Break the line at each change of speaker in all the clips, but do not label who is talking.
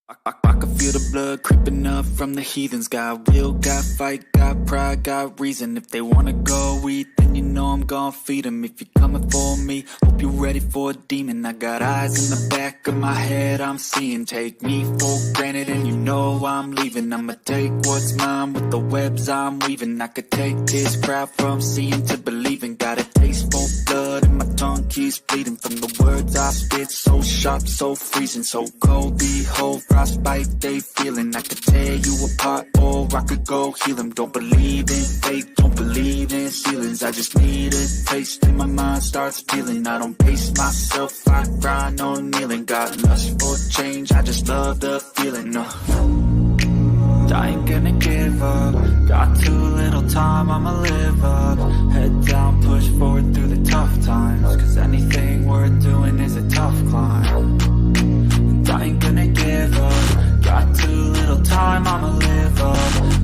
I can feel the blood creeping up from the heathens. Got will, got fight, got pride, got reason. If they wanna go eat, then you know I'm gon' feed them. If you're coming for me, hope you're ready for a demon. I got eyes in the back of my head, I'm seeing. Take me for granted and you know I'm leaving. I'ma take what's mine with the webs I'm weaving. I could take this crowd from seeing to believing. Got a taste for blood and my tongue keeps bleeding. From the words I spit, so sharp, so freezing, so cold. Behold, frostbite they feeling. I could tear you apart or I could go heal them. Don't believe in fate, don't believe in ceilings. I just need a taste and my mind starts feeling. I don't pace myself, I grind on kneeling. Got lust for change, I just love the feeling. I ain't gonna give up. Got too little time, I'ma live up. Head down, push forward through the tough times. Cause anything worth doing is a tough climb. And I ain't gonna give up. Got too little time, I'ma live up.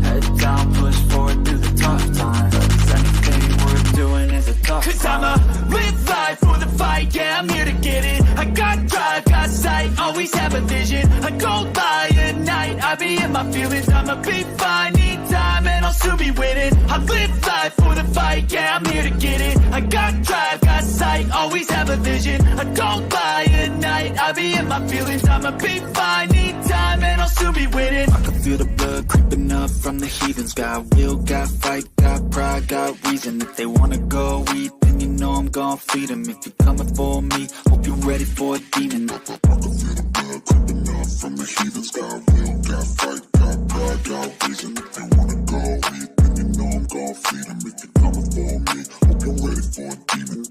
Head down, push forward through the tough times. Cause anything worth doing is a tough climb. Cause I'ma live life for the fight, yeah, I'm here to get it. I got drive, got sight, always have a vision. I go by at night, I be in my feelings. I'ma be fine, need time, and I'll soon be winning. I live life for the fight, yeah, I'm here to get it. I got drive, got sight, always have a vision. I don't lie at night, I be in my feelings. I'ma be fine, need time, and I'll soon be winning. I can feel the blood creeping up from the heathens. Got will, got fight, got pride, got reason. If they wanna go eat, then you know I'm gon' feed them. If you're coming for me, hope you're ready for a demon. I can feel the blood creeping up from the heathens. Got will, got fight, got pride, got reason. If they wanna go eat, then you know I'm gon' feed them. If you're coming for me, hope you're ready for a demon.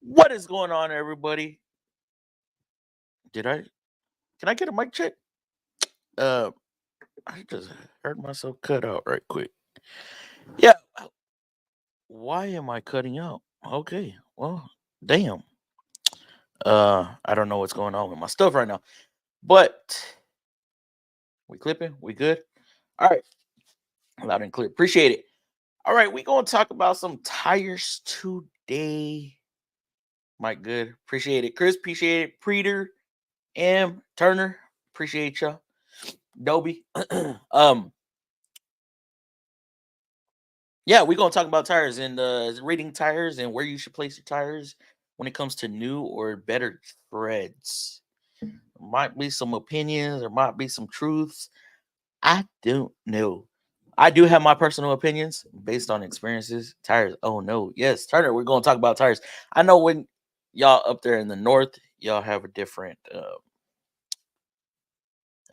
What is going on, everybody? Can I get a mic check? I just heard myself cut out right quick. Yeah. Why am I cutting out? Okay. Well, damn. I don't know what's going on with my stuff right now. But we clipping? We good? All right. Loud and clear. Appreciate it. All right, we're gonna talk about some tires today. Mike, good. Appreciate it. Chris, appreciate it. Preeter, M, Turner, appreciate y'all. Dobie. Yeah, we're gonna talk about tires and rating tires and where you should place your tires when it comes to new or better treads. Might be some opinions, there might be some truths. I don't know. I do have my personal opinions based on experiences. Tires. Oh no. Yes, Turner, we're gonna talk about tires. I know when y'all up there in the north, y'all have a different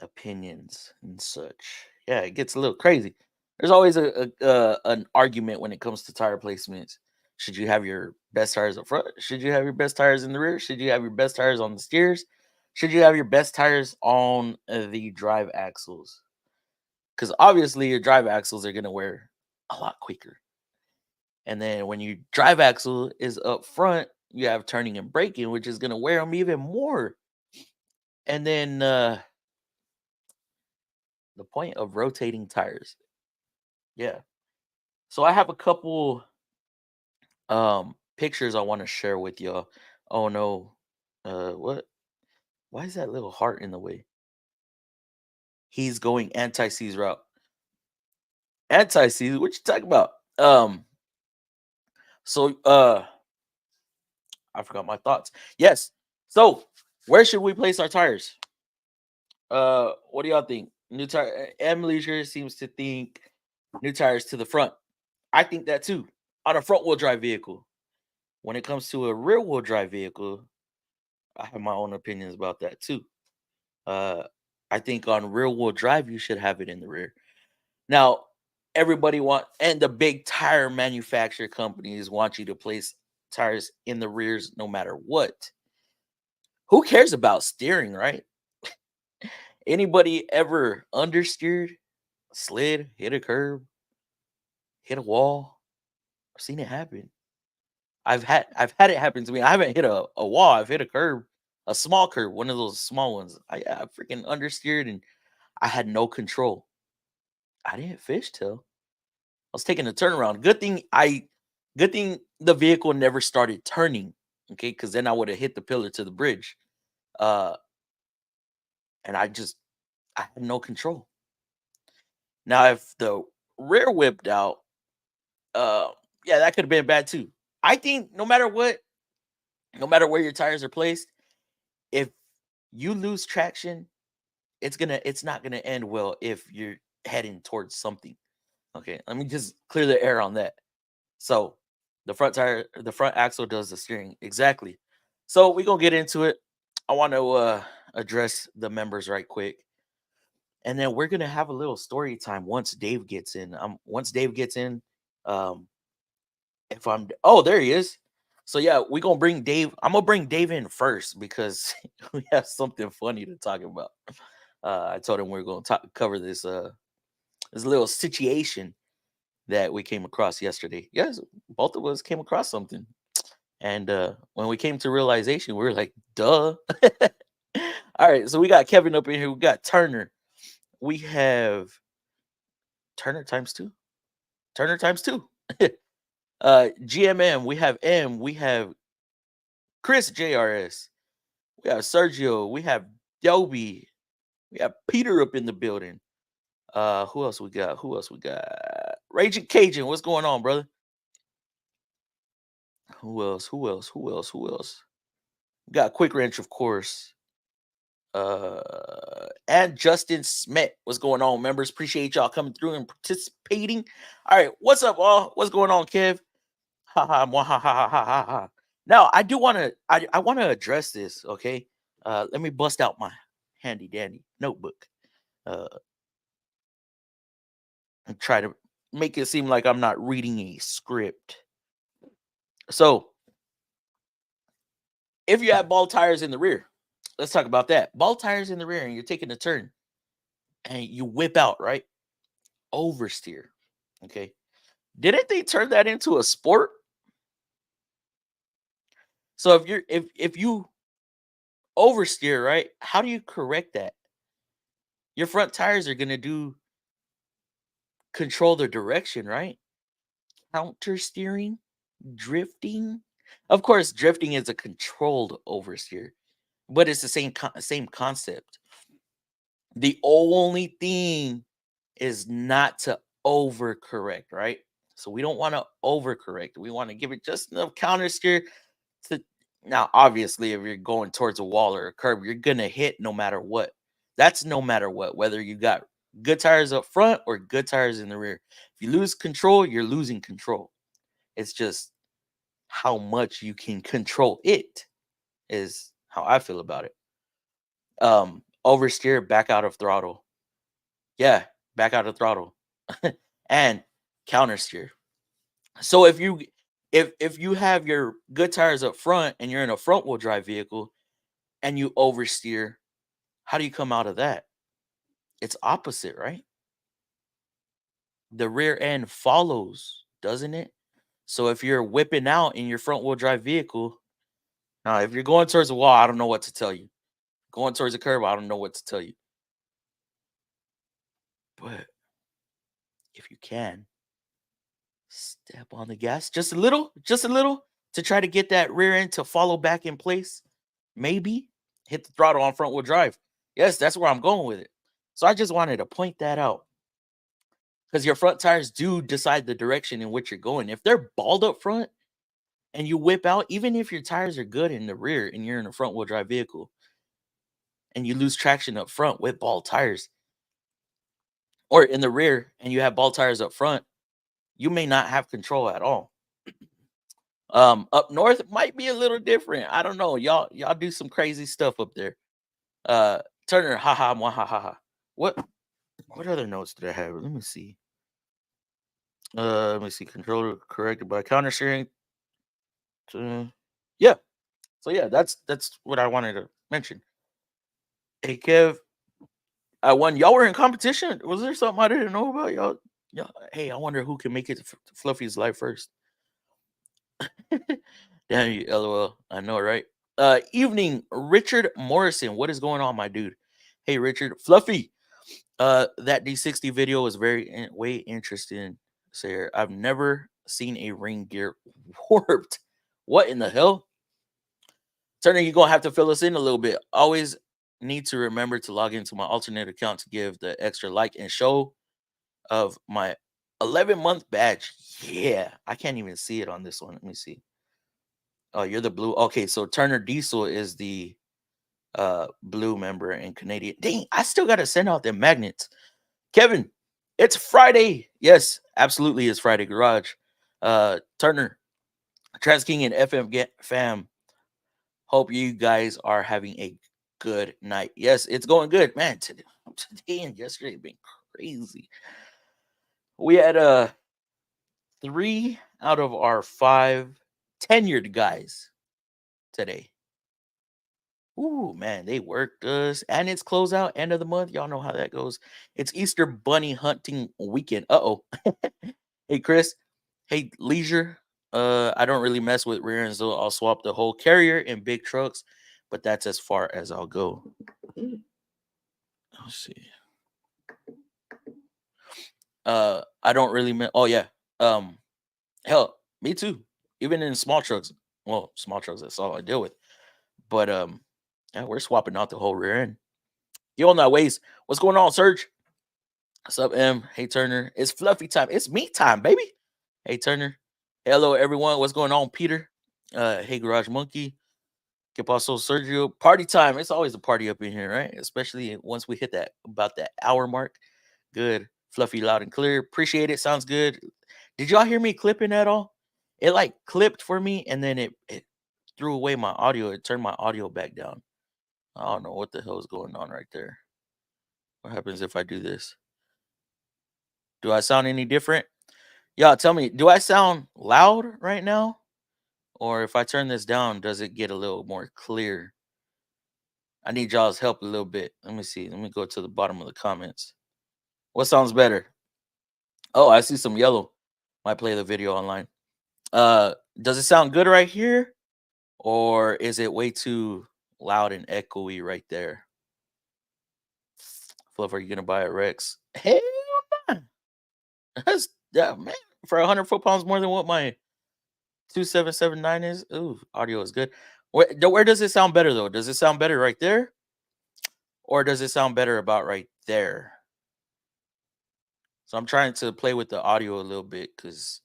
opinions and such. Yeah, it gets a little crazy. There's always an argument when it comes to tire placements. Should you have your best tires up front? Should you have your best tires in the rear? Should you have your best tires on the steers? Should you have your best tires on the drive axles? Because obviously your drive axles are going to wear a lot quicker. And then when your drive axle is up front, you have turning and braking, which is going to wear them even more. And then the point of rotating tires. Yeah. So I have a couple pictures I want to share with y'all. Oh no. What? Why is that little heart in the way? He's going anti-seize route. Anti-seize? What you talking about? So I forgot my thoughts. Yes. So where should we place our tires? What do y'all think? New tire. M Leisure seems to think new tires to the front. I think that too. On a front wheel drive vehicle. When it comes to a rear wheel drive vehicle, I have my own opinions about that too. I think on rear wheel drive, you should have it in the rear. Now, everybody and the big tire manufacturer companies want you to place tires in the rears no matter what. Who cares about steering, right? Anybody ever understeered, slid, hit a curb, hit a wall? I've seen it happen. I've had it happen to me. I haven't hit a wall. I've hit a curb, a small curb, one of those small ones. I freaking understeered and I had no control. I didn't fishtail. I was taking a turnaround. Good thing the vehicle never started turning. Okay, because then I would have hit the pillar to the bridge. Uh, and I had no control. Now, if the rear whipped out, yeah, that could have been bad too. I think no matter what, no matter where your tires are placed, if you lose traction, it's not gonna end well if you're heading towards something. Okay, let me just clear the air on that. So the front axle does the steering. Exactly. So we're gonna get into it. I want to address the members right quick. And then we're gonna have a little story time once Dave gets in. Once Dave gets in, um, if I'm oh, there he is. So yeah, we're gonna bring Dave. I'm gonna bring Dave in first because we have something funny to talk about. I told him we are gonna cover this little situation that we came across yesterday. Yes, both of us came across something. And when we came to realization, we were like, duh. All right, so we got Kevin up in here, we got Turner. We have Turner times two. Turner times two. GMM, we have M, we have Chris JRS, we have Sergio, we have Dobie, we have Peter up in the building. Who else we got? Who else we got? Raging Cajun, what's going on, brother? Who else? Who else? Who else? Who else? We got Quick Wrench, of course. And Justin Smith. What's going on, members? Appreciate y'all coming through and participating. All right, what's up, all? What's going on, Kev? Ha ha ha ha ha ha ha. Now, I do want to I want to address this, okay? Let me bust out my handy dandy notebook. And try to make it seem like I'm not reading a script. So, if you have ball tires in the rear, let's talk about that. Ball tires in the rear and you're taking a turn and you whip out, right? Oversteer. Okay. Didn't they turn that into a sport? So if you oversteer, right? How do you correct that? Your front tires are gonna control the direction, right? Counter steering, drifting. Of course, drifting is a controlled oversteer, but it's the same concept. The only thing is not to overcorrect, right? So we don't want to overcorrect. We want to give it just enough counter steer to. Now, obviously, if you're going towards a wall or a curb, you're gonna hit no matter what. That's no matter what, whether you got good tires up front or good tires in the rear. If you lose control, you're losing control. It's just how much you can control it is how I feel about it. Oversteer, back out of throttle. Yeah, back out of throttle. And counter steer. So if you have your good tires up front and you're in a front wheel drive vehicle and you oversteer, how do you come out of that? It's opposite, right? The rear end follows, doesn't it? So if you're whipping out in your front wheel drive vehicle, now if you're going towards a wall, I don't know what to tell you. Going towards a curb, I don't know what to tell you. But if you can, step on the gas just a little to try to get that rear end to follow back in place. Maybe hit the throttle on front wheel drive. Yes, that's where I'm going with it. So I just wanted to point that out because your front tires do decide the direction in which you're going. If they're balled up front and you whip out, even if your tires are good in the rear and you're in a front wheel drive vehicle and you lose traction up front with ball tires, or in the rear and you have ball tires up front, you may not have control at all. Up north it might be a little different. I don't know. Y'all do some crazy stuff up there. Turner, haha, mwahaha. What other notes did I have? Let me see. Let me see. Controller corrected by counter steering. Yeah. So yeah, that's what I wanted to mention. Hey Kev, I won. Y'all were in competition. Was there something I didn't know about y'all? Hey, I wonder who can make it to Fluffy's live first. Damn you, LOL. I know, right? Evening, Richard Morrison. What is going on, my dude? Hey, Richard. Fluffy. That D60 video was way interesting, sir. I've never seen a ring gear warped. What in the hell? Turner, you're gonna have to fill us in a little bit. Always need to remember to log into my alternate account to give the extra like and show of my 11-month badge. Yeah, I can't even see it on this one. Let me see. Oh, you're the blue. Okay, so Turner Diesel is the blue member and Canadian. Dang, I still gotta send out them magnets. Kevin, it's Friday. Yes, absolutely, it's Friday Garage. Turner, Trans King, and FMFAM. Hope you guys are having a good night. Yes, it's going good, man. Today and yesterday have been crazy. We had 3 out of our 5 tenured guys today. Ooh, man, they worked us, and it's closeout end of the month. Y'all know how that goes. It's Easter bunny hunting weekend. Uh-oh. Hey, Chris. Hey, Leisure. I don't really mess with rear ends, so I'll swap the whole carrier in big trucks, but that's as far as I'll go. Let's see. I don't really oh yeah. Hell, me too. Even in small trucks. Well, small trucks, that's all I deal with. But yeah, we're swapping out the whole rear end. You on that ways. What's going on, Serge? What's up, M? Hey, Turner. It's fluffy time. It's me time, baby. Hey, Turner. Hello, everyone. What's going on, Peter? Hey, Garage Monkey. Que paso, Sergio? Party time. It's always a party up in here, right? Especially once we hit that about that hour mark. Good. Fluffy, loud, and clear. Appreciate it. Sounds good. Did y'all hear me clipping at all? It like clipped for me, and then it threw away my audio. It turned my audio back down. I don't know what the hell is going on right there. What happens if I do this? Do I sound any different? Y'all tell me, do I sound loud right now? Or if I turn this down, does it get a little more clear? I need y'all's help a little bit. Let me see. Let me go to the bottom of the comments. What sounds better? Oh, I see some yellow. Might play the video online. Does it sound good right here? Or is it way too loud and echoey right there? Fluff, are you gonna buy a Rex? Hell nah. That's yeah, man. For 100 foot-pounds more than what my 2779 is. Ooh, audio is good. Where does it sound better though? Does it sound better right there? Or does it sound better about right there? So I'm trying to play with the audio a little bit because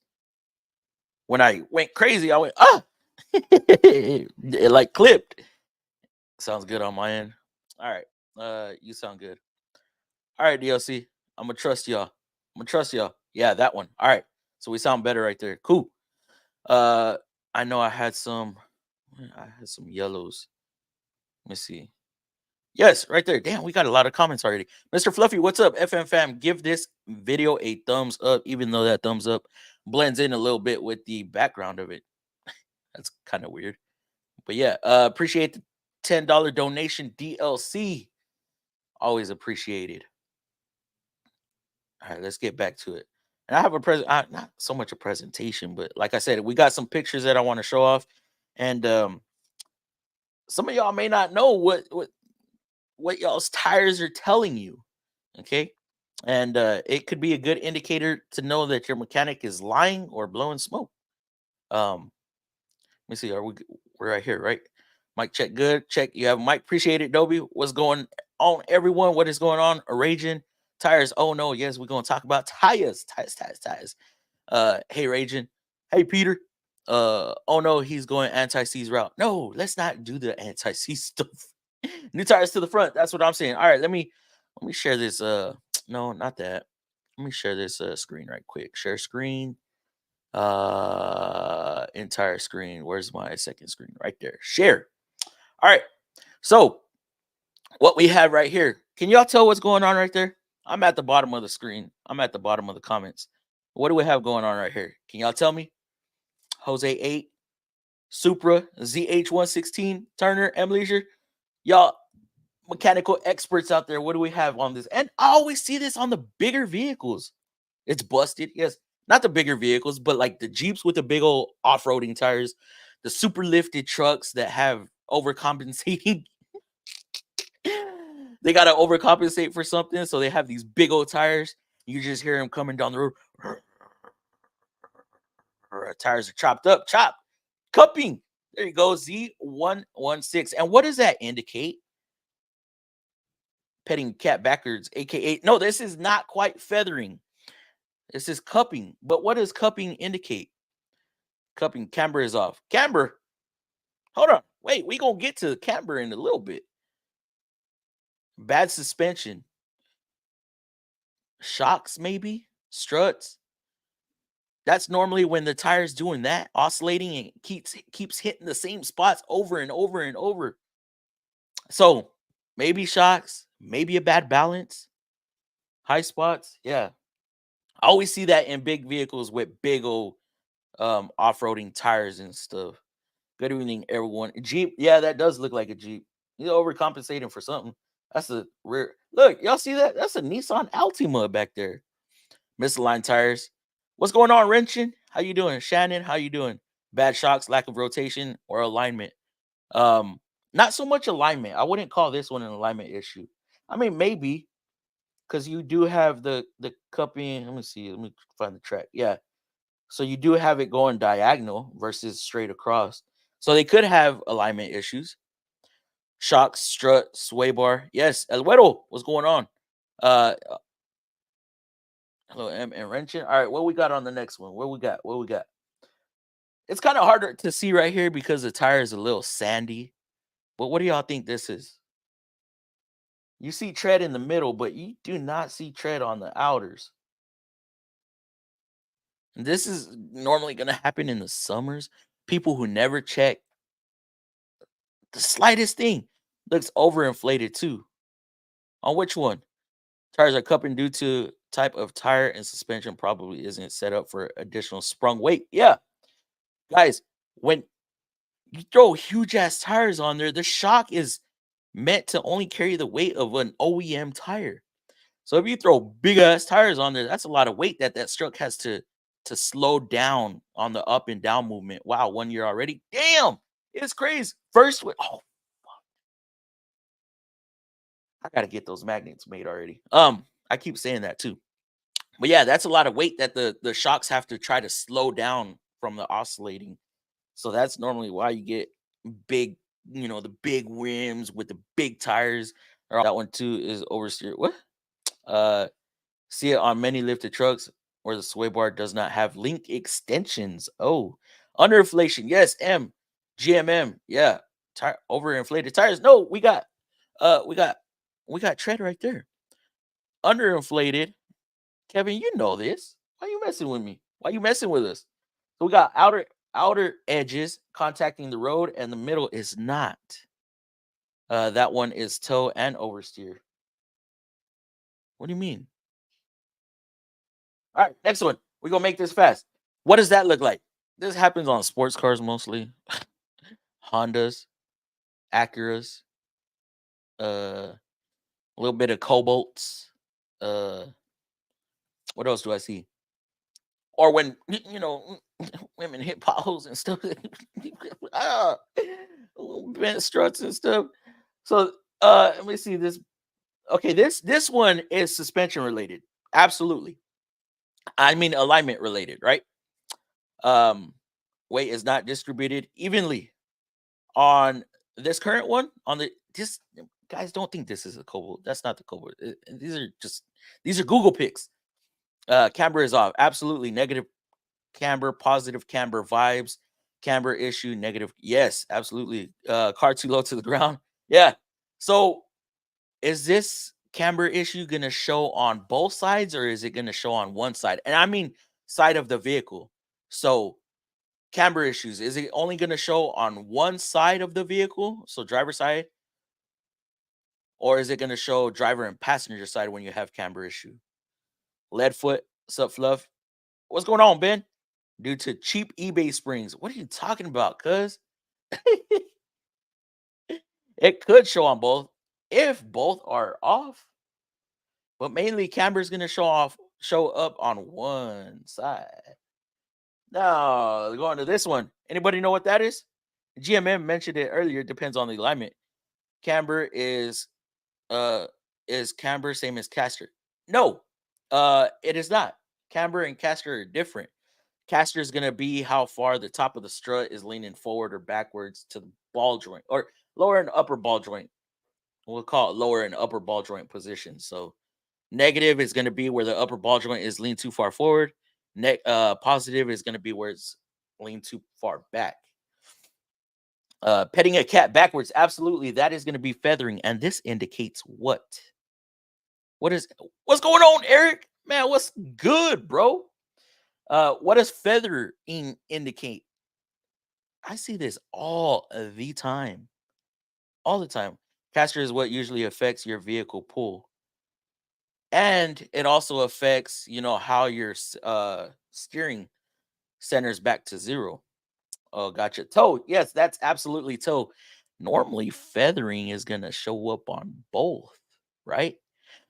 when I went crazy, I went, ah, it like clipped. Sounds good on my end. All right. You sound good. All right, DLC. I'm gonna trust y'all. Yeah, that one. All right. So we sound better right there. Cool. I know I had some yellows. Let me see. Yes, right there. Damn, we got a lot of comments already. Mr. Fluffy, what's up? FM fam, give this video a thumbs up, even though that thumbs up blends in a little bit with the background of it. That's kind of weird. But yeah, appreciate the $10 donation DLC. Always appreciated. All right, let's get back to it. And I have a not so much a presentation, but like I said, we got some pictures that I want to show off. And some of y'all may not know what y'all's tires are telling you. Okay. And it could be a good indicator to know that your mechanic is lying or blowing smoke. Let me see. We're right here, right? Mic check, good. Check. You have mic. Appreciate it, Dobie. What's going on, everyone? What is going on? Raging tires. Oh no, yes, we're gonna talk about tires. Hey, Raging. Hey, Peter. Oh no, he's going anti-seize route. No, let's not do the anti-seize stuff. New tires to the front. That's what I'm saying. All right, let me share this. No, not that. Let me share this screen right quick. Share screen. Entire screen. Where's my second screen? Right there. Share. All right. So what we have right here. Can y'all tell what's going on right there? I'm at the bottom of the screen. I'm at the bottom of the comments. What do we have going on right here? Can y'all tell me? Jose 8, Supra, ZH116, Turner, M Leisure. Y'all mechanical experts out there, what do we have on this? And I always see this on the bigger vehicles. It's busted. Yes, not the bigger vehicles, but like the Jeeps with the big old off-roading tires, the super lifted trucks that have overcompensating. They got to overcompensate for something, so they have these big old tires. You just hear them coming down the road. Tires are chopped up, cupping. There you go, Z116. And what does that indicate? Petting cat backwards, aka no, this is not quite feathering. This is cupping. But what does cupping indicate? Cupping, camber is off. Camber. Hold on. Wait, we gonna get to the camber in a little bit. Bad suspension. Shocks, maybe? Struts. That's normally when the tire's doing that, oscillating and keeps hitting the same spots over and over and over. So maybe shocks, maybe a bad balance, high spots. Yeah. I always see that in big vehicles with big old off-roading tires and stuff. Good evening, everyone. Jeep, yeah, that does look like a Jeep. You're overcompensating for something. That's a rare. Look, y'all see that? That's a Nissan Altima back there. Misaligned tires. What's going on, Wrenching? How you doing? Shannon, how you doing? Bad shocks, lack of rotation, or alignment. Not so much alignment. I wouldn't call this one an alignment issue. I mean, maybe because you do have the cupping. Let me see. Let me find the track. Yeah. So you do have it going diagonal versus straight across. So they could have alignment issues. Shocks, strut, sway bar. Yes, El Güero, what's going on? Hello, M and Wrenching. All right, what we got on the next one? What we got? What we got? It's kind of harder to see right here because the tire is a little sandy. But what do y'all think this is? You see tread in the middle, but you do not see tread on the outers. This is normally going to happen in the summers. People who never check the slightest thing looks overinflated too. On which one? Tires are cupping due to type of tire and suspension probably isn't set up for additional sprung weight. Yeah. Guys, when you throw huge ass tires on there, the shock is meant to only carry the weight of an OEM tire. So if you throw big ass tires on there, that's a lot of weight that truck has to slow down on the up and down movement. Wow, 1 year already. Damn, it's crazy. First with I gotta get those magnets made already. I keep saying that too. But yeah, that's a lot of weight that the shocks have to try to slow down from the oscillating. So that's normally why you get big, the big rims with the big tires. Or that one too is oversteer. What? See it on many lifted trucks where the sway bar does not have link extensions. Oh, underinflation. Yes, GMM. Yeah, overinflated tires. No, we got tread right there. Underinflated. Kevin, you know this. Why you messing with me? Why you messing with us? So we got outer edges contacting the road, and the middle is not. That one is toe and oversteer. What do you mean? All right, next one. We're gonna make this fast. What does that look like? This happens on sports cars mostly. Hondas, Acuras, a little bit of Cobalts. What else do I see? Or when women hit potholes and stuff. Bent struts and stuff. So let me see this. Okay, this one is suspension related. Absolutely. I mean alignment related, right? Weight is not distributed evenly on this current one. On this guys, don't think this is a Cobalt. That's not the Cobalt. These are Google pics. Camber is off. Absolutely negative camber, positive camber vibes. Camber issue, negative. Yes, absolutely. Car too low to the ground. Yeah. So is this camber issue going to show on both sides or is it going to show on one side? And I mean side of the vehicle. So camber issues, is it only going to show on one side of the vehicle? So driver side? Or is it going to show driver and passenger side when you have camber issue? Lead foot, sup fluff? What's going on, Ben? Due to cheap eBay springs. What are you talking about, cuz? It could show on both if both are off. But mainly camber is going to show up on one side. Now, going to this one. Anybody know what that is? GMM mentioned it earlier. Depends on the alignment. Camber is camber same as caster? No, it is not. Camber and caster are different. Caster is going to be how far the top of the strut is leaning forward or backwards to the ball joint, or lower and upper ball joint. We'll call it lower and upper ball joint position. So negative is going to be where the upper ball joint is leaned too far forward. Positive is going to be where it's leaned too far back. Petting a cat backwards, absolutely, that is going to be feathering, and this indicates what? What's going on, Eric? Man, what's good, bro? What does feathering indicate? I see this all the time. All the time. Caster is what usually affects your vehicle pull. And it also affects, how your steering centers back to zero. Oh, gotcha. Toe. Yes, that's absolutely toe. Normally, feathering is going to show up on both, right?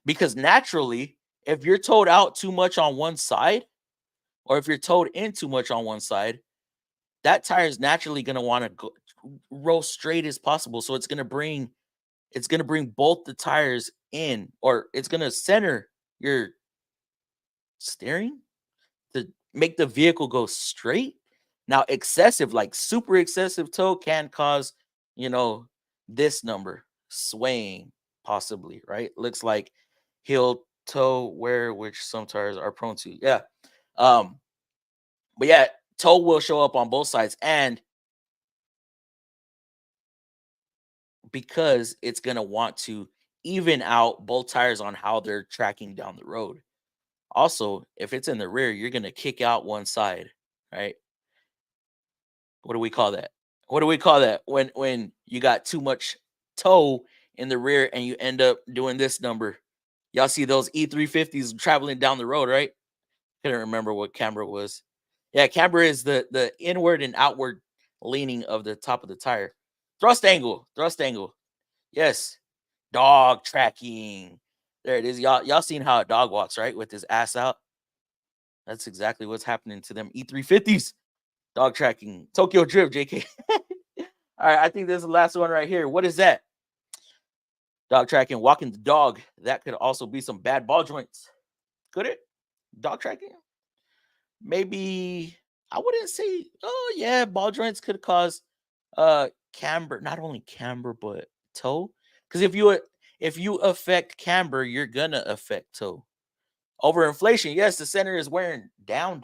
Because naturally, if you're towed out too much on one side, or if you're towed in too much on one side, that tire is naturally going to want to roll straight as possible. So it's going to bring both the tires in, or it's going to center your steering to make the vehicle go straight. Now, excessive, like super excessive toe can cause, this number swaying possibly, right? Looks like heel toe wear, which some tires are prone to. Yeah. But yeah, toe will show up on both sides, and because it's going to want to even out both tires on how they're tracking down the road. Also, if it's in the rear, you're going to kick out one side, right? What do we call that? What do we call that when you got too much toe in the rear and you end up doing this number? Y'all see those E350s traveling down the road, right? Couldn't remember what camber was. Yeah, camber is the inward and outward leaning of the top of the tire. Thrust angle. Yes. Dog tracking. There it is. Y'all seen how a dog walks, right? With his ass out. That's exactly what's happening to them E350s. Dog tracking. Tokyo Drift, JK. All right, I think this is the last one right here. What is that? Dog tracking, walking the dog. That could also be some bad ball joints. Could it? Dog tracking? Maybe I wouldn't say, oh yeah, ball joints could cause camber, not only camber, but toe. Because if you affect camber, you're gonna affect toe. Overinflation, yes, the center is wearing down.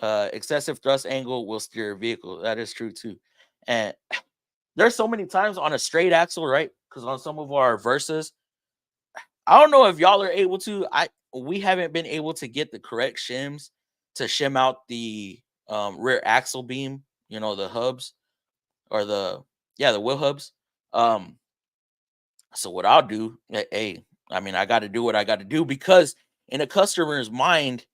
Excessive thrust angle will steer a vehicle. That is true too. And there's so many times on a straight axle, right? Because on some of our Versas, I don't know if y'all are able to. We haven't been able to get the correct shims to shim out the rear axle beam, the hubs, or the wheel hubs. So what I'll do, hey, I got to do what I got to do, because in a customer's mind,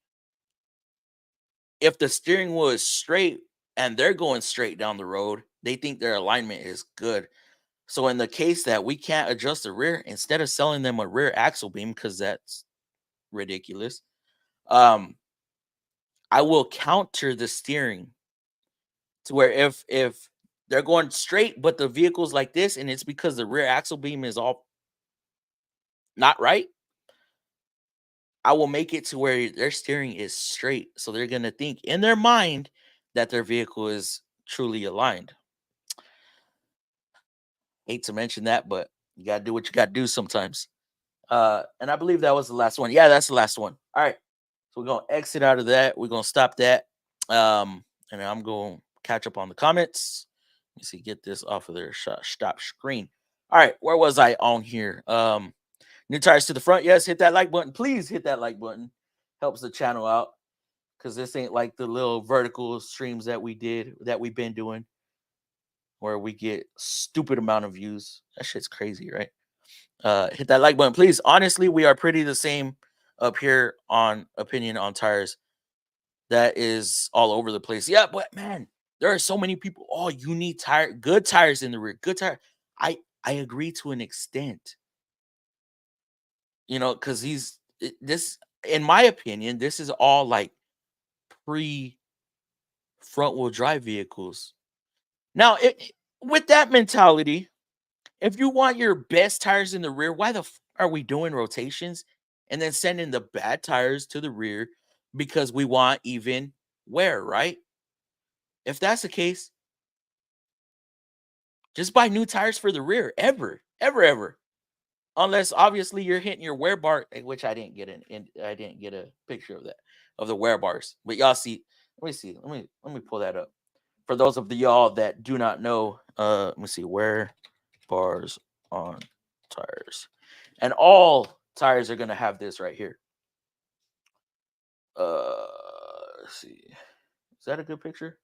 if the steering wheel is straight and they're going straight down the road, they think their alignment is good. So in the case that we can't adjust the rear, instead of selling them a rear axle beam, because that's ridiculous, I will counter the steering to where if they're going straight, but the vehicle's like this, and it's because the rear axle beam is all not right, I will make it to where their steering is straight. So they're going to think in their mind that their vehicle is truly aligned. Hate to mention that, but you got to do what you got to do sometimes. And I believe that was the last one. Yeah, that's the last one. All right. So we're going to exit out of that. We're going to stop that. And I'm going to catch up on the comments. Let me see, get this off of their stop screen. All right. Where was I on here? New tires to the front. Yes, hit that like button. Please hit that like button. Helps the channel out, because this ain't like the little vertical streams that we've been doing, where we get stupid amount of views. That shit's crazy, right? Hit that like button, please. Honestly, we are pretty the same up here on opinion on tires. That is all over the place. Yeah, but man, there are so many people. Oh, you need good tires in the rear. Good tire. I agree to an extent. Because this, in my opinion, this is all like pre front wheel drive vehicles. Now, with that mentality, if you want your best tires in the rear, why are we doing rotations? and then sending the bad tires to the rear because we want even wear, right? If that's the case, just buy new tires for the rear, ever. Unless obviously you're hitting your wear bar, which I didn't get I didn't get a picture of that, of the wear bars. But y'all see, let me see. Let me pull that up. For those of y'all that do not know, let me see, wear bars on tires. And all tires are gonna have this right here. Let's see. Is that a good picture?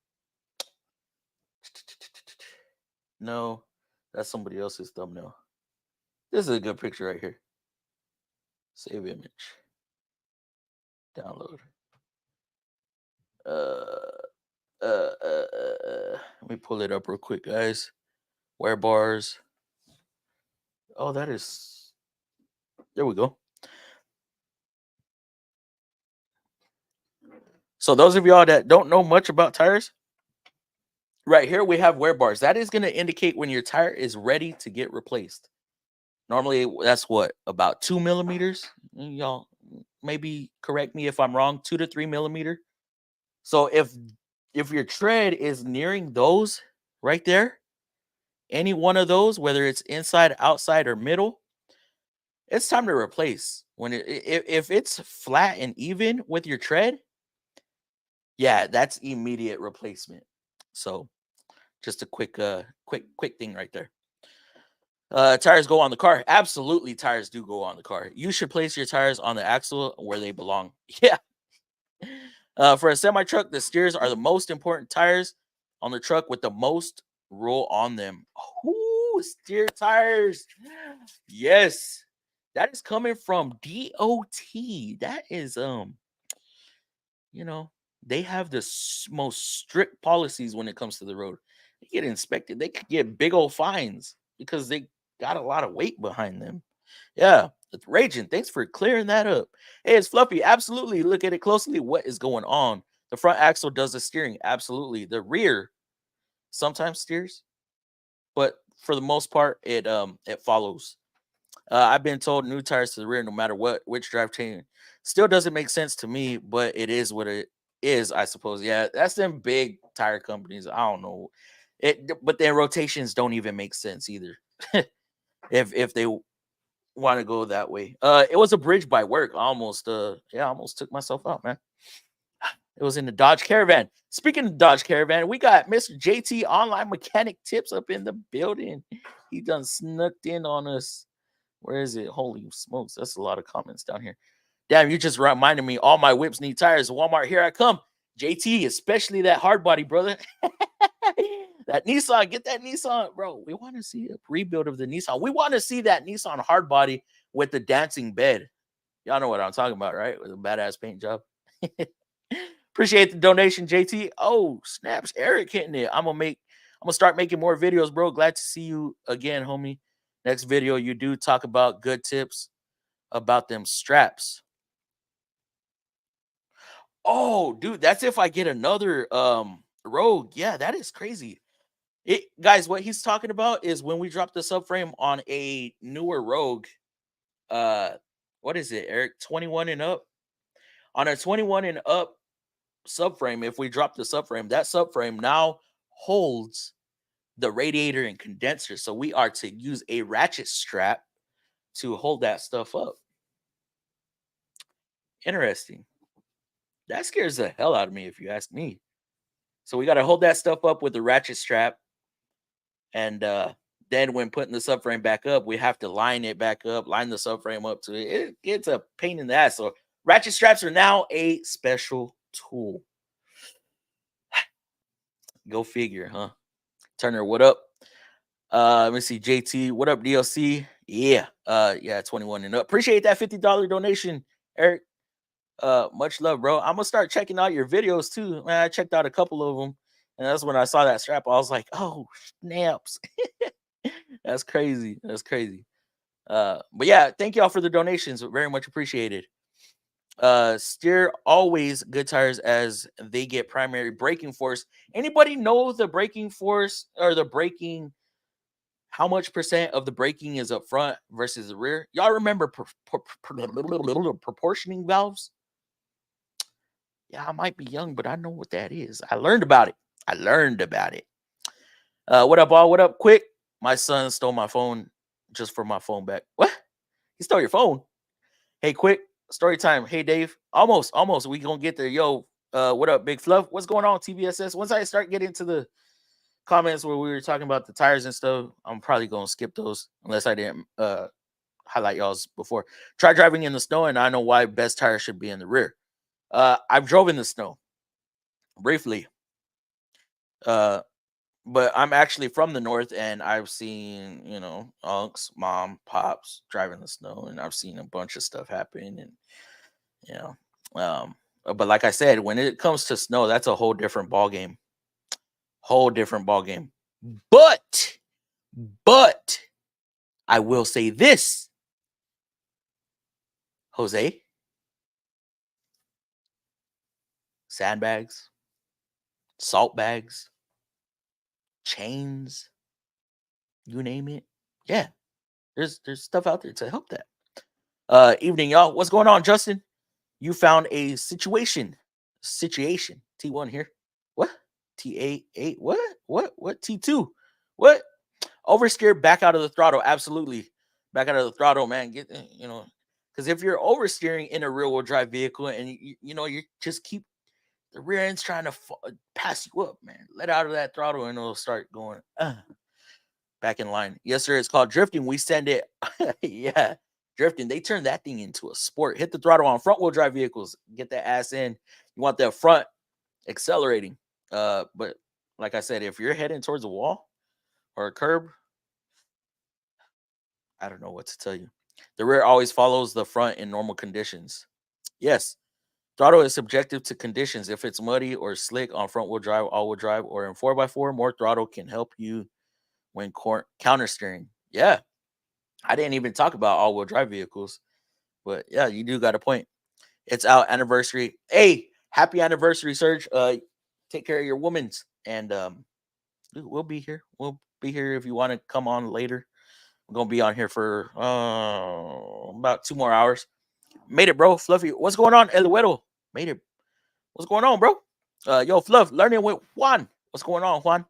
No, that's somebody else's thumbnail. This is a good picture right here. Save image. Download. Let me pull it up real quick, guys. Wear bars. Oh, that is. There we go. So those of y'all that don't know much about tires, right here we have wear bars. That is going to indicate when your tire is ready to get replaced. Normally, that's what, about 2 millimeters. Y'all maybe correct me if I'm wrong. 2 to 3 millimeter. So if your tread is nearing those right there, any one of those, whether it's inside, outside, or middle, it's time to replace. When if it's flat and even with your tread, yeah, that's immediate replacement. So just a quick thing right there. Tires go on the car. Absolutely, tires do go on the car. You should place your tires on the axle where they belong. Yeah. For a semi truck, the steers are the most important tires on the truck with the most roll on them. Ooh, steer tires. Yes. That is coming from DOT. That is you know, they have the most strict policies when it comes to the road. They get inspected. They could get big old fines because they got a lot of weight behind them. Yeah, it's raging. Thanks for clearing that up. Hey, it's Fluffy. Absolutely. Look at it closely. What is going on? The front axle does the steering. Absolutely. The rear sometimes steers, but for the most part, it follows. I've been told new tires to the rear, no matter which drivetrain. Still doesn't make sense to me, but it is what it is, I suppose. Yeah, that's them big tire companies. I don't know it, but their rotations don't even make sense either. if they want to go that way. It was a bridge by work. I almost took myself out, man. It was in the Dodge Caravan. Speaking of Dodge Caravan, we got Mr. JT Online Mechanic Tips up in the building. He done snuck in on us. Where is it? Holy smokes. That's a lot of comments down here. Damn, you just reminded me. All my whips need tires. Walmart, here I come. JT, especially that hard body, brother. That Nissan, get that Nissan, bro. We want to see a rebuild of the Nissan. We want to see that Nissan hard body with the dancing bed. Y'all know what I'm talking about, right? With a badass paint job. Appreciate the donation, JT. Oh, snaps. Eric hitting it. I'm gonna start making more videos, bro. Glad to see you again, homie. Next video, you do talk about good tips about them straps. Oh, dude, that's if I get another Rogue. Yeah, that is crazy. Guys, what he's talking about is when we drop the subframe on a newer Rogue. What is it, Eric? 21 and up. On a 21 and up subframe, if we drop the subframe, that subframe now holds the radiator and condenser. So we are to use a ratchet strap to hold that stuff up. Interesting. That scares the hell out of me, if you ask me. So we got to hold that stuff up with the ratchet strap. And then when putting the subframe back up, we have to line it back up, line the subframe up to it. It's a pain in the ass. So ratchet straps are now a special tool. Go figure, huh? Turner, what up? Let me see. JT, what up, DLC? Yeah. 21 and up. Appreciate that $50 donation, Eric. Much love, bro. I'm gonna start checking out your videos too. Man, I checked out a couple of them, and that's when I saw that strap. I was like, oh, snaps. That's crazy. That's crazy. But yeah, thank y'all for the donations. Very much appreciated. Steer always good tires as they get primary braking force. Anybody know the braking force or the braking how much percent of the braking is up front versus the rear? Y'all remember proportioning valves? Yeah, I might be young, but I know what that is. I learned about it. What up, all? What up, quick? My son stole my phone just for my phone back. What? He stole your phone? Hey, quick, story time. Hey, Dave. Almost. We gonna get there. Yo, what up, Big Fluff? What's going on, TVSS? Once I start getting to the comments where we were talking about the tires and stuff, I'm probably gonna skip those unless I didn't highlight y'all's before. Try driving in the snow, and I know why best tires should be in the rear. I've drove in the snow briefly. But I'm actually from the north, and I've seen, unks, mom, pops driving the snow, and I've seen a bunch of stuff happen, and you know, but like I said, when it comes to snow, that's a whole different ball game. But I will say this, Jose, sandbags, salt bags, chains, you name it. Yeah, there's stuff out there to help that. Evening, y'all. What's going on, Justin? You found a situation. T1 here. What? T8. What? T2. What? Oversteer, back out of the throttle. Absolutely. Back out of the throttle, man. Get, because if you're oversteering in a rear-wheel drive vehicle and you just keep the rear end's trying to pass you up, man. Let out of that throttle and it'll start going back in line. Yes, sir. It's called drifting. We send it. Yeah, drifting. They turn that thing into a sport. Hit the throttle on front-wheel drive vehicles. Get that ass in. You want that front accelerating. But like I said, if you're heading towards a wall or a curb, I don't know what to tell you. The rear always follows the front in normal conditions. Yes. Throttle is subjective to conditions. If it's muddy or slick on front-wheel drive, all-wheel drive, or in 4x4, more throttle can help you when counter steering. Yeah. I didn't even talk about all-wheel drive vehicles. But yeah, you do got a point. It's our anniversary. Hey, happy anniversary, Serge. Take care of your women's. And dude, we'll be here. We'll be here if you want to come on later. We're gonna be on here for about 2 more hours. Made it, bro. Fluffy. What's going on, El Güero? Made it. What's going on, bro? Yo, Fluff, learning with Juan. What's going on, Juan?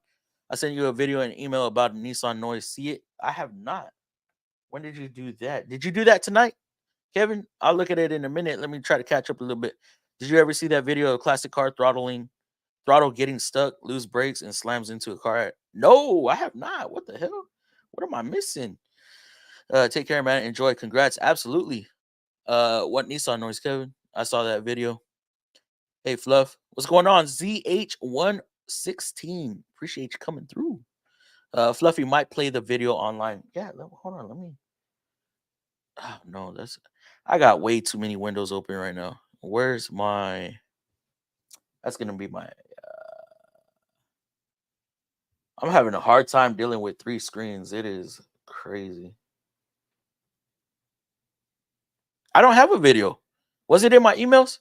I sent you a video and email about Nissan Noid. See it? I have not. When did you do that? Did you do that tonight, Kevin? I'll look at it in a minute. Let me try to catch up a little bit. Did you ever see that video of a classic car throttle getting stuck, lose brakes, and slams into a car? No, I have not. What the hell? What am I missing? Take care, man. Enjoy. Congrats. Absolutely. What Nissan noise, Kevin? I saw that video. Hey, Fluff. What's going on? ZH116. Appreciate you coming through. Fluffy might play the video online. Yeah, hold on. Let me. Oh, no, I got way too many windows open right now. Where's my. That's going to be my. I'm having a hard time dealing with 3 screens. It is crazy. I don't have a video. Was it in my emails?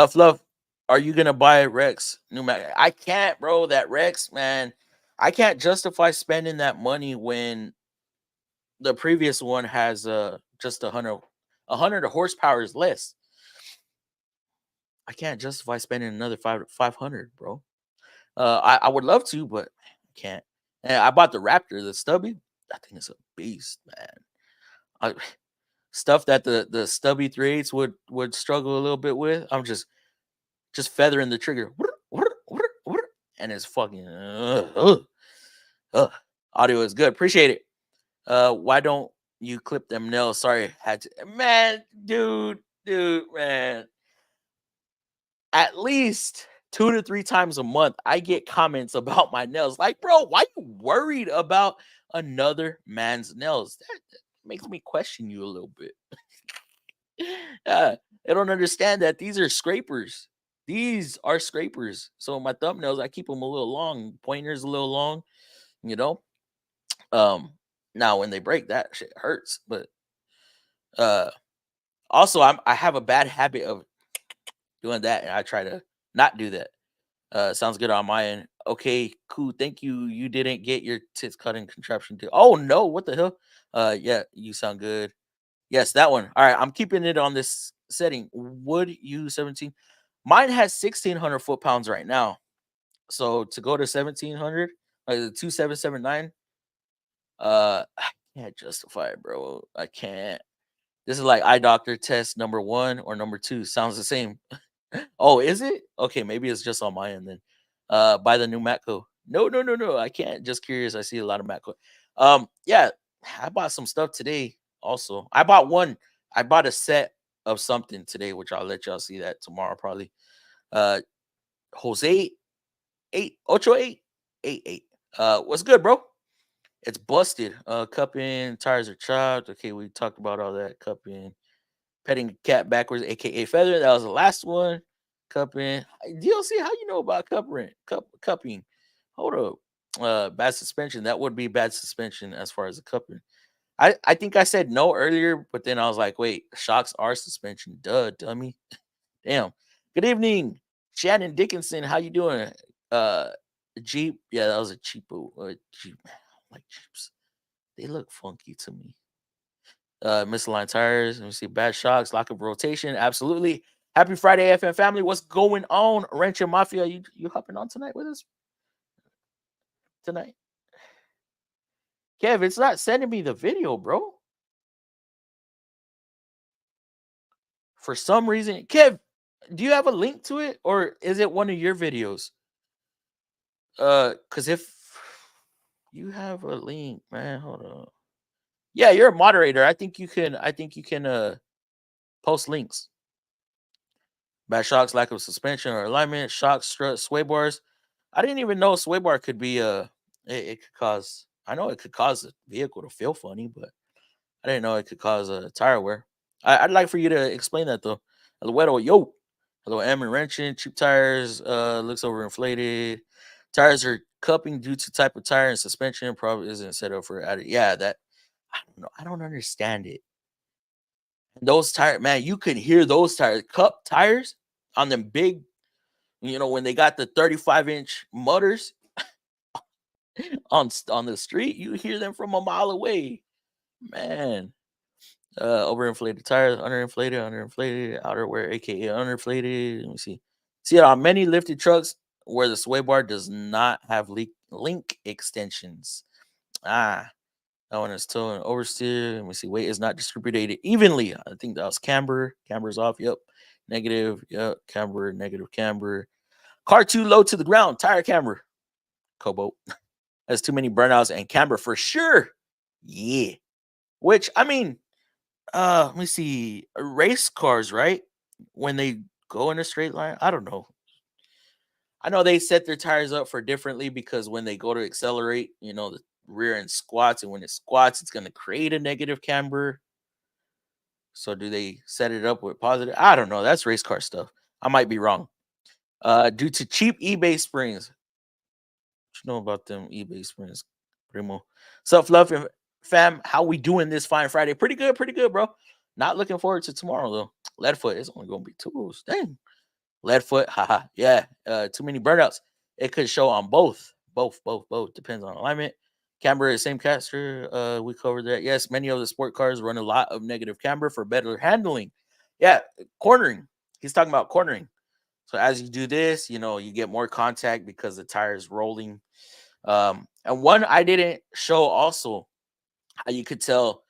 Fluff, are you gonna buy Rex new Mac? I can't, bro. That Rex, man, I can't justify spending that money when the previous one has just 100 horsepower is less. I can't justify spending another 500, bro. I would love to, but I can't. And I bought the Raptor, the Stubby. That thing is a beast, man. Stuff that the Stubby 3/8 would struggle a little bit with. I'm just feathering the trigger, and it's fucking audio is good. Appreciate it. Why don't you clip them nails? Sorry, had to. Man, dude, man. At least 2 to 3 times a month, I get comments about my nails. Like, bro, why you worried about another man's nails? That makes me question you a little bit. I don't understand that these are scrapers. These are scrapers. So my thumbnails, I keep them a little long, pointers a little long, you know. Now when they break, that shit hurts. But also I have a bad habit of doing that, and I try to not do that. Sounds good on my end. Okay, cool. Thank you. You didn't get your tits cutting contraption too. Oh no, what the hell? Yeah, you sound good. Yes, that one. All right, I'm keeping it on this setting. Would you 17? Mine has 1,600 foot-pounds right now. So to go to 1,700, like the 2,779, I can't justify it, bro. I can't. This is like eye doctor test number 1 or number 2. Sounds the same. Oh, is it? Okay, maybe it's just on my end then. Buy the new Matco. No, no, no, no. I can't. Just curious. I see a lot of Matco. Yeah, I bought some stuff today. Also, I bought one. I bought a set of something today, which I'll let y'all see that tomorrow probably. Uh, Jose 88888. What's good, bro? It's busted. Cupping tires are chopped. Okay, we talked about all that. Cupping, petting the cat backwards, aka feather. That was the last one. Cupping. DLC, how you know about cupping? Hold up. Bad suspension. That would be bad suspension as far as the cupping. I think I said no earlier, but then I was like, wait, shocks are suspension. Duh, dummy. Damn. Good evening, Shannon Dickinson. How you doing? Uh Jeep. Yeah, that was a cheapo Jeep. I don't like Jeeps. They look funky to me. Misaligned tires. Let me see. Bad shocks, lack of rotation. Absolutely. Happy Friday, FM family. What's going on? Rancher Mafia, you hopping on tonight with us? Tonight? Kev, it's not sending me the video, bro. For some reason. Kev, do you have a link to it? Or is it one of your videos? Because if you have a link, man, hold on. Yeah, you're a moderator. I think you can post links. Bad shocks, lack of suspension or alignment, shocks, strut, sway bars. I didn't even know sway bar could be it could cause. I know it could cause the vehicle to feel funny, but I didn't know it could cause a tire wear. I'd like for you to explain that though. Hello, yo. Hello, M and wrenching. Cheap tires. Looks overinflated. Tires are cupping due to type of tire and suspension. Probably isn't set up for added. Yeah, that I don't know. I don't understand it. Those tires, man, you could hear those tires, cup tires on them big, when they got the 35-inch motors on the street, you hear them from a mile away. Man. Overinflated tires, underinflated, outer wear, aka underinflated. Let me see. See, on many lifted trucks where the sway bar does not have link extensions. Ah, that one is still an oversteer. Let me see. Weight is not distributed evenly. I think that was camber. Camber's off. Yep. Negative. Yep. Camber. Negative camber. Car too low to the ground. Tire camber. Kobo. Has too many burnouts and camber for sure. Yeah. Which I mean, let me see. Race cars, right? When they go in a straight line, I don't know. I know they set their tires up for differently because when they go to accelerate, the rear end squats, and when it squats, it's going to create a negative camber. So do they set it up with positive? I don't know. That's race car stuff. I might be wrong. Due to cheap eBay springs. What you know about them eBay springs, Primo? Self love and fam. How we doing this fine Friday? Pretty good, bro. Not looking forward to tomorrow though. Leadfoot is only gonna be 2. Dang. Leadfoot, haha. Yeah. Too many burnouts. It could show on both. Both. Depends on alignment. Camber is same caster. We covered that. Yes, many of the sport cars run a lot of negative camber for better handling. Yeah, cornering. He's talking about cornering. So as you do this, you get more contact because the tire is rolling. And one I didn't show also how you could tell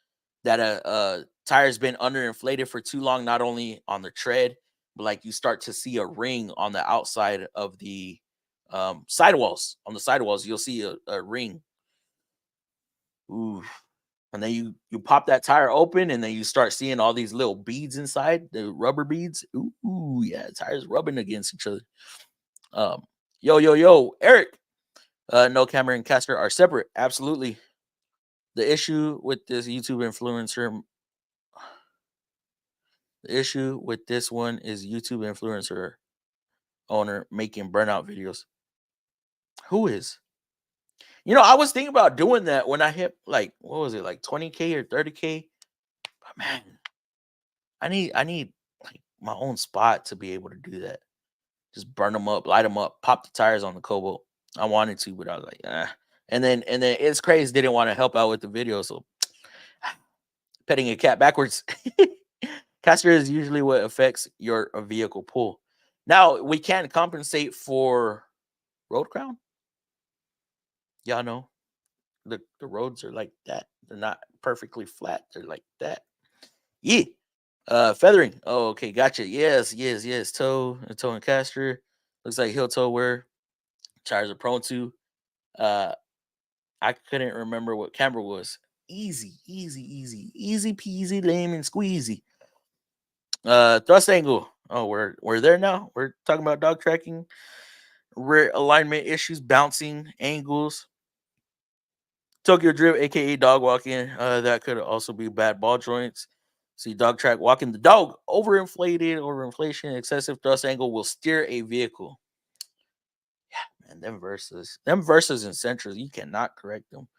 that a tire's been underinflated for too long, not only on the tread, but like you start to see a ring on the outside of the sidewalls. On the sidewalls, you'll see a ring. Ooh. And then you pop that tire open, and then you start seeing all these little beads inside, the rubber beads. Ooh, yeah, tires rubbing against each other. Yo, Eric. No camera and caster are separate. Absolutely. The issue with this YouTube influencer, the issue with this one is YouTube influencer owner making burnout videos. Who is? I was thinking about doing that when I hit like, what was it, like 20K or 30K? But man, I need like my own spot to be able to do that. Just burn them up, light them up, pop the tires on the Kobo. I wanted to, but I was like, ah. And then it's crazy. Didn't want to help out with the video, so petting a cat backwards. Caster is usually what affects your vehicle pull. Now we can't compensate for road crown. Y'all know the roads are like that. They're not perfectly flat. They're like that. Yeah. Feathering. Oh, okay, gotcha. Yes. Toe and caster. Looks like heel toe wear. Tires are prone to. I couldn't remember what camber was. Easy peasy, lemon squeezy. Thrust angle. Oh, we're there now. We're talking about dog tracking, rear alignment issues, bouncing angles. Tokyo drift, aka dog walking. That could also be bad ball joints. See, dog track walking the dog, overinflation, excessive thrust angle will steer a vehicle. Yeah, man, them verses and centrals, you cannot correct them.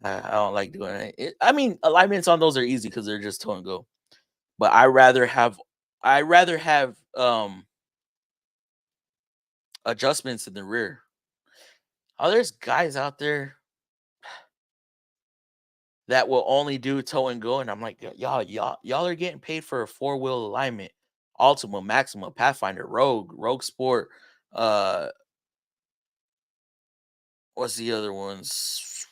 I don't like doing it. I mean, alignments on those are easy because they're just toe and go. But I rather have adjustments in the rear. Oh, there's guys out there that will only do toe and go, and I'm like, y'all are getting paid for a 4-wheel alignment. Ultima, Maxima, Pathfinder, Rogue Sport. What's the other ones?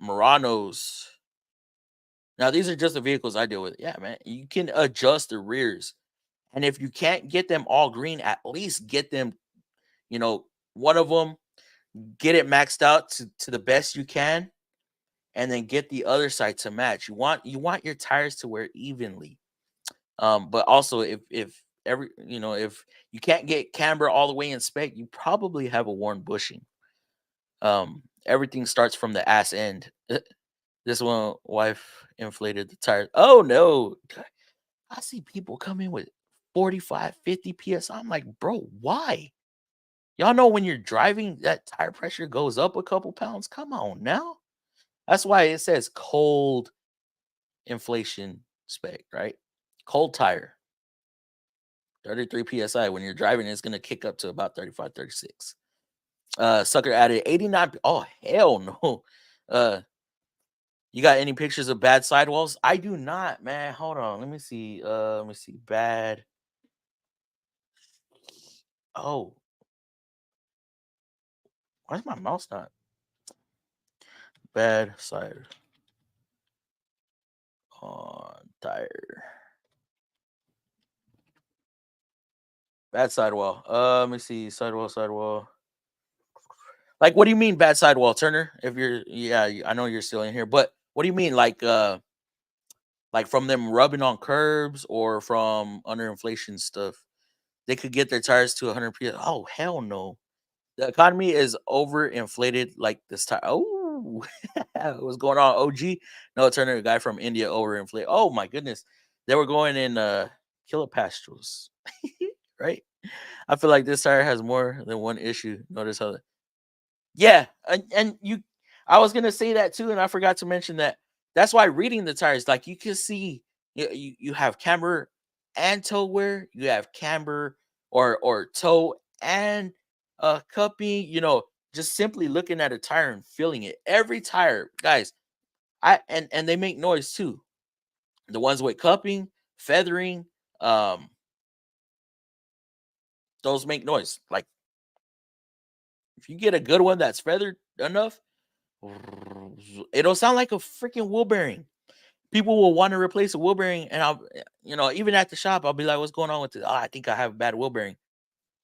Muranos. Now these are just the vehicles I deal with. Yeah, man, you can adjust the rears, and if you can't get them all green, at least get them, one of them, get it maxed out to the best you can, and then get the other side to match. You want your tires to wear evenly. But also if you can't get camber all the way in spec, you probably have a worn bushing. Everything starts from the ass end. This one, wife inflated the tires. Oh no. I see people come in with 45, 50 PSI. I'm like, bro, why? Y'all know when you're driving, that tire pressure goes up a couple pounds. Come on now. That's why it says cold inflation spec, right? Cold tire. 33 PSI. When you're driving, it's going to kick up to about 35, 36. Sucker added 89. Oh, hell no. You got any pictures of bad sidewalls? I do not, man. Hold on. Let me see. Bad. Oh. Why's my mouse not? Bad side on tire. Bad sidewall. Let me see. Sidewall. Like, what do you mean bad sidewall, Turner? If you're, I know you're still in here, but what do you mean, like from them rubbing on curbs or from underinflation stuff? They could get their tires to 100 PS. Oh, hell no. The economy is overinflated like this tire. Oh, what's going on, OG? No, Turner, a guy from India, overinflated. Oh, my goodness. They were going in kilopascals, right? I feel like this tire has more than one issue. Notice how yeah, and I was gonna say that too, and I forgot to mention that. That's why reading the tires, like you can see, you have camber and toe wear, you have camber or toe and cupping. Just simply looking at a tire and feeling it. Every tire, guys, and they make noise too. The ones with cupping, feathering, those make noise. Like if you get a good one that's feathered enough, it'll sound like a freaking wheel bearing. People will want to replace a wheel bearing, and even at the shop, I'll be like, "What's going on with it? Oh, I think I have a bad wheel bearing."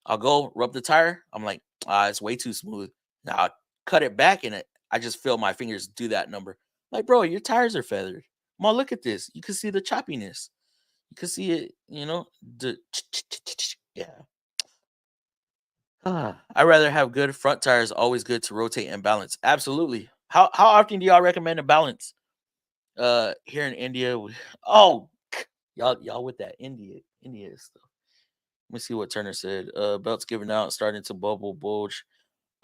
I'll go rub the tire. I'm like, it's way too smooth. Now I'll cut it back, and I just feel my fingers do that number. Like, bro, your tires are feathered. Come on, look at this. You can see the choppiness. You can see it. The yeah. I'd rather have good front tires. Always good to rotate and balance. Absolutely. How often do y'all recommend a balance? Here in India, oh, y'all with that India stuff. Let me see what Turner said. Belts giving out, starting to bubble bulge.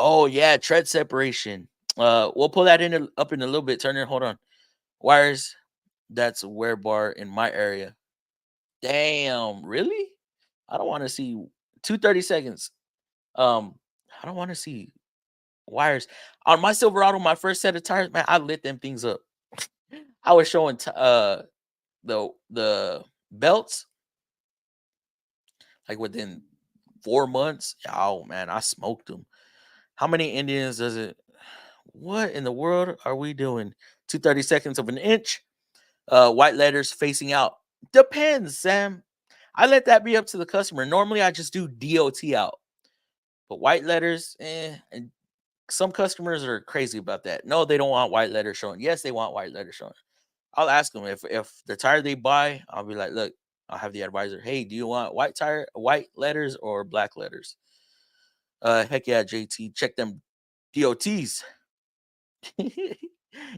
Oh yeah, tread separation. We'll pull that up in a little bit. Turner, hold on. Wires. That's a wear bar in my area. Damn, really? I don't want to see 230 seconds. I don't want to see wires on my Silverado. My first set of tires, man, I lit them things up. I was showing the belts like within 4 months. Oh man, I smoked them. How many Indians does it? What in the world are we doing? 2/32 of an inch. White letters facing out. Depends, Sam. I let that be up to the customer. Normally, I just do DOT out, but white letters, and some customers are crazy about that. No, they don't want white letters showing. Yes, they want white letters showing. I'll ask them if the tire they buy, I'll be like, look, I'll have the advisor. Hey, do you want white letters or black letters? Heck yeah, JT, check them DOTs.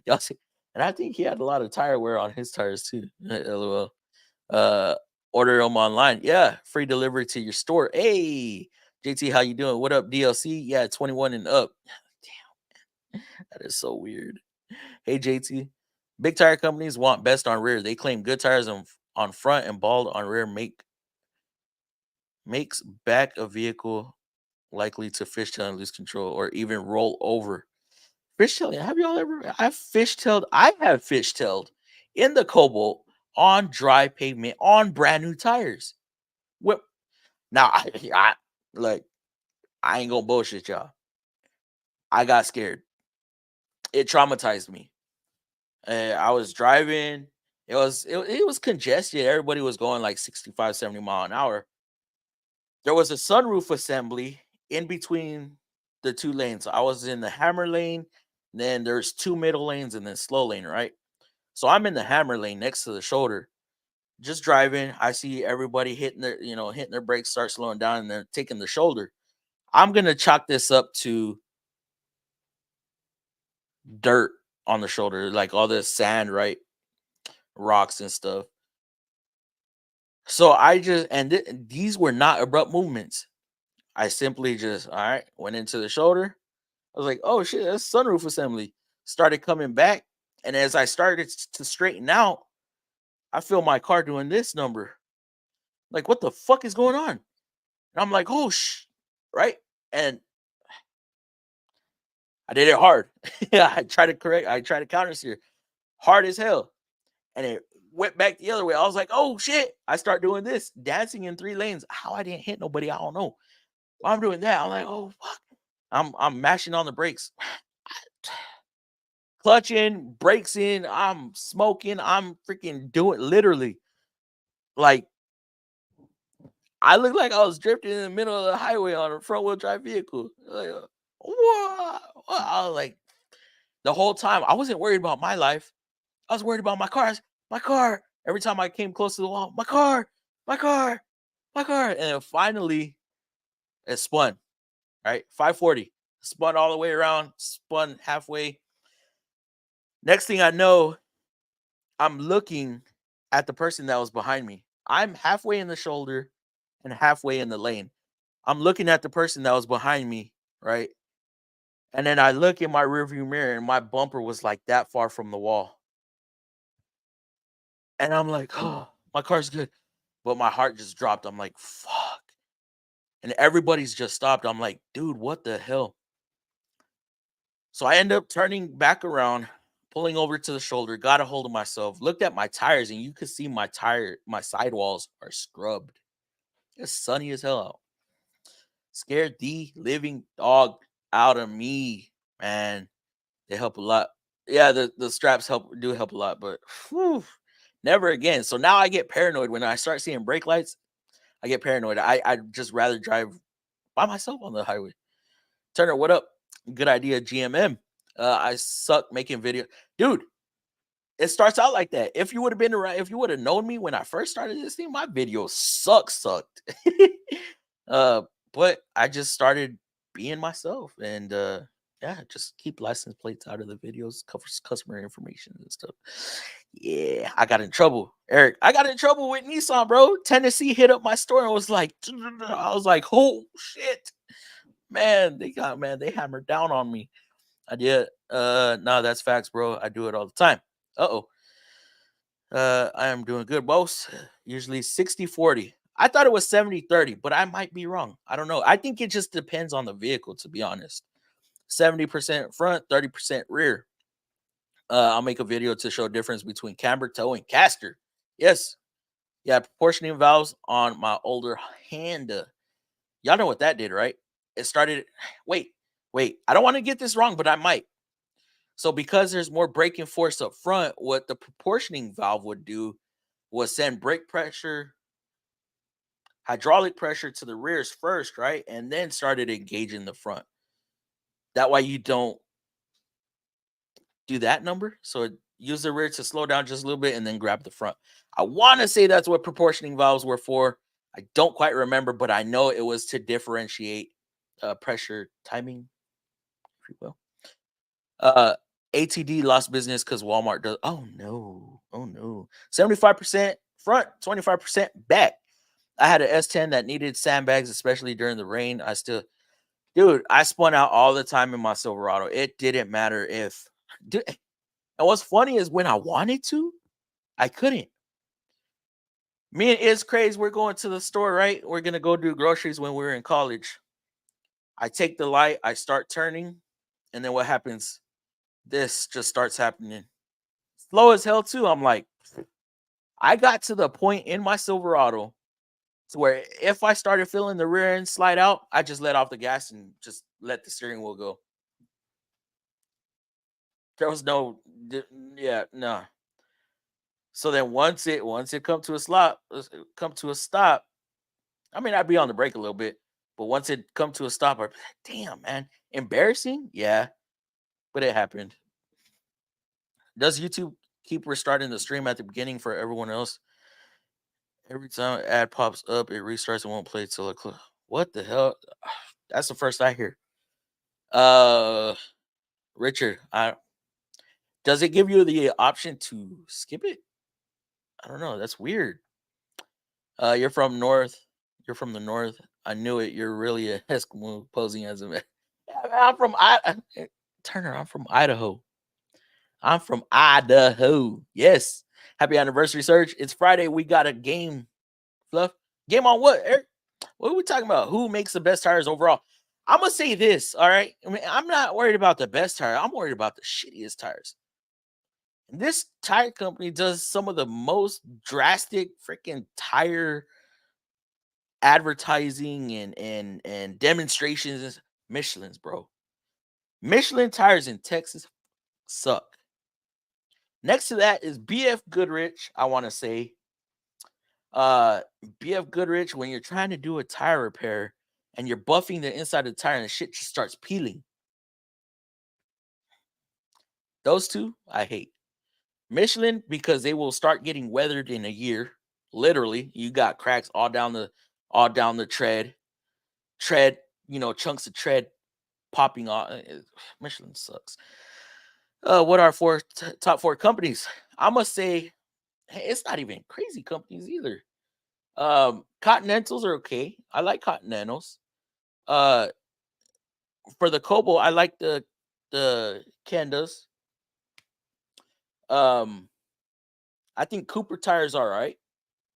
Y'all see, and I think he had a lot of tire wear on his tires too. LOL. Order them online. Yeah, free delivery to your store. Hey, JT, how you doing? What up, DLC? Yeah, 21 and up. Damn, that is so weird. Hey, JT, big tire companies want best on rear. They claim good tires on front and bald on rear makes back a vehicle likely to fishtail and lose control or even roll over. Fishtailing. Have y'all ever? I have fishtailed in the Cobalt on dry pavement on brand new tires. What? Now I like. I ain't gonna bullshit y'all. I got scared. It traumatized me. I was driving. It was congested. Everybody was going like 65, 70 mile an hour. There was a sunroof assembly in between the two lanes. I was in the hammer lane. Then there's two middle lanes and then slow lane, right? So I'm in the hammer lane next to the shoulder, just driving. I see everybody hitting their brakes, start slowing down, and they're taking the shoulder. I'm gonna chalk this up to dirt on the shoulder, like all this sand, right? Rocks and stuff. So I just these were not abrupt movements. I simply just went into the shoulder. I was like, oh shit, that's sunroof assembly. Started coming back, and as I started to straighten out, I feel my car doing this number. Like, what the fuck is going on? And I'm like, oh right? And I did it hard. I tried to counter steer hard as hell. And it went back the other way. I was like, oh shit. I start doing this, dancing in 3 lanes. How I didn't hit nobody, I don't know. While I'm doing that, I'm like, oh fuck. I'm mashing on the brakes. Clutch in, brakes in, I'm smoking, I'm freaking doing literally like I look like I was drifting in the middle of the highway on a front wheel drive vehicle. Like, what? I was like, the whole time I wasn't worried about my life. I was worried about my cars. My car. Every time I came close to the wall, my car, my car, my car. And then finally, it spun. Right, 540. Spun all the way around. Spun halfway. Next thing I know, I'm looking at the person that was behind me. I'm halfway in the shoulder and halfway in the lane. I'm looking at the person that was behind me, right? And then I look in my rearview mirror and my bumper was like that far from the wall. And I'm like, oh, my car's good. But my heart just dropped. I'm like, fuck. And everybody's just stopped. I'm like, dude, what the hell? So I end up turning back around, pulling over to the shoulder, got a hold of myself, looked at my tires, and you could see my sidewalls are scrubbed. It's sunny as hell out. Scared the living dog out of me, man. They help a lot. Yeah, the straps help a lot, but whew, never again. So now I get paranoid when I start seeing brake lights. I get paranoid. I just rather drive by myself on the highway. Turner, what up? Good idea, GMM. I suck making video, dude. It starts out like that. If you would have been around, if you would have known me when I first started this thing, my videos sucked. But I just started being myself, and yeah, just keep license plates out of the videos, covers customer information and stuff. Yeah, I got in trouble, Eric. I got in trouble with Nissan, bro. Tennessee hit up my store and was like, oh shit, man, they hammered down on me. I did. No, that's facts, bro. I do it all the time. I am doing good, boss. Usually 60-40. I thought it was 70-30, but I might be wrong. I don't know. I think it just depends on the vehicle, to be honest. 70% front, 30% rear. I'll make a video to show difference between camber, toe, and caster. Yes. Yeah, proportioning valves on my older Honda. Y'all know what that did, right? It started. Wait. I don't want to get this wrong, but I might. So because there's more braking force up front, what the proportioning valve would do was send brake pressure, hydraulic pressure to the rears first, right? And then started engaging the front. That way you don't do that number. So use the rear to slow down just a little bit and then grab the front. I want to say that's what proportioning valves were for. I don't quite remember, but I know it was to differentiate pressure timing, if you will. ATD lost business because Walmart does. Oh no. 75% front, 25% back. I had an S10 that needed sandbags, especially during the rain. I spun out all the time in my Silverado. It didn't matter if. And what's funny is when I wanted to, I couldn't. Me and It's Crazy, we're going to the store, right? We're going to go do groceries when we were in college. I take the light, I start turning, and then what happens? This just starts happening. Slow as hell, too. I'm like, I got to the point in my Silverado to where if I started feeling the rear end slide out, I just let off the gas and just let the steering wheel go. There was no. So then once it come to a stop, I mean, I'd be on the brake a little bit, but once it come to a stop, I'd be like, damn, man, embarrassing, yeah, but it happened. Does YouTube keep restarting the stream at the beginning for everyone else? Every time an ad pops up, it restarts and won't play till it close. What the hell? That's the first I hear. Richard, does it give you the option to skip it? I don't know. That's weird. You're from the north. I knew it. You're really a Eskimo posing as a man. I'm from Turner. I'm from Idaho. Yes. Happy anniversary, Serge. It's Friday. We got a game. Fluff. Game on what, Eric? What are we talking about? Who makes the best tires overall? I'm gonna say this. All right. I mean, I'm not worried about the best tire. I'm worried about the shittiest tires. This tire company does some of the most drastic freaking tire advertising and demonstrations. Michelin's, bro. Michelin tires in Texas suck. Next to that is BF Goodrich. I want to say BF Goodrich, when you're trying to do a tire repair and you're buffing the inside of the tire and the shit just starts peeling. Those two I hate. Michelin, because they will start getting weathered in a year. Literally, you got cracks all down the tread, chunks of tread popping off. Michelin sucks. What are top 4 companies? I must say, hey, it's not even crazy companies either. Continentals are okay. I like Continentals. For the Kobo, I like the Kendas. I think Cooper Tire's all right.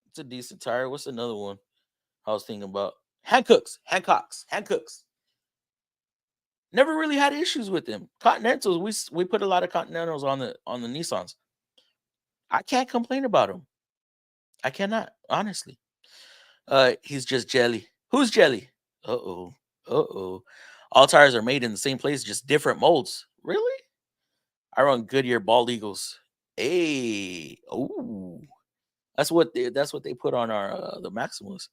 It's a decent tire. What's another one I was thinking about? Hancocks. Never really had issues with them. Continentals, we put a lot of Continentals on the Nissans. I can't complain about them. I cannot, honestly. He's just jelly. Who's jelly? Uh-oh. All tires are made in the same place, just different molds. Really? I run Goodyear Bald Eagles. Hey. Oh. That's what they put on our the Maximus.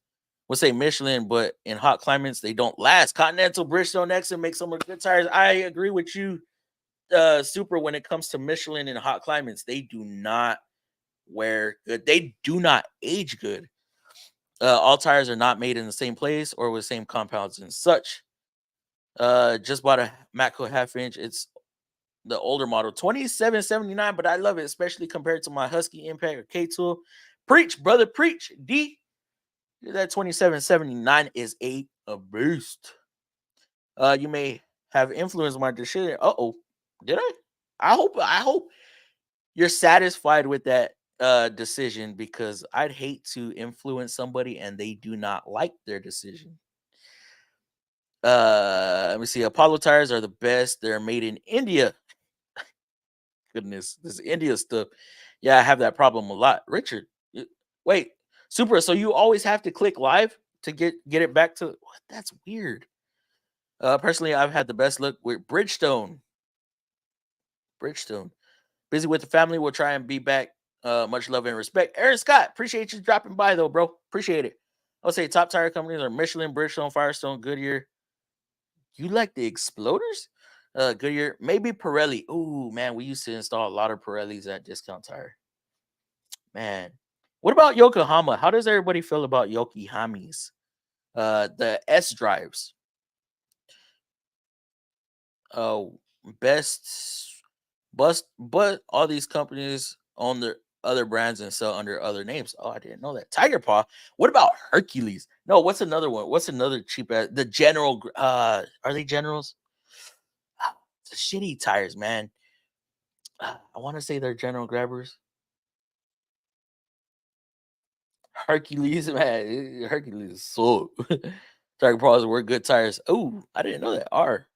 We'll say Michelin, but in hot climates they don't last. Continental, Bridgestone, Exxon make some good tires. I agree with you, Super. When it comes to Michelin in hot climates, they do not wear good. They do not age good. All tires are not made in the same place or with same compounds and such. Just bought a Matco half-inch. It's the older model, 2779, but I love it, especially compared to my Husky Impact or K-Tool. Preach, brother, preach. D, that 2779 is a beast. You may have influenced my decision. Uh-oh. Did I? I hope you're satisfied with that decision because I'd hate to influence somebody and they do not like their decision. Let me see. Apollo tires are the best. They're made in India. Goodness, this India stuff. Yeah, I have that problem a lot. Richard, wait, Super. So you always have to click live to get it back to what? That's weird. Personally, I've had the best luck with Bridgestone. Bridgestone. Busy with the family. We'll try and be back. Much love and respect. Aaron Scott, appreciate you dropping by though, bro. Appreciate it. I'll say top tire companies are Michelin, Bridgestone, Firestone, Goodyear. You like the Exploders? Goodyear, maybe Pirelli. Ooh, man, we used to install a lot of Pirellis at Discount Tire. Man, what about Yokohama? How does everybody feel about Yokohamas? The S drives. Oh, best bust, but all these companies own their other brands and sell under other names. Oh, I didn't know that. Tiger Paw. What about Hercules? No, what's another one? What's another cheap ass? The General. Are they Generals? The shitty tires, man. I want to say they're General Grabbers. Hercules, man. Hercules so. Tiger Paws were good tires. Oh, I didn't know that. R.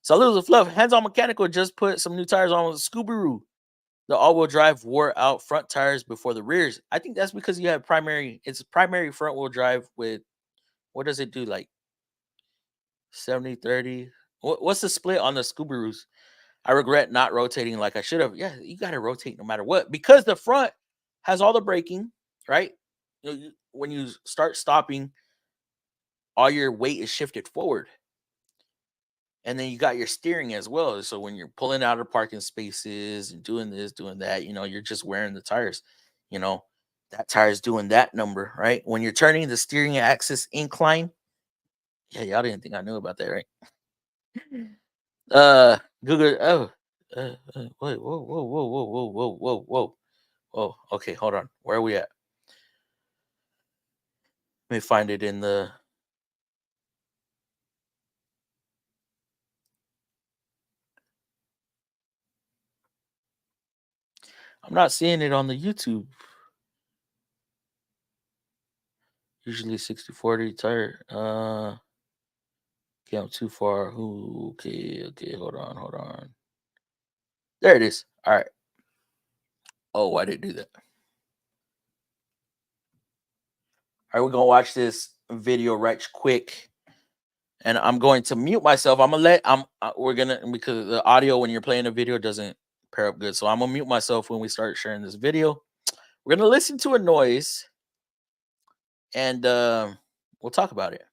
Salute the Fluff. Hands on Mechanical just put some new tires on with Scooby-Roo. The all-wheel drive wore out front tires before the rears. I think that's because you have primary. It's primary front-wheel drive with what does it do? Like 70-30. What's the split on the Scooby-Roos? I regret not rotating like I should have. Yeah, you got to rotate no matter what because the front has all the braking, right? When you start stopping, all your weight is shifted forward. And then you got your steering as well. So when you're pulling out of parking spaces and doing this, doing that, you're just wearing the tires. You know, that tire's doing that number, right? When you're turning the steering axis incline. Yeah, y'all didn't think I knew about that, right? Google. Oh, wait, whoa, whoa, whoa, whoa, whoa, whoa, whoa, whoa, whoa. Okay, hold on. Where are we at? Let me find it in the. I'm not seeing it on the YouTube. Usually 60-40 tire. Okay, I'm too far. Ooh, okay, hold on. There it is. All right. Oh, why did it do that? All right, we're gonna watch this video right quick, and I'm going to mute myself. I'm gonna let we're gonna because the audio when you're playing a video doesn't pair up good, so I'm gonna mute myself when we start sharing this video. We're gonna listen to a noise, and we'll talk about it.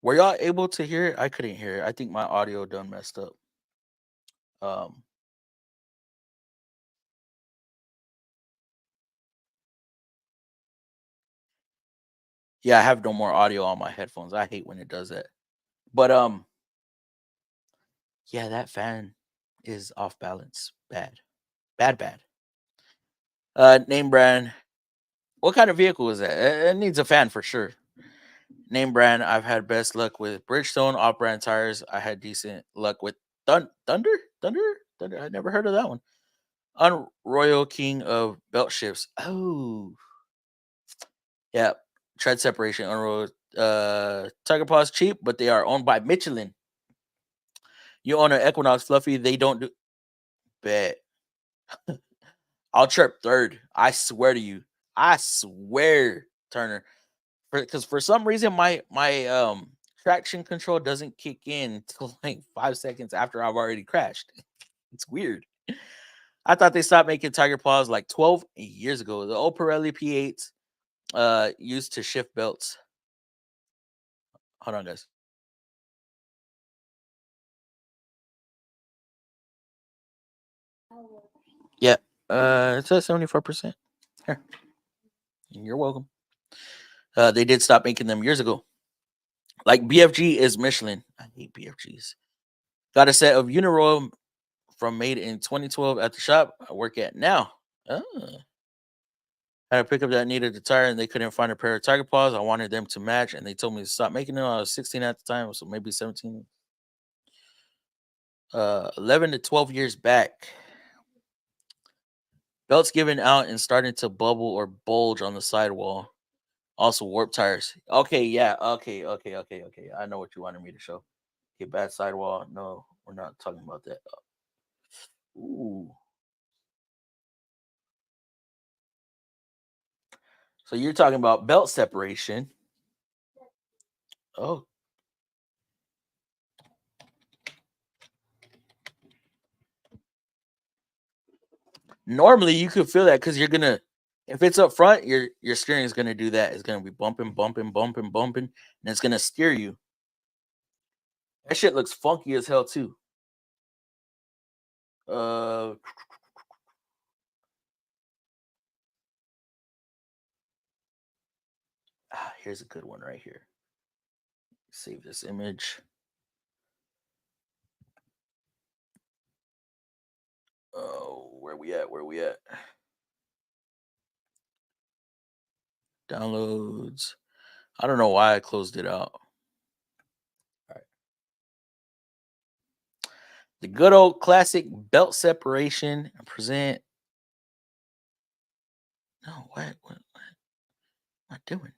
Were y'all able to hear it? I couldn't hear it. I think my audio done messed up. Um, yeah, I have no more audio on my headphones. I hate when it does that. But yeah, that fan is off balance. Bad. Name brand. What kind of vehicle is that? It needs a fan for sure. Name brand. I've had best luck with Bridgestone off-brand tires. I had decent luck with Thunder. I never heard of that one. Royal King of Belt Shifts. Oh, yeah. Tread separation. Unroyal. Tiger Paws cheap, but they are owned by Michelin. You own an Equinox Fluffy. They don't do. Bet. I'll chirp third. I swear to you. I swear, Turner. Because for some reason my traction control doesn't kick in till like 5 seconds after I've already crashed. It's weird. I thought they stopped making Tiger Paws like 12 years ago. The old Pirelli P8 used to shift belts. Hold on, guys. Yeah. It's at 74%. Here, you're welcome. They did stop making them years ago. Like BFG is Michelin. I hate BFGs. Got a set of Uniroyal from made in 2012 at the shop I work at now. Oh. Had a pickup that needed a tire and they couldn't find a pair of tiger paws. I wanted them to match and they told me to stop making them. I was 16 at the time, so maybe 17. 11 to 12 years back. Belts giving out and starting to bubble or bulge on the sidewall. Also warp tires. Okay, yeah. Okay. I know what you wanted me to show. Okay, bad sidewall. No, we're not talking about that. Ooh. So you're talking about belt separation. Oh. Normally you could feel that because you're gonna, if it's up front, your steering is gonna do that. It's gonna be bumping, and it's gonna steer you. That shit looks funky as hell too. Here's a good one right here. Save this image. Oh, where we at? Downloads. I don't know why I closed it out. All right. The good old classic belt separation. Present. No, what am I doing?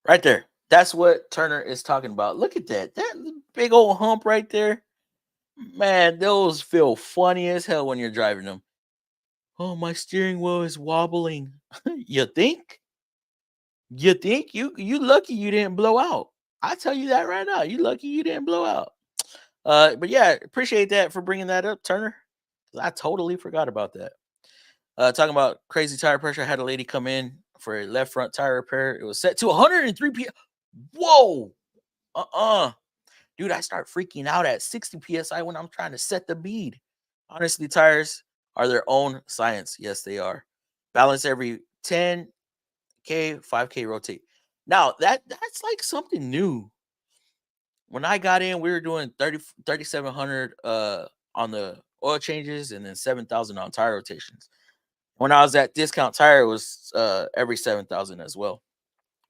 Right there. That's what Turner is talking about. Look at that. That big old hump right there. Man, those feel funny as hell when you're driving them. Oh, my steering wheel is wobbling. You think? You think? You lucky you didn't blow out. I tell you that right now. You lucky you didn't blow out. But yeah, appreciate that for bringing that up, Turner. I totally forgot about that. Talking about crazy tire pressure. I had a lady come in for a left front tire repair. It was set to 103 psi. Whoa. Dude, I start freaking out at 60 psi when I'm trying to set the bead. Honestly, tires are their own science. Yes, they are. Balance every 10K, 5K rotate. Now, that's like something new. When I got in, we were doing 3,700 on the oil changes and then 7,000 on tire rotations. When I was at Discount Tire, it was every 7,000 as well,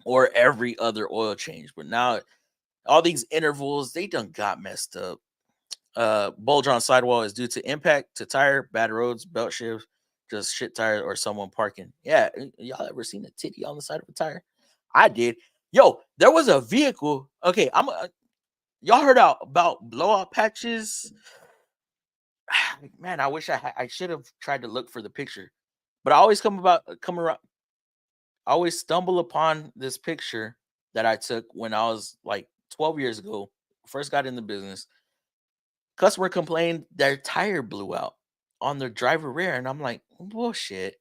or every other oil change. But now all these intervals, they done got messed up. Bulge on sidewall is due to impact to tire, bad roads, belt shifts, just shit tire, or someone parking. Yeah, y'all ever seen a titty on the side of a tire? I did. Yo, there was a vehicle. Okay, y'all heard about blowout patches? Man, I wish I should have tried to look for the picture, but I always come around. I always stumble upon this picture that I took when I was like 12 years ago. First got in the business. Customer complained their tire blew out on their driver rear, and I'm like, bullshit.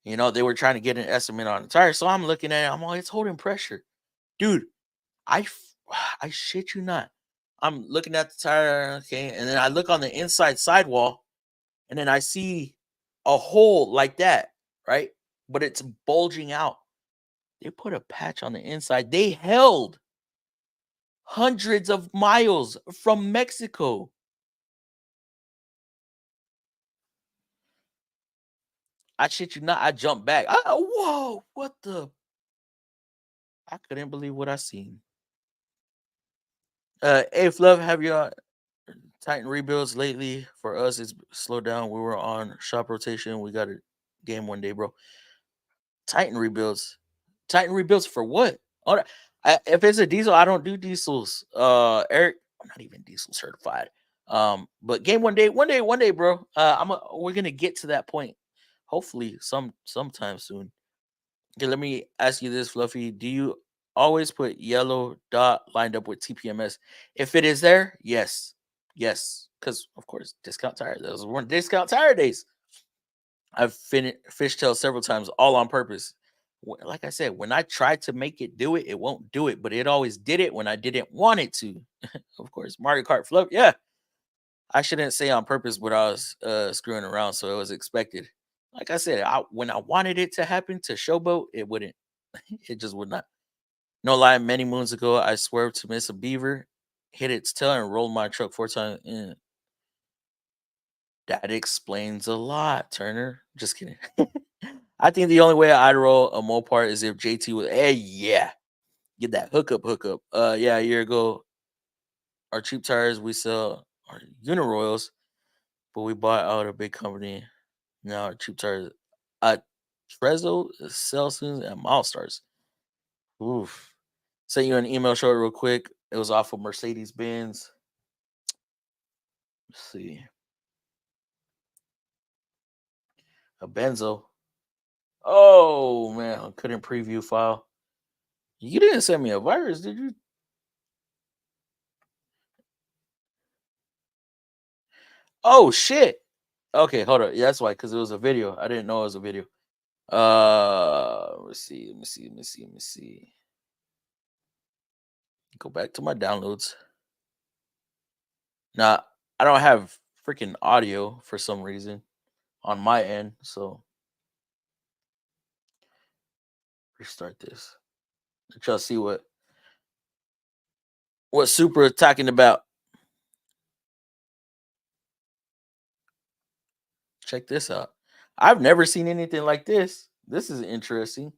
You know, they were trying to get an estimate on the tire, so I'm looking at it. I'm like, it's holding pressure, dude. I shit you not. I'm looking at the tire, okay, and then I look on the inside sidewall, and then I see a hole like that, right? But it's bulging out. They put a patch on the inside. They held hundreds of miles from Mexico. I shit you not. I jumped back. Whoa, what the? I couldn't believe what I seen. Hey, Fluff, have you Titan rebuilds lately? For us, it's slowed down. We were on shop rotation. We got a game one day, bro. Titan rebuilds. Titan rebuilds for what? Oh, if it's a diesel, I don't do diesels. Eric, I'm not even diesel certified. But game one day, bro. We're gonna get to that point. Hopefully, sometime soon. Okay, let me ask you this, Fluffy. Do you always put yellow dot lined up with TPMS? If it is there, yes. Because of course, discount tire. Those weren't discount tire days. I've fishtailed several times, all on purpose. like I said, when I tried to make it do it, it won't do it, but it always did it when I didn't want it to. Of course, Mario Kart flip. Yeah, I shouldn't say on purpose, but I was screwing around, so it was expected. Like I said, when I wanted it to happen to showboat, it wouldn't. It just would not. No lie, many moons ago, I swerved to miss a beaver, hit its tail, and rolled my truck 4 times. That explains a lot, Turner. Just kidding. I think the only way I'd roll a Mopar is if JT was, hey, yeah, get that hookup. Yeah, a year ago, our cheap tires we sell are Uniroyals, but we bought out a big company. Now our cheap tires, Trezzo, Celsius, and Milestars. Oof. Sent you an email short real quick. It was off of Mercedes Benz. Let's see. A Benzo. Oh man, couldn't preview file. You didn't send me a virus, did you? Oh shit. Okay, hold on. Yeah, that's why, because it was a video. I didn't know it was a video. Let's see. Go back to my downloads. Now, I don't have freaking audio for some reason on my end, so restart this. Let y'all see what Super is talking about. Check this out. I've never seen anything like this. This is interesting.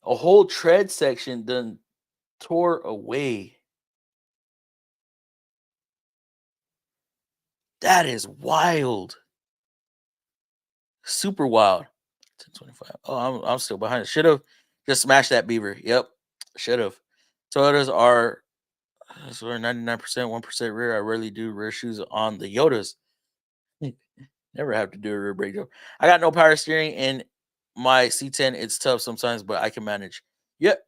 A whole tread section done tore away. That is wild. Super wild. 1025. Oh, I'm still behind it. Should have just smashed that beaver. Yep. Should have. Toyotas are 99%, 1% rear. I rarely do rear shoes on the Yodas. Never have to do a rear brake job. I got no power steering in my C10. It's tough sometimes, but I can manage. Yep.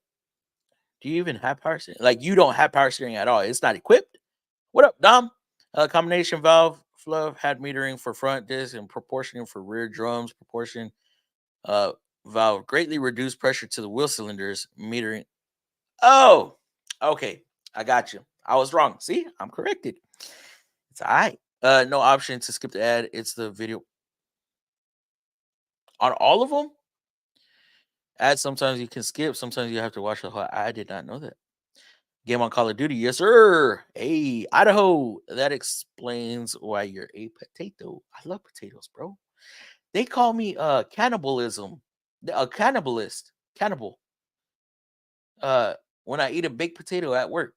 Do you even have power steering? Like, you don't have power steering at all. It's not equipped. What up, Dom? Combination valve fluff had metering for front disc and proportioning for rear drums. Proportion valve greatly reduced pressure to the wheel cylinders. Metering. Oh, okay. I got you. I was wrong. See, I'm corrected. It's all right. No option to skip the ad. It's the video on all of them. Ads sometimes you can skip. Sometimes you have to watch the whole. I did not know that. Game on Call of Duty, yes sir. Hey, Idaho. That explains why you're a potato. I love potatoes, bro. They call me cannibalism, a cannibalist, cannibal. When I eat a baked potato at work,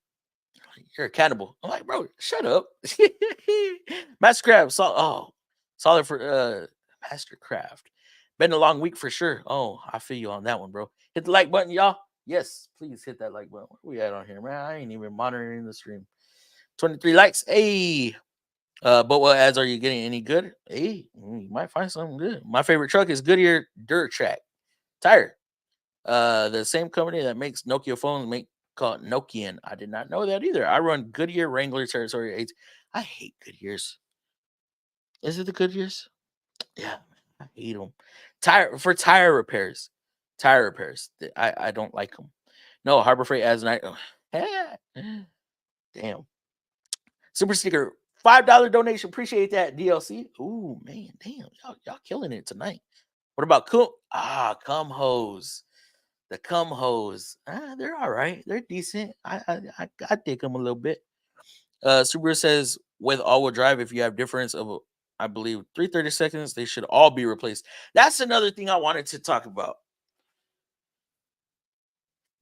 you're a cannibal. I'm like, bro, shut up. Mastercraft, solid for Mastercraft. Been a long week for sure. Oh, I feel you on that one, bro. Hit the like button, y'all. Yes, please hit that like button. Where we at on here, man? I ain't even monitoring the stream. 23 likes. Hey. But what ads are you getting? Any good? Hey, you might find something good. My favorite truck is Goodyear Dirt Track Tire. The same company that makes Nokia phones make called Nokian. I did not know that either. I run Goodyear Wrangler Territory 8. I hate Goodyears. Is it the Goodyears? Yeah, I hate them. Tire repairs. Tire repairs. I don't like them. No, Harbor Freight as night. Damn. Super sticker, $5 donation. Appreciate that, DLC. Ooh, man, damn. Y'all killing it tonight. What about cum hose? The cum hose. They're all right. They're decent. I dig them a little bit. Subaru says with all-wheel drive, if you have difference of, I believe, 330 seconds, they should all be replaced. That's another thing I wanted to talk about.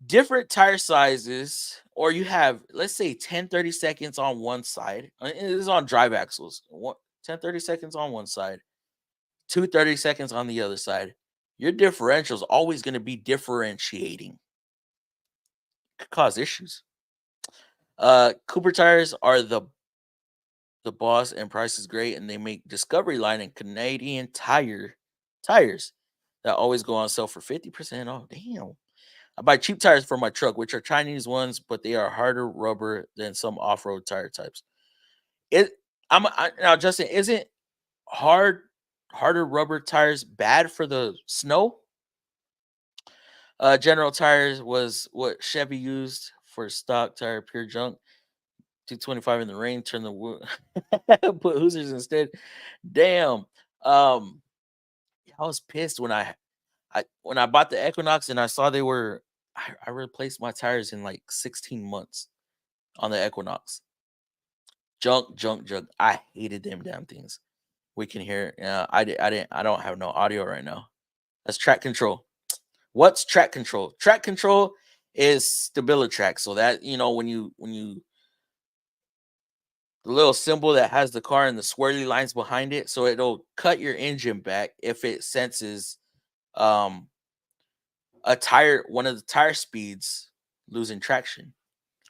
Different tire sizes, or you have, let's say, 10-30 seconds on one side. It is on drive axles. 10-30 seconds on one side, 2-30 seconds on the other side. Your differential is always going to be differentiating. Could cause issues. Cooper tires are the boss, and price is great, and they make Discovery line and Canadian tires that always go on sale for 50% off. Damn. I buy cheap tires for my truck, which are Chinese ones, but they are harder rubber than some off-road tire types. Now, Justin, isn't hard Harder rubber tires bad for the snow. General Tires was what Chevy used for stock tire, pure junk. 225 in the rain, turn the wood. Put Hoosiers instead. Damn. Um, I was pissed when I bought the Equinox and I saw they were. I replaced my tires in like 16 months on the Equinox. Junk, junk, junk. I hated them damn things. We can hear. I didn't. I don't have no audio right now. That's track control. What's track control? Track control is StabiliTrak. So that when you the little symbol that has the car and the swirly lines behind it, so it'll cut your engine back if it senses um one of the tire speeds losing traction.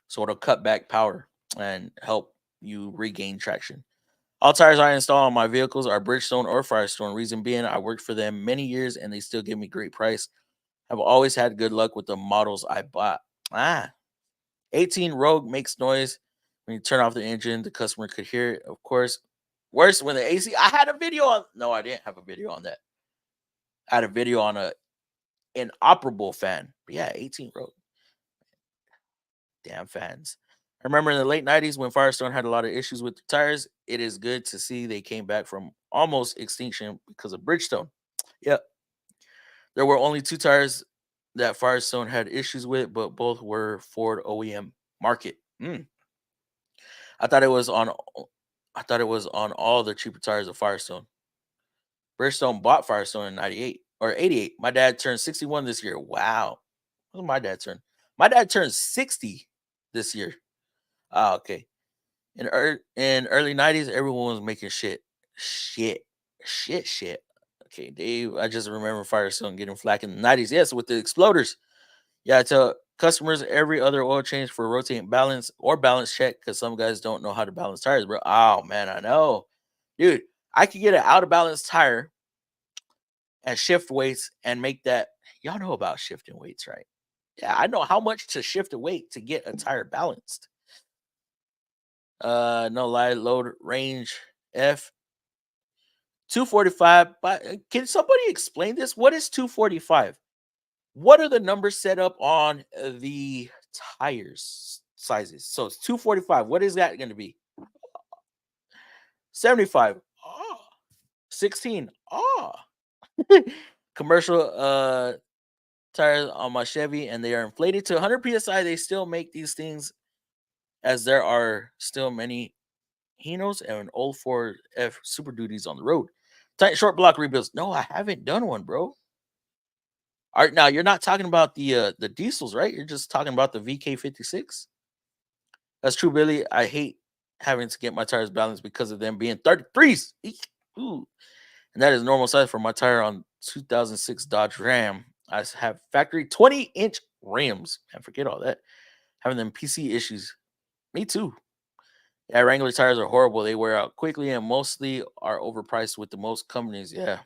So it'll cut back power and help you regain traction. All tires I install on my vehicles are Bridgestone or Firestone. Reason being, I worked for them many years and they still give me great price. I've always had good luck with the models I bought. 18 Rogue makes noise when you turn off the engine. The customer could hear it, of course. Worse when the AC. I had a video on. No, I didn't have a video on that. I had a video on a inoperable fan. But yeah, 18 Rogue. Damn fans. I remember in the late 90s when Firestone had a lot of issues with the tires. It is good to see they came back from almost extinction because of Bridgestone. Yep. There were only two tires that Firestone had issues with, but both were Ford OEM market. I thought it was on. I thought it was on all the cheaper tires of Firestone. Bridgestone bought Firestone in '98 or '88. My dad turned 61 this year. Wow, when did my dad turn? My dad turned 60 this year. Okay. In early '90s, everyone was making shit. Okay, Dave. I just remember Firestone getting flack in the '90s. Yes, with the exploders. Yeah, I tell customers every other oil change for rotating balance or balance check because some guys don't know how to balance tires, bro. Oh man, I know, dude. I could get an out of balance tire and shift weights and make that. Y'all know about shifting weights, right? Yeah, I know how much to shift a weight to get a tire balanced. No lie, load range F 245. But can somebody explain this? What is 245? What are the numbers set up on the tires sizes? So it's 245. What is that going to be? 75. Oh. 16. Oh. Commercial tires on my Chevy, and they are inflated to 100 psi. They still make these things as there are still many Hinos and old Ford F Super Duties on the road. Tight short block rebuilds. No, I haven't done one, bro. All right, now you're not talking about the diesels, right? You're just talking about the VK56. That's true, Billy. I hate having to get my tires balanced because of them being 33s. Eek. Ooh. And that is normal size for my tire on 2006 Dodge Ram. I have factory 20-inch rims. And forget all that. Having them PC issues. Me too. Yeah, Wrangler tires are horrible. They wear out quickly and mostly are overpriced with the most companies. Yeah.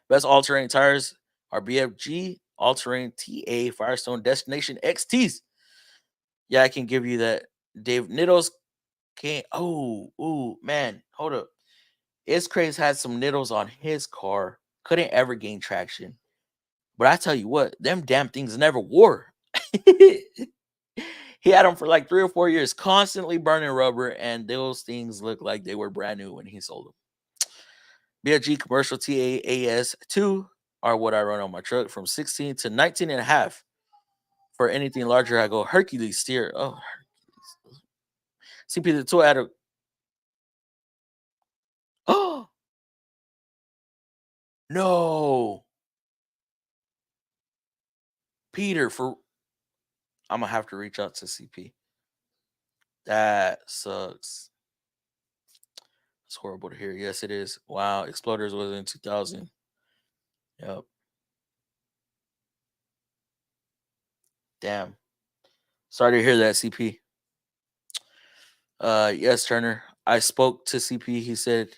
Best all-terrain tires are BFG, all-terrain TA, Firestone Destination XTs. Yeah, I can give you that. Dave Niddles can't. Oh, man. Hold up. Iscraze had some Niddles on his car. Couldn't ever gain traction. But I tell you what, them damn things never wore. He had them for like 3 or 4 years, constantly burning rubber, and those things looked like they were brand new when he sold them. BFG commercial TAAS2 are what I run on my truck from 16 to 19 and a half. For anything larger, I go Hercules steer. Oh, Hercules. CP the toy had a. Oh, no. Peter, for. I'm going to have to reach out to CP. That sucks. It's horrible to hear. Yes, it is. Wow. Exploders was in 2000. Yep. Damn. Sorry to hear that, CP. Yes, Turner. I spoke to CP. He said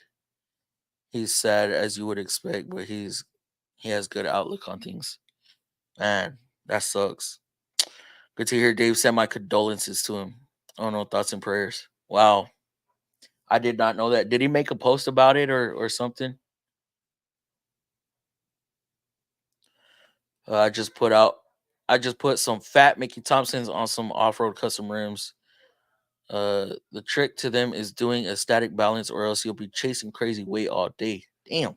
he's sad as you would expect, but he has good outlook on things. Man, that sucks. Good to hear. Dave sent my condolences to him. Oh no, thoughts and prayers. Wow. I did not know that. Did he make a post about it or something? I just put some fat Mickey Thompsons on some off-road custom rims. The trick to them is doing a static balance, or else you'll be chasing crazy weight all day. Damn.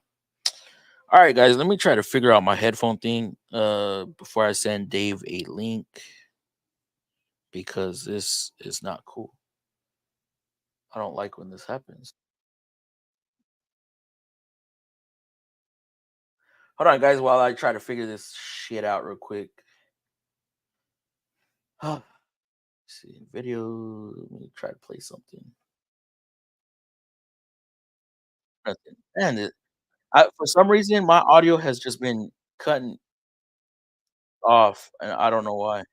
All right, guys, let me try to figure out my headphone thing before I send Dave a link, because this is not cool. I don't like when this happens. Hold on, guys, while I try to figure this shit out real quick. See, video. Let me try to play something. Nothing. And for some reason, my audio has just been cutting off, and I don't know why.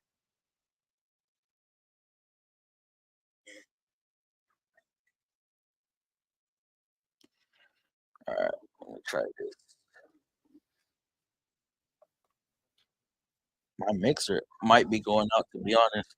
All right, let me try this. My mixer might be going out, to be honest.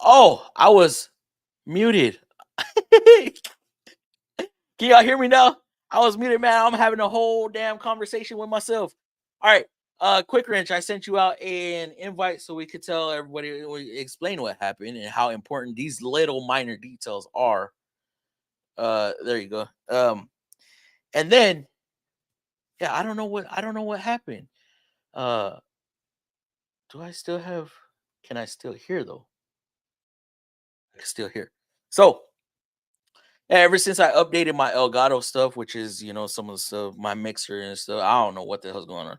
Oh, I was muted. Can y'all hear me now? I was muted, man. I'm having a whole damn conversation with myself. All right. Quick Wrench, I sent you out an invite so we could tell everybody, explain what happened and how important these little minor details are. There you go. And then, yeah, I don't know what happened. Do I still have? Can I still hear though? I can still hear. So, yeah, ever since I updated my Elgato stuff, which is some of the stuff, my mixer and stuff, I don't know what the hell's going on.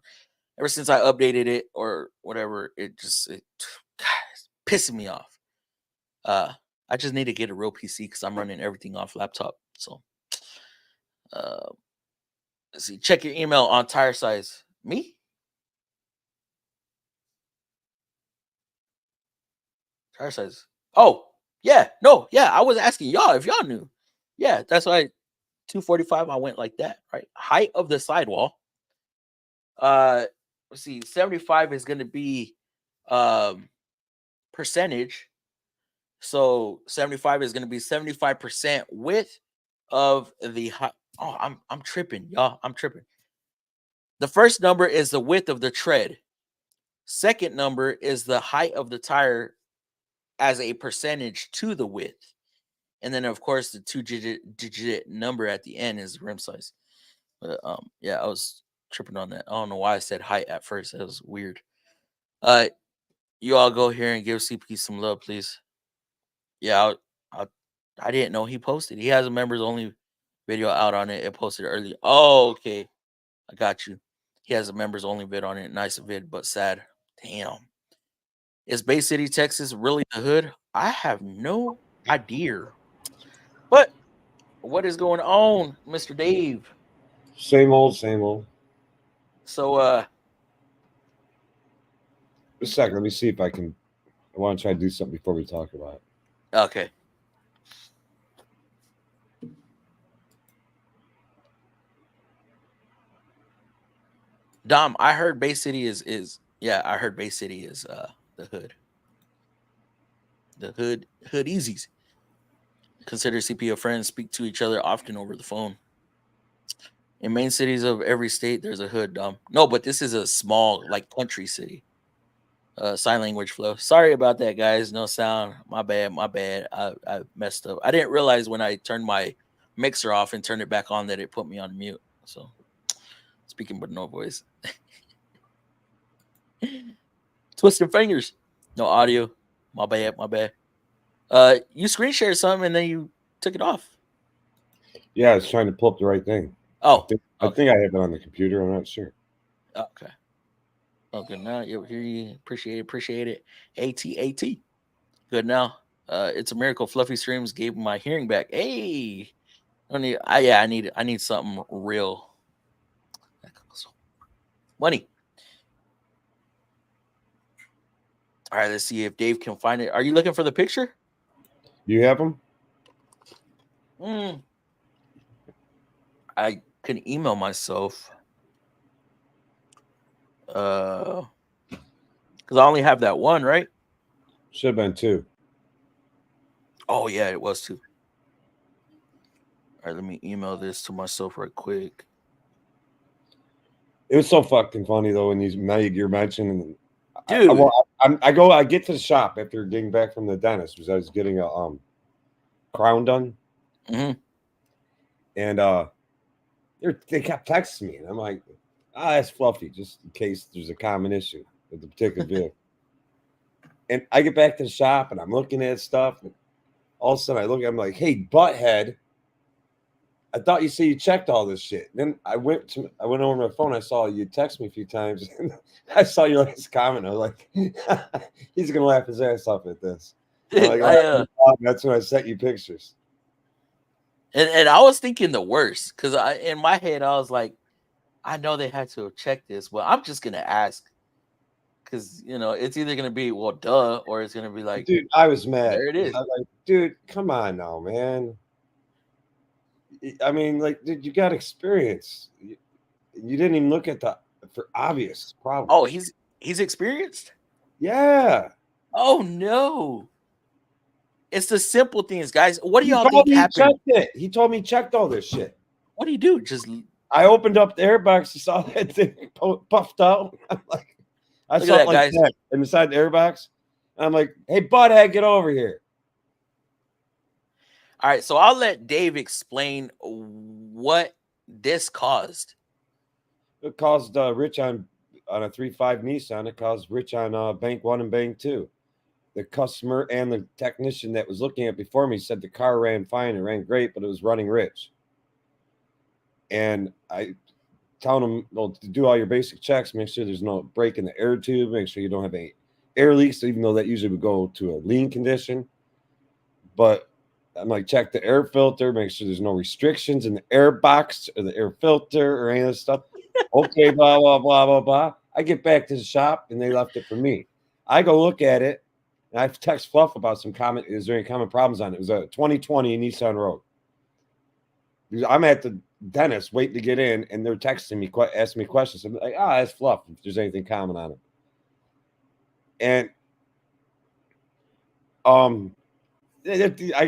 Ever since I updated it or whatever, it God, it's pissing me off. I just need to get a real PC because I'm running everything off laptop. So, uh, let's see. Check your email on tire size. Me? Tire size. Oh, yeah. No, yeah. I was asking y'all if y'all knew. Yeah, that's why 245. I went like that. Right. Height of the sidewall. Let's see. 75 is going to be percentage. So 75 is going to be 75% width of the height. Oh, I'm tripping, y'all. I'm tripping. The first number is the width of the tread. Second number is the height of the tire as a percentage to the width. And then of course the two-digit number at the end is rim size. But yeah, I was tripping on that. I don't know why I said height at first. That was weird. You all go here and give CP some love, please. Yeah, I didn't know he posted. He has a members only video out on it. It posted early. Oh, okay. I got you. He has a members only vid on it. Nice vid, but sad. Damn. Is Bay City, Texas really the hood? I have no idea. But what is going on, Mr. Dave?
Same old, same old.
So
a second. Let me see if I can. I want to try to do something before we talk about it.
okay. Dom, I heard Bay City is yeah, I heard Bay City is the hood. The hood easies. Consider CPO friends, speak to each other often over the phone. In main cities of every state, there's a hood, Dom. No, but this is a small, like, country city. Sign language flow. Sorry about that, guys. No sound. My bad. My bad. I messed up. I didn't realize when I turned my mixer off and turned it back on that it put me on mute. So speaking but no voice. Twisting fingers. No audio. My bad. My bad. You screen shared something and then you took it off.
Yeah, I was trying to pull up the right thing.
Oh,
I think I have it on the computer. I'm not sure.
Okay. Okay, now you hear you. Appreciate it. AT. Good now. It's a miracle. Fluffy streams gave my hearing back. Hey, I need something real. Money. All right, let's see if Dave can find it. Are you looking for the picture?
You have them?
I can email myself. Because I only have that one, right?
Should have been 2.
Oh yeah, it was 2. All right, let me email this to myself right quick.
It was so fucking funny though when you're mentioning.
Dude,
I get to the shop after getting back from the dentist because I was getting a crown done, and they kept texting me, and I'm like, that's fluffy, just in case there's a common issue with the particular vehicle. And I get back to the shop, and I'm looking at stuff, and all of a sudden I look, I'm like, hey, butthead, I thought you said you checked all this shit. And then I went over my phone. I saw you text me a few times. And I saw your last comment. I was like, he's gonna laugh his ass off at this. Like, that's when I sent you pictures.
And I was thinking the worst because in my head I was like, I know they had to have checked this. Well, I'm just gonna ask because it's either gonna be well, duh, or it's gonna be like,
dude, I was mad.
There it is.
I was like, dude, come on now, man. I mean, like, dude, you got experience. You didn't even look at for obvious problems.
Oh, he's experienced?
Yeah.
Oh no. It's the simple things, guys. What do y'all think happened?
He told me he checked all this shit.
What do you do? Just
I opened up the airbox and saw that thing puffed out. I'm like, I saw it like that inside the airbox. I'm like, hey, butthead, get over here.
All right, so I'll let Dave explain what this caused.
It caused Rich on a 3.5 Nissan. It caused Rich on bank 1 and bank 2. The customer and the technician that was looking at before me said the car ran fine. It ran great, but it was running rich. And I telling them, well, to do all your basic checks, make sure there's no break in the air tube, make sure you don't have any air leaks, even though that usually would go to a lean condition. But I'm like, check the air filter, make sure there's no restrictions in the air box or the air filter or any of this stuff. Okay, blah, blah, blah, blah, blah. I get back to the shop and they left it for me. I go look at it. And I text Fluff about is there any common problems on it? It was a 2020 Nissan Rogue. I'm at the dentist waiting to get in, and they're texting me, asking me questions. I'm like, that's Fluff if there's anything common on it. And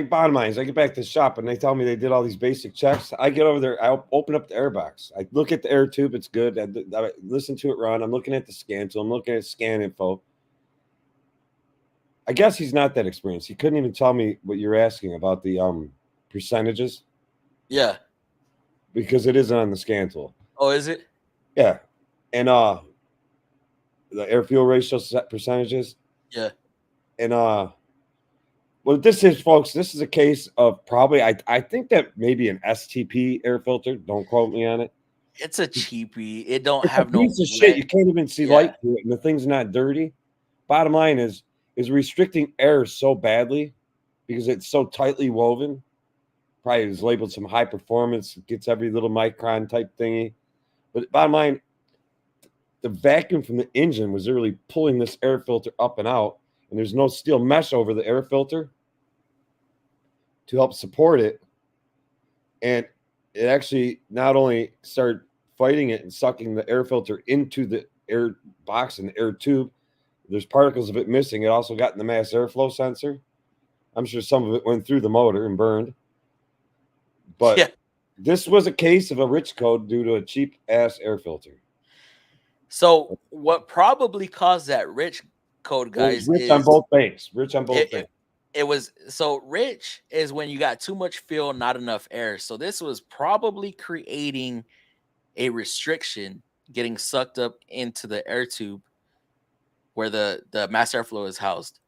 bottom line is I get back to the shop, and they tell me they did all these basic checks. I get over there. I open up the airbox. I look at the air tube. It's good. I listen to it run. I'm looking at the scan. So I'm looking at scan info. I guess he's not that experienced. He couldn't even tell me what you're asking about the percentages.
Yeah.
Because it isn't on the scan tool.
Oh, is it?
Yeah. And the air fuel ratio percentages.
Yeah.
And what this is, folks, this is a case of probably I think that maybe an STP air filter. Don't quote me on it.
It's a cheapie. It don't have no
piece of shit. You can't even see light through it, and the thing's not dirty. Bottom line is restricting air so badly because it's so tightly woven. Probably is labeled some high performance, gets every little micron type thingy. But bottom line, the vacuum from the engine was literally pulling this air filter up and out, and there's no steel mesh over the air filter to help support it. And it actually not only started fighting it and sucking the air filter into the air box and the air tube, there's particles of it missing. It also got in the mass airflow sensor. I'm sure some of it went through the motor and burned. But
Yeah.
this was a case of a rich code due to a cheap ass air filter.
So what probably caused that rich code, guys,
rich
is
on both banks. Rich on both banks.
It was so rich is when you got too much fuel, not enough air. So this was probably creating a restriction getting sucked up into the air tube where the mass airflow is housed.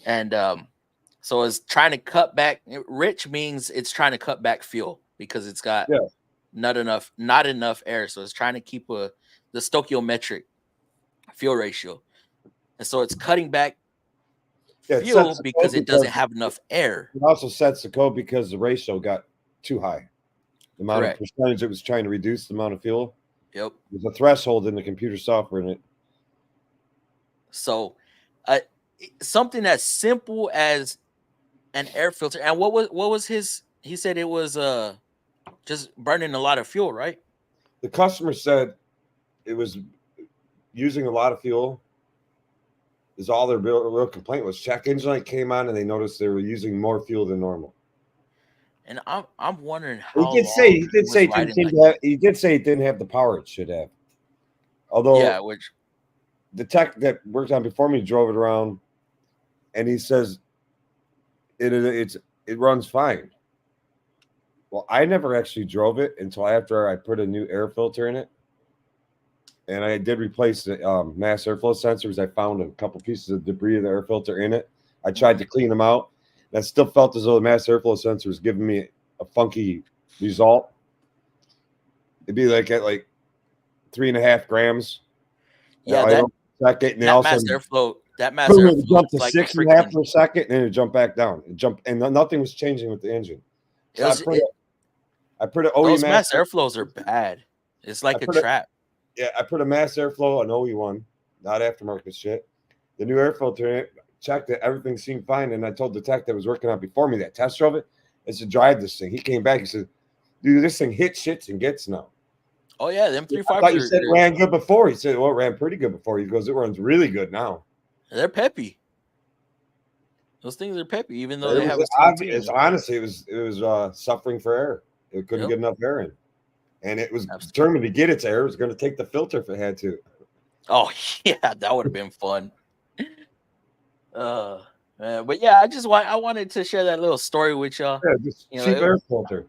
And so it's trying to cut back. Rich means it's trying to cut back fuel because it's got not enough air. So it's trying to keep the stoichiometric fuel ratio. And so it's cutting back fuel because it doesn't have enough air.
It also sets the code because the ratio got too high. The amount of percentage it was trying to reduce the amount of fuel.
Yep.
There's a threshold in the computer software in it.
So something as simple as an air filter. And what was his? He said it was just burning a lot of fuel, right?
The customer said it was using a lot of fuel. Is all their real complaint was. Check engine light came on and they noticed they were using more fuel than normal.
And I'm wondering how
he did say it didn't have the power it should have. Although
which
the tech that worked on before me drove it around, and he says it runs fine. Well, I never actually drove it until after I put a new air filter in it. And I did replace the mass airflow sensors. I found a couple pieces of debris of the air filter in it. I tried to clean them out. And I still felt as though the mass airflow sensor was giving me a funky result. It'd be like at 3.5 grams.
Yeah,
that mass
airflow
jumped to 6.5 per second, and then it jumped back down. It jumped, and nothing was changing with the engine. So I put an OE
those mass airflows are bad. It's like a trap.
I put a mass airflow, an OE1, not aftermarket shit. The new air filter in it, checked it, everything seemed fine. And I told the tech that was working on before me that test drove it, I said, drive this thing. He came back, he said, dude, this thing hits shits and gets now.
Oh, yeah, them 3.5s.
I thought you said it ran good before. He said, well, it ran pretty good before. He goes, it runs really good now.
They're peppy. Those things are peppy, even though
they have honestly, it was suffering for air. It couldn't get enough air in. And it was determined to get its air. It was going to take the filter if it had to.
Oh, yeah, that would have been fun. But yeah, I wanted to share that little story with y'all.
Yeah, just cheap air filter.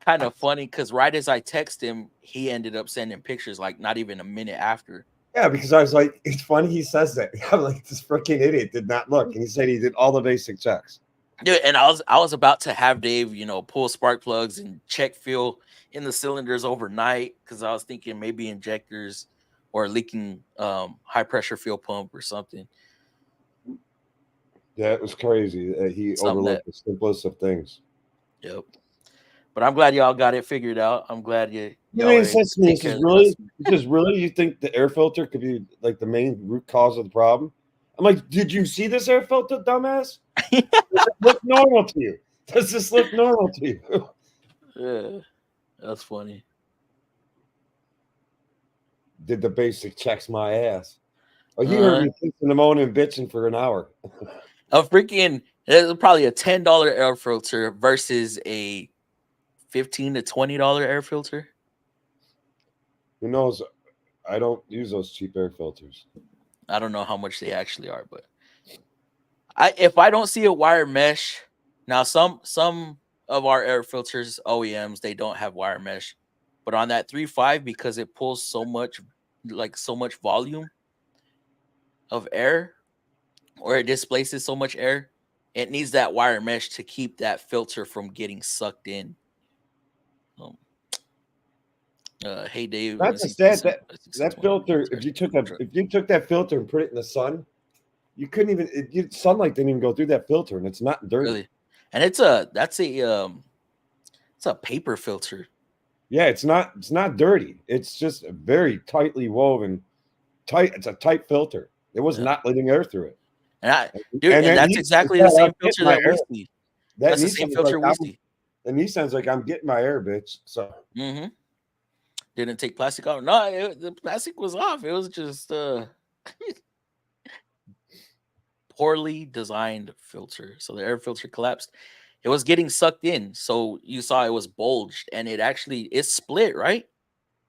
Kind of funny because right as I text him, he ended up sending pictures like not even a minute after.
Yeah, because I was like, it's funny he says that. I'm like, this freaking idiot did not look. And he said he did all the basic checks.
Dude, and I was about to have Dave, pull spark plugs and check fuel in the cylinders overnight because I was thinking maybe injectors or leaking high pressure fuel pump or something.
Yeah, it was crazy. He overlooked the simplest of things.
Yep. But I'm glad y'all got it figured out. I'm glad you.
Really, you think the air filter could be like the main root cause of the problem? I'm like, did you see this air filter, dumbass? Does it look normal to you? Does this look normal to you?
Yeah, that's funny.
Did the basic checks my ass. Oh, you heard me pissing and moaning and bitching for an hour.
There's probably a $10 air filter versus a $15 to $20 air filter.
Who knows? I don't use those cheap air filters.
I don't know how much they actually are, but if I don't see a wire mesh, now some of our air filters, OEMs, they don't have wire mesh, but on that 3.5, because it pulls so much volume of air, or it displaces so much air, it needs that wire mesh to keep that filter from getting sucked in. Hey Dave,
that filter. If you took that filter and put it in the sun, you couldn't even. Sunlight didn't even go through that filter, and it's not dirty.
Really? And it's a paper filter.
Yeah, it's not dirty. It's just very tightly woven tight. It's a tight filter. It was not letting air through it.
And that's exactly the same filter that we see. That's the same filter we see.
The Nissan's like, I'm getting my air, bitch. So
didn't take plastic out. No, the plastic was off. It was just poorly designed filter. So the air filter collapsed. It was getting sucked in. So you saw it was bulged, and it split, right?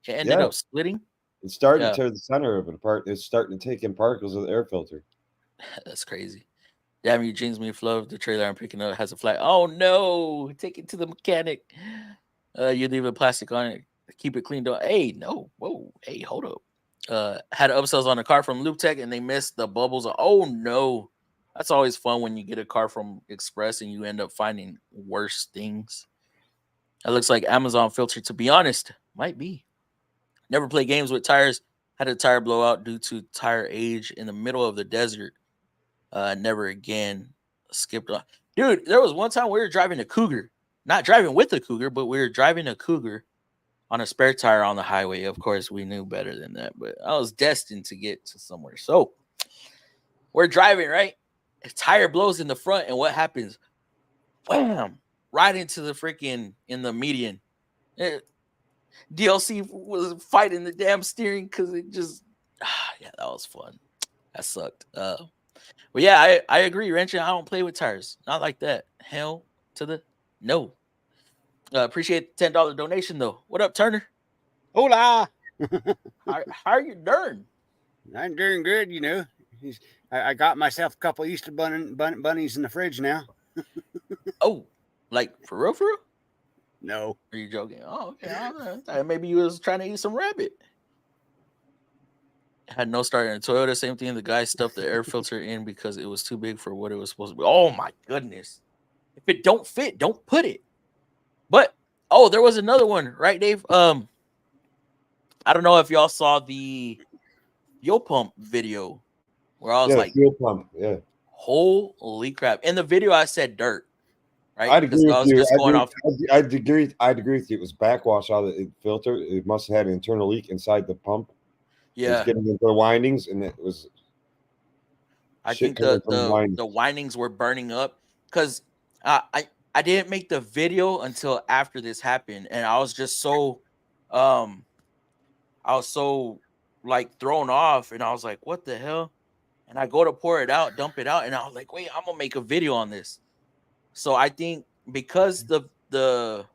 It ended up splitting.
It's starting to tear the center of it apart. It's starting to take in particles of the air filter.
That's crazy. Damn, you jinxed me, Fluff. The trailer I'm picking up has a flat. Oh no! Take it to the mechanic. You leave the plastic on it. Keep it cleaned up. Hey, no. Whoa. Hey, hold up. Had upsells on a car from Loop Tech, and they missed the bubbles. Oh no. That's always fun when you get a car from Express and you end up finding worse things. That looks like Amazon filter, to be honest. Might be. Never play games with tires. Had a tire blowout due to tire age in the middle of the desert. Never again. Skipped on. Dude, there was one time we were driving a Cougar. Not driving with a Cougar, but we were driving a Cougar on a spare tire on the highway. Of course, we knew better than that, but I was destined to get to somewhere. So we're driving, right? A tire blows in the front, and what happens? Wham! Right into the freaking in the median. DLC was fighting the damn steering because it just that was fun. That sucked. But yeah, I agree, Wrench. I don't play with tires. Not like that. Hell to the no. Appreciate the $10 donation though. What up, Turner?
Hola.
How are you doing?
I'm doing good, you know. I got myself a couple Easter bunnies in the fridge now.
Oh, like for real, for real?
No.
Are you joking? Oh, okay. I thought maybe you was trying to eat some rabbit. Had no starter in Toyota. Same thing. The guy stuffed the air filter in because it was too big for what it was supposed to be. Oh my goodness! If it don't fit, don't put it. But there was another one, right, Dave? I don't know if y'all saw the fuel pump video where I was like,
fuel pump, yeah.
Holy crap! In the video, I said dirt. Right?
I'd agree with you.
I'd
agree with you. It was backwash out of the filter. It must have had an internal leak inside the pump.
Yeah,
it was getting into the windings, and it was.
I think the windings were burning up because I didn't make the video until after this happened, and I was just so like thrown off, and I was like, what the hell? And I go to pour it out, dump it out, and I was like, wait, I'm gonna make a video on this. So I think because the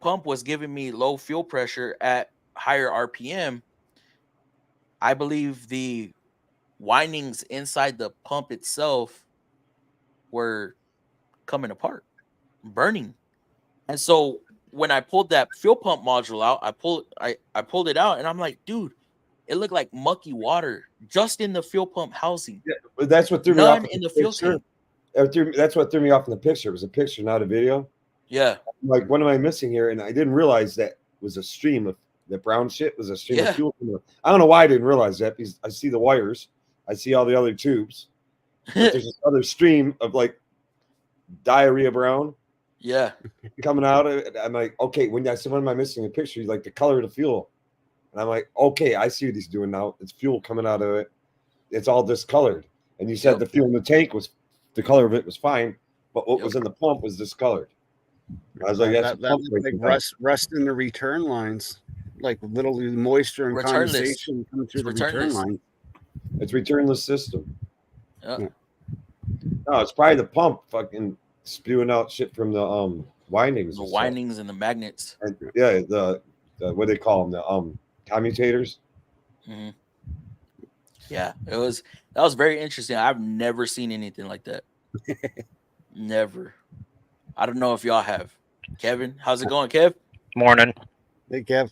pump was giving me low fuel pressure at higher RPM, I believe the windings inside the pump itself were coming apart, burning. And so when I pulled that fuel pump module out, I pulled it out, and I'm like, dude, it looked like mucky water just in the fuel pump housing.
Yeah, but that's what threw me off
in the fuel tank.
That's what threw me off in the picture. It was a picture, not a video.
Yeah.
I'm like, what am I missing here? And I didn't realize that was a stream of the brown shit was a stream of fuel. I don't know why I didn't realize that, because I see the wires, I see all the other tubes. But there's this other stream of like diarrhea brown.
Yeah.
Coming out of it. I'm like, okay, when I said, what am I missing in the picture? Like the color of the fuel. And I'm like, okay, I see what he's doing now. It's fuel coming out of it. It's all discolored. And you said the fuel in the tank was, the color of it was fine, but what was in the pump was discolored. I was like, that's
like rust in the return lines, like little moisture and condensation coming through the return line.
It's returnless system.
Yeah.
No, it's probably the pump fucking spewing out shit from the windings.
The windings and the magnets.
And, yeah, the what do they call them? The commutators.
Mm-hmm. Yeah, that was very interesting. I've never seen anything like that. Never. I don't know if y'all have. Kevin, how's it going, Kev?
Morning.
Hey, Kev.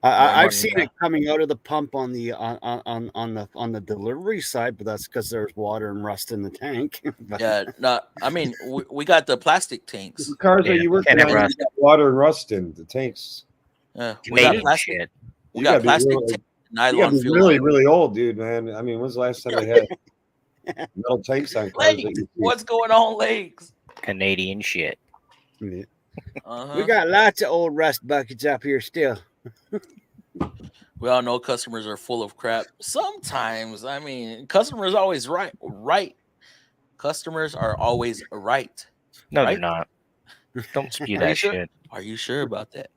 I've seen it coming out of the pump on the delivery side, but that's because there's water and rust in the tank.
Yeah, no, I mean we got the plastic tanks.
The cars that you working on, got water and rust in the tanks.
Yeah, we got plastic. We got plastic tanks.
You gotta be really, really old, dude, man. I mean, when's the last time they had metal tanks on cars?
What's going on, legs?
Canadian shit.
We got lots of old rust buckets up here still.
We all know customers are full of crap. Sometimes, I mean, customers always right. Right. Customers are always right.
No,
right?
they're not. Don't spew
Are you
that
sure?
shit.
Are you sure about that?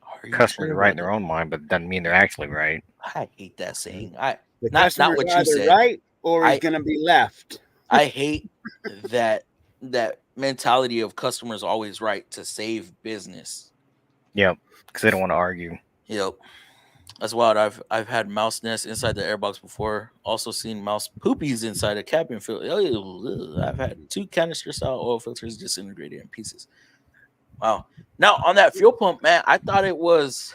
Are you
Customers
sure
are right in
about
their
that?
own mind, but it doesn't mean they're actually right.
I hate that saying.
The
Not
customer's
what you
either
said.
right or he's
I-
going to be left.
I hate that mentality of customers always right to save business.
Yep, because they don't want to argue.
Yep. That's wild. I've had mouse nests inside the airbox before. Also seen mouse poopies inside a cabin filter. I've had 2 canister style oil filters disintegrated in pieces. Wow. Now on that fuel pump, man, I thought it was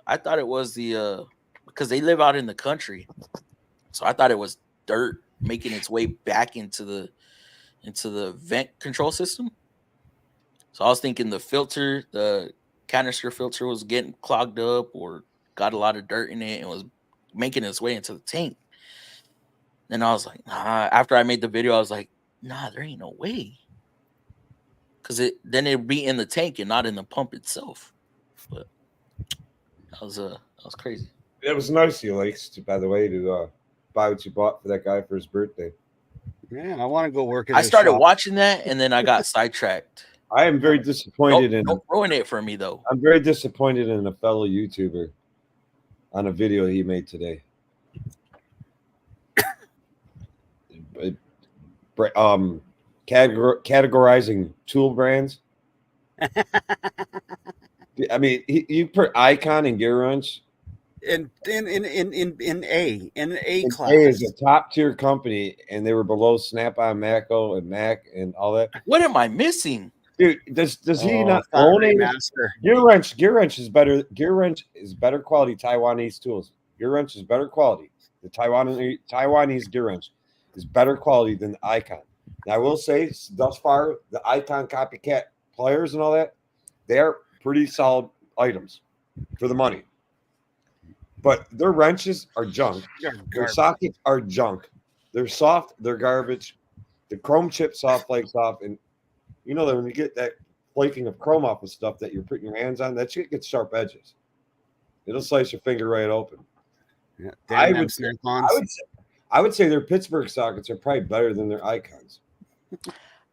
the because they live out in the country. So I thought it was dirt making its way back into the vent control system. So I was thinking the canister filter was getting clogged up or got a lot of dirt in it and was making its way into the tank. And I was like, nah. After I made the video, I was like, nah, there ain't no way. Because then it'd be in the tank and not in the pump itself. But that was crazy.
It was nice of you, Lakes, by the way, to buy what you bought for that guy for his birthday.
Yeah, I want to go work at
I
his
started
shop.
watching that and then I got sidetracked.
I am very disappointed
Don't ruin it for me though.
I'm very disappointed in a fellow YouTuber on a video he made today. Categorizing tool brands. I mean, you put Icon and Gear Wrench.
In A class.
A is a top tier company, and they were below Snap-on, Mako, and Mac, and all that.
What am I missing?
Dude, does he not
Fire
own it?
Master.
Gear Wrench is better. Gear Wrench is better quality Taiwanese tools. Gear Wrench is better quality. The Taiwanese Gear Wrench is better quality than the Icon. Now, I will say, thus far, the Icon copycat Pliers and all that, they are pretty solid items for the money. But their wrenches are junk. Their sockets are junk. They're soft. They're garbage. The chrome chip soft flakes off. And you know that when you get that flaking of chrome off of stuff that you're putting your hands on, that shit gets sharp edges. It'll slice your finger right open.
Yeah,
I would say their Pittsburgh sockets are probably better than their Icons.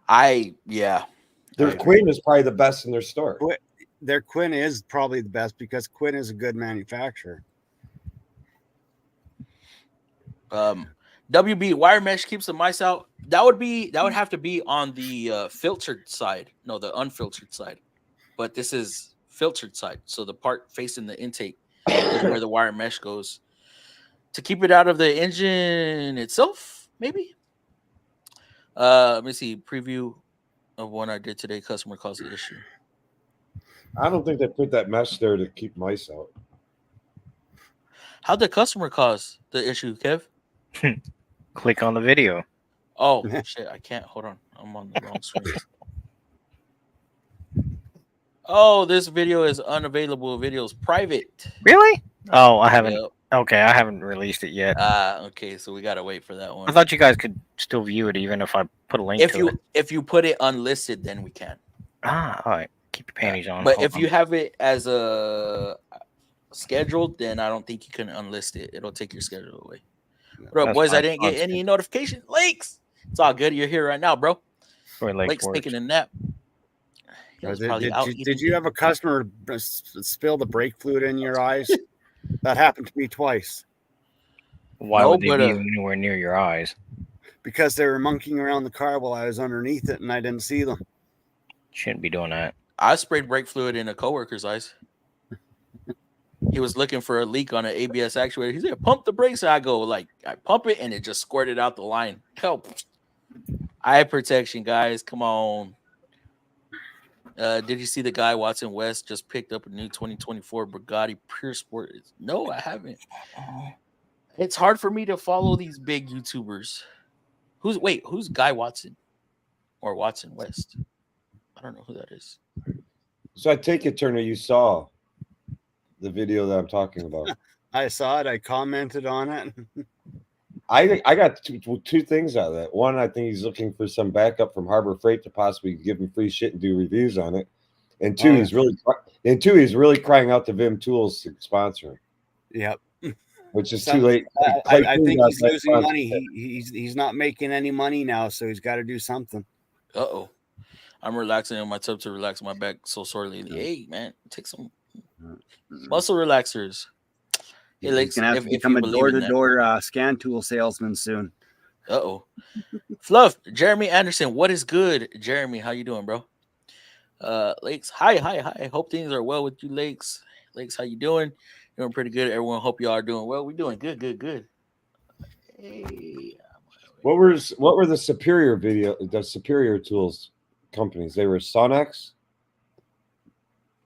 Their
Quinn is probably the best in their store.
Their Quinn is probably the best because Quinn is a good manufacturer.
WB wire mesh keeps the mice out. That would have to be on the filtered side. No, the unfiltered side. But this is filtered side. So the part facing the intake is where the wire mesh goes. To keep it out of the engine itself, maybe. Let me see. Preview of one I did today. Customer calls the issue.
I don't think they put that mesh there to keep mice out.
How'd the customer cause the issue, Kev?
Click on the video.
Oh, shit. I can't. Hold on. I'm on the wrong screen. Oh, this video is unavailable. Video's private.
Really? Oh, I haven't.
Yep.
Okay, I haven't released it yet.
Okay, so we gotta wait for that one.
I thought you guys could still view it even if I put a link to it.
If you put it unlisted, then we can.
All right. Keep your panties on.
But
Hold
if
on.
you have it as a scheduled, then I don't think you can unlist it. It'll take your schedule away. What up,
That's
boys? I
fine.
didn't get any notification links. It's all good. You're here right now, bro.
Where
Lake's taking a nap. He was probably out
Did
eating
you have a customer spill the brake fluid in your eyes? That happened to me twice.
Why
No,
would they
but,
be anywhere near your eyes?
Because they were monkeying around the car while I was underneath it and I didn't see them.
Shouldn't be doing that.
I sprayed brake fluid in a coworker's eyes. He was looking for a leak on an ABS actuator. He said, "Pump the brakes." And I go, I pump it, and it just squirted out the line. Help! Eye protection, guys. Come on. Did you see the guy Watson West just picked up a new 2024 Bugatti Pure Sport? No, I haven't. It's hard for me to follow these big YouTubers. Who's Guy Watson or Watson West? I don't know who that is.
So I take it, Turner, you saw the video that I'm talking about.
I saw it. I commented on it.
I got two things out of that. One, I think he's looking for some backup from Harbor Freight to possibly give him free shit and do reviews on it. And two, he's really crying out to Vim Tools to sponsor him.
Yep.
Which is too late.
I think he's losing money. He's not making any money now, so he's got to do something.
Uh-oh. I'm relaxing in my tub to relax my back so sorely. Hey, man, take some muscle relaxers.
Hey, he's going to have to become a door-to-door scan tool salesman soon.
Uh-oh. Fluff, Jeremy Anderson, what is good? Jeremy, how you doing, bro? Lakes, hi. Hope things are well with you, Lakes. Lakes, how you doing? Doing pretty good. Everyone, hope you all are doing well. We're doing good. Hey.
What were the Superior Tools companies? They were Sonex,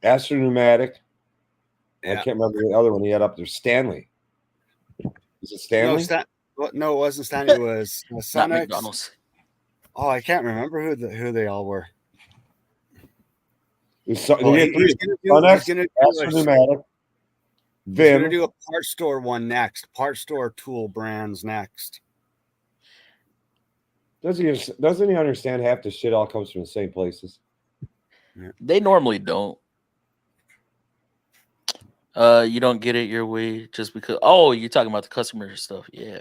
Astro Pneumatic. Yeah. I can't remember the other one he had up there. Stanley. Is it Stanley?
No, it wasn't Stanley. It was Sonex.
McDonald's.
Oh, I can't remember who they all were.
Sonex, Astro Pneumatic.
Vim. Going to do a part store one next. Part store tool brands next.
Doesn't he understand half the shit all comes from the same places?
They normally don't. You don't get it your way just because. Oh, you're talking about the customer stuff. Yeah.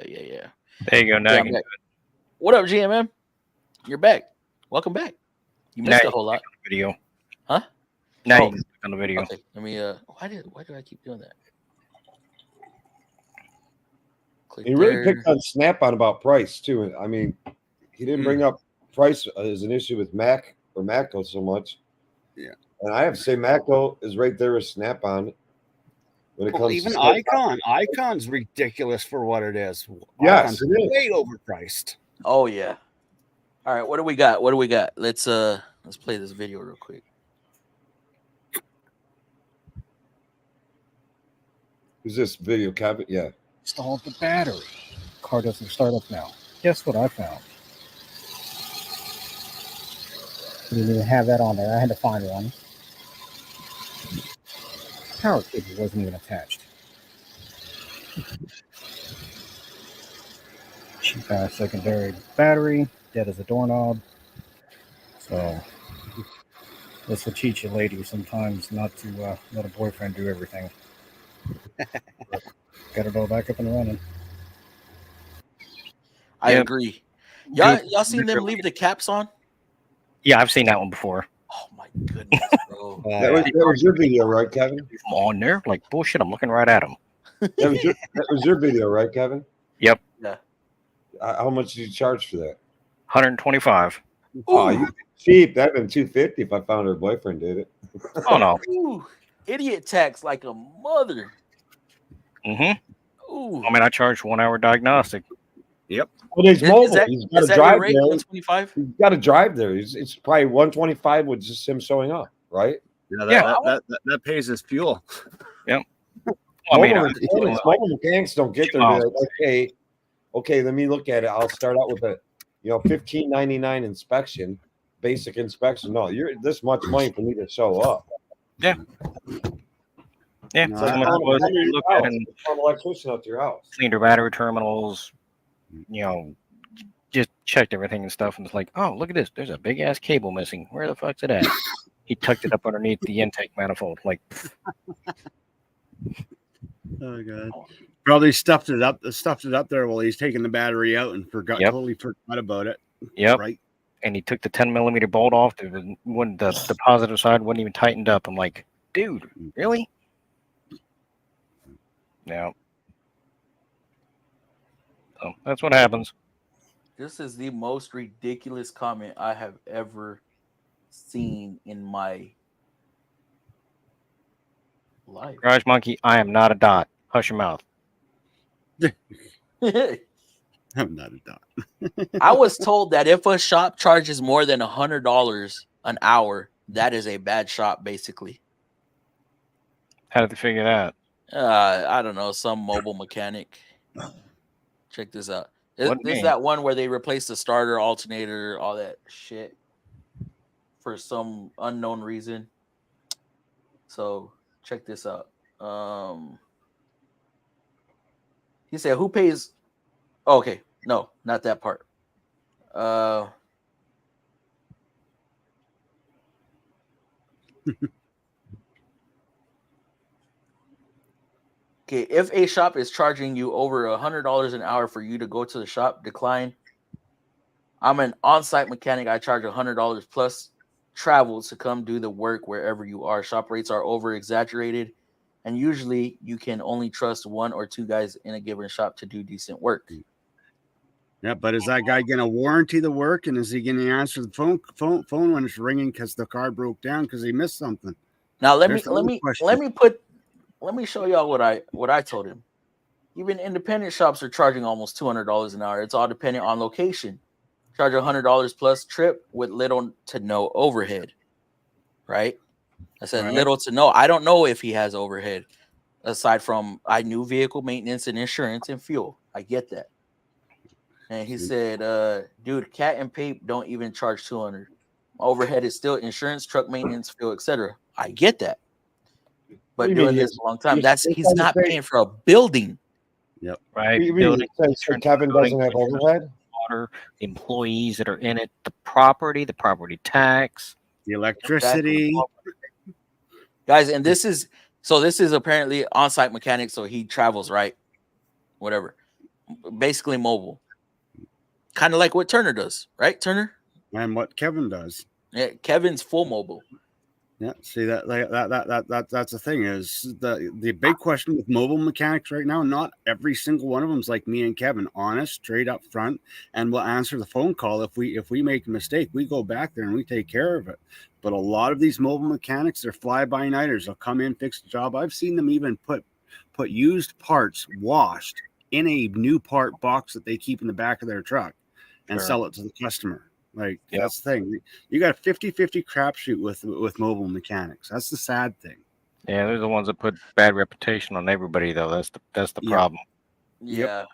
There you go. Now you
what up, GMM? You're back. Welcome back. You missed a whole lot.
Video.
Huh?
Now you can click on the video.
Okay. Let me. Why do I keep doing that? Click
he really picked on Snap-on about price too. I mean, he didn't bring up price as an issue with Mac or Matco so much.
Yeah.
And I have to say Matco is right there with Snap-on. When it comes
even
to
Icon's ridiculous for what it is.
Yes,
Icon's way overpriced.
Oh yeah. All right, what do we got? Let's play this video real quick.
Is this video, Kevin? Yeah.
Installed the battery. Car doesn't start up now. Guess what I found? Didn't even have that on there. I had to find one. Power cable wasn't even attached. Cheap ass secondary battery, dead as a doorknob. So this will teach you ladies sometimes not to let a boyfriend do everything. Got it all back up and running.
I agree. Y'all seen them leave the caps on?
Yeah, I've seen that one before.
Oh my goodness, bro.
that was your video, right, Kevin?
I'm on there like bullshit. I'm looking right at him.
That was your video, right, Kevin?
Yep.
Yeah.
How much did you charge for that?
125.
Oh, you cheap. That'd been $250 if I found her boyfriend did it.
Oh no.
Ooh, idiot tax like a mother.
Mm-hmm.
Ooh.
I mean, I charged 1 hour diagnostic.
Yep.
Well, he's mobile. He's got to drive there.
125?
He's got to drive there. It's probably 125 with just him showing up, right?
Yeah, that pays his fuel.
Yep. Well, I mean,
mobile mechanics don't get there. Like, okay, let me look at it. I'll start out with a $15.99 inspection, basic inspection. No, you're this much money for me to show up.
Yeah. Yeah.
No,
so look at an
electrician up to your house.
Cleaned your battery terminals, just checked everything and stuff, and it's like, oh, look at this. There's a big ass cable missing. Where the fuck's it at? He tucked it up underneath the intake manifold. Like,
oh god. Probably stuffed it up there while he's taking the battery out and totally forgot about it.
Yep.
Right.
And he took the 10mm bolt off. The positive side wasn't even tightened up. I'm like, dude, really? Yeah. So that's what happens.
This is the most ridiculous comment I have ever seen in my life.
Garage Monkey, I am not a dot. Hush your mouth.
I'm not a dot.
I was told that if a shop charges more than $100 an hour, that is a bad shop, basically.
How did they figure that?
I don't know, some mobile mechanic. Check this out. This is that one where they replace the starter, alternator, all that shit for some unknown reason. So check this out. He said, "Who pays?" Oh, okay, no, not that part. Okay, if a shop is charging you over $100 an hour for you to go to the shop, decline. I'm an on-site mechanic. I charge $100 plus travel to come do the work wherever you are. Shop rates are over-exaggerated, and usually you can only trust 1 or 2 guys in a given shop to do decent work.
Yeah, but is that guy going to warranty the work, and is he going to answer the phone when it's ringing because the car broke down because he missed something?
Now let
There's
me show y'all what I told him. Even independent shops are charging almost $200 an hour. It's all dependent on location. Charge $100 plus trip with little to no overhead. Right? I said little to no. I don't know if he has overhead aside from I knew vehicle maintenance and insurance and fuel. I get that. And he said, dude, Cat and Pape don't even charge $200. Overhead is still insurance, truck maintenance, fuel, etc. I get that. But doing this a long time, he's not paying for a building.
Yep.
Right.
Building, Kevin doesn't have overhead.
Water, the employees that are in it, the property tax,
the electricity.
Guys, and this is apparently on-site mechanic, so he travels, right? Whatever. Basically mobile. Kind of like what Turner does, right? Turner?
And what Kevin does.
Yeah, Kevin's full mobile.
Yeah, see that's the thing is the big question with mobile mechanics right now. Not every single one of them is like me and Kevin, honest, straight up front, and we'll answer the phone call if we make a mistake. We go back there and we take care of it. But a lot of these mobile mechanics, they're fly-by-nighters. They'll come in, fix the job. I've seen them even put used parts washed in a new part box that they keep in the back of their truck and sell it to the customer. Like, that's the thing. You got a 50-50 crapshoot with mobile mechanics. That's the sad thing.
Yeah, they're the ones that put bad reputation on everybody, though. That's the problem.
Yeah.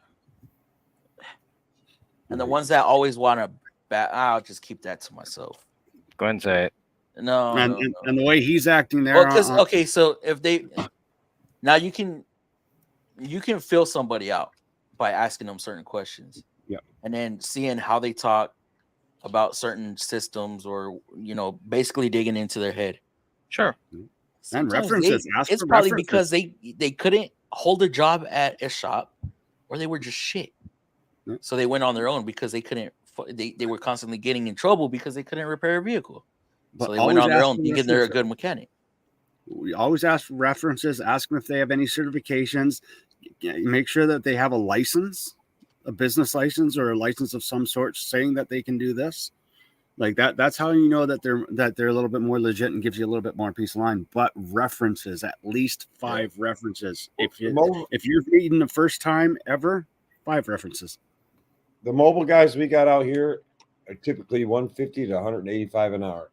And the ones that always want to I'll just keep that to myself.
Go ahead and say it.
No.
And the way he's acting there.
Well, okay, so if they now you can fill somebody out by asking them certain questions.
Yeah.
And then seeing how they talk about certain systems, or basically digging into their head.
Sure.
And references.
It's probably because they couldn't hold a job at a shop, or they were just shit.
Yeah.
So they went on their own because they couldn't. They were constantly getting in trouble because they couldn't repair a vehicle. So they went on their own thinking they're a good mechanic.
We always ask for references. Ask them if they have any certifications. Make sure that they have a license. A business license or a license of some sort saying that they can do this. Like that's how you know that they're a little bit more legit and gives you a little bit more peace of mind. But references, at least 5 references. If you're reading the first time ever, 5 references.
The mobile guys we got out here are typically 150 to 185 an hour.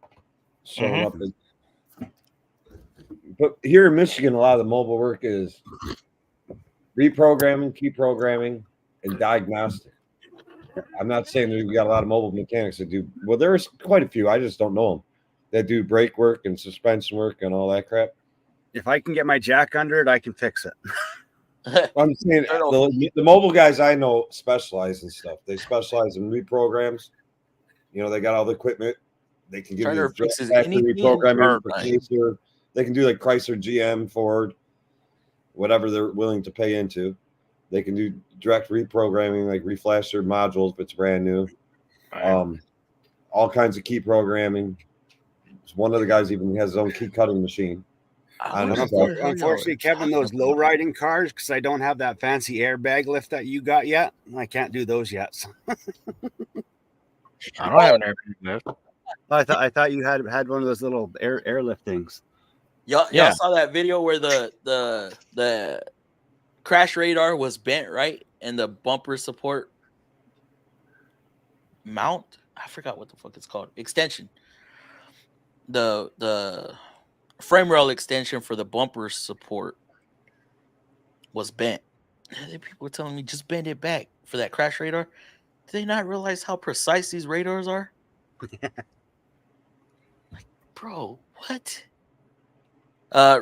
Showing up. But here in Michigan, a lot of the mobile work is reprogramming, key programming, and diagnostic. I'm not saying that we got a lot of mobile mechanics that do. Well, there's quite a few. I just don't know them that do brake work and suspension work and all that crap.
If I can get my jack under it, I can fix it.
I'm saying the mobile guys I know specialize in stuff. They specialize in reprograms. They got all the equipment. They can give you reprogramming for Chrysler. They can do like Chrysler, GM, Ford, whatever they're willing to pay into. They can do direct reprogramming, like reflash their modules if it's brand new. All kinds of key programming. One of the guys even has his own key cutting machine.
Unfortunately, Kevin, those low riding cars, because I don't have that fancy airbag lift that you got yet. I can't do those yet. So.
I don't have an airbag lift.
I thought you had one of those little airlift things.
Y'all saw that video where the crash radar was bent, right? And the bumper support mount, I forgot what the fuck it's called. Extension. The frame rail extension for the bumper support was bent. And then people were telling me just bend it back for that crash radar. Do they not realize how precise these radars are? Like, bro, what?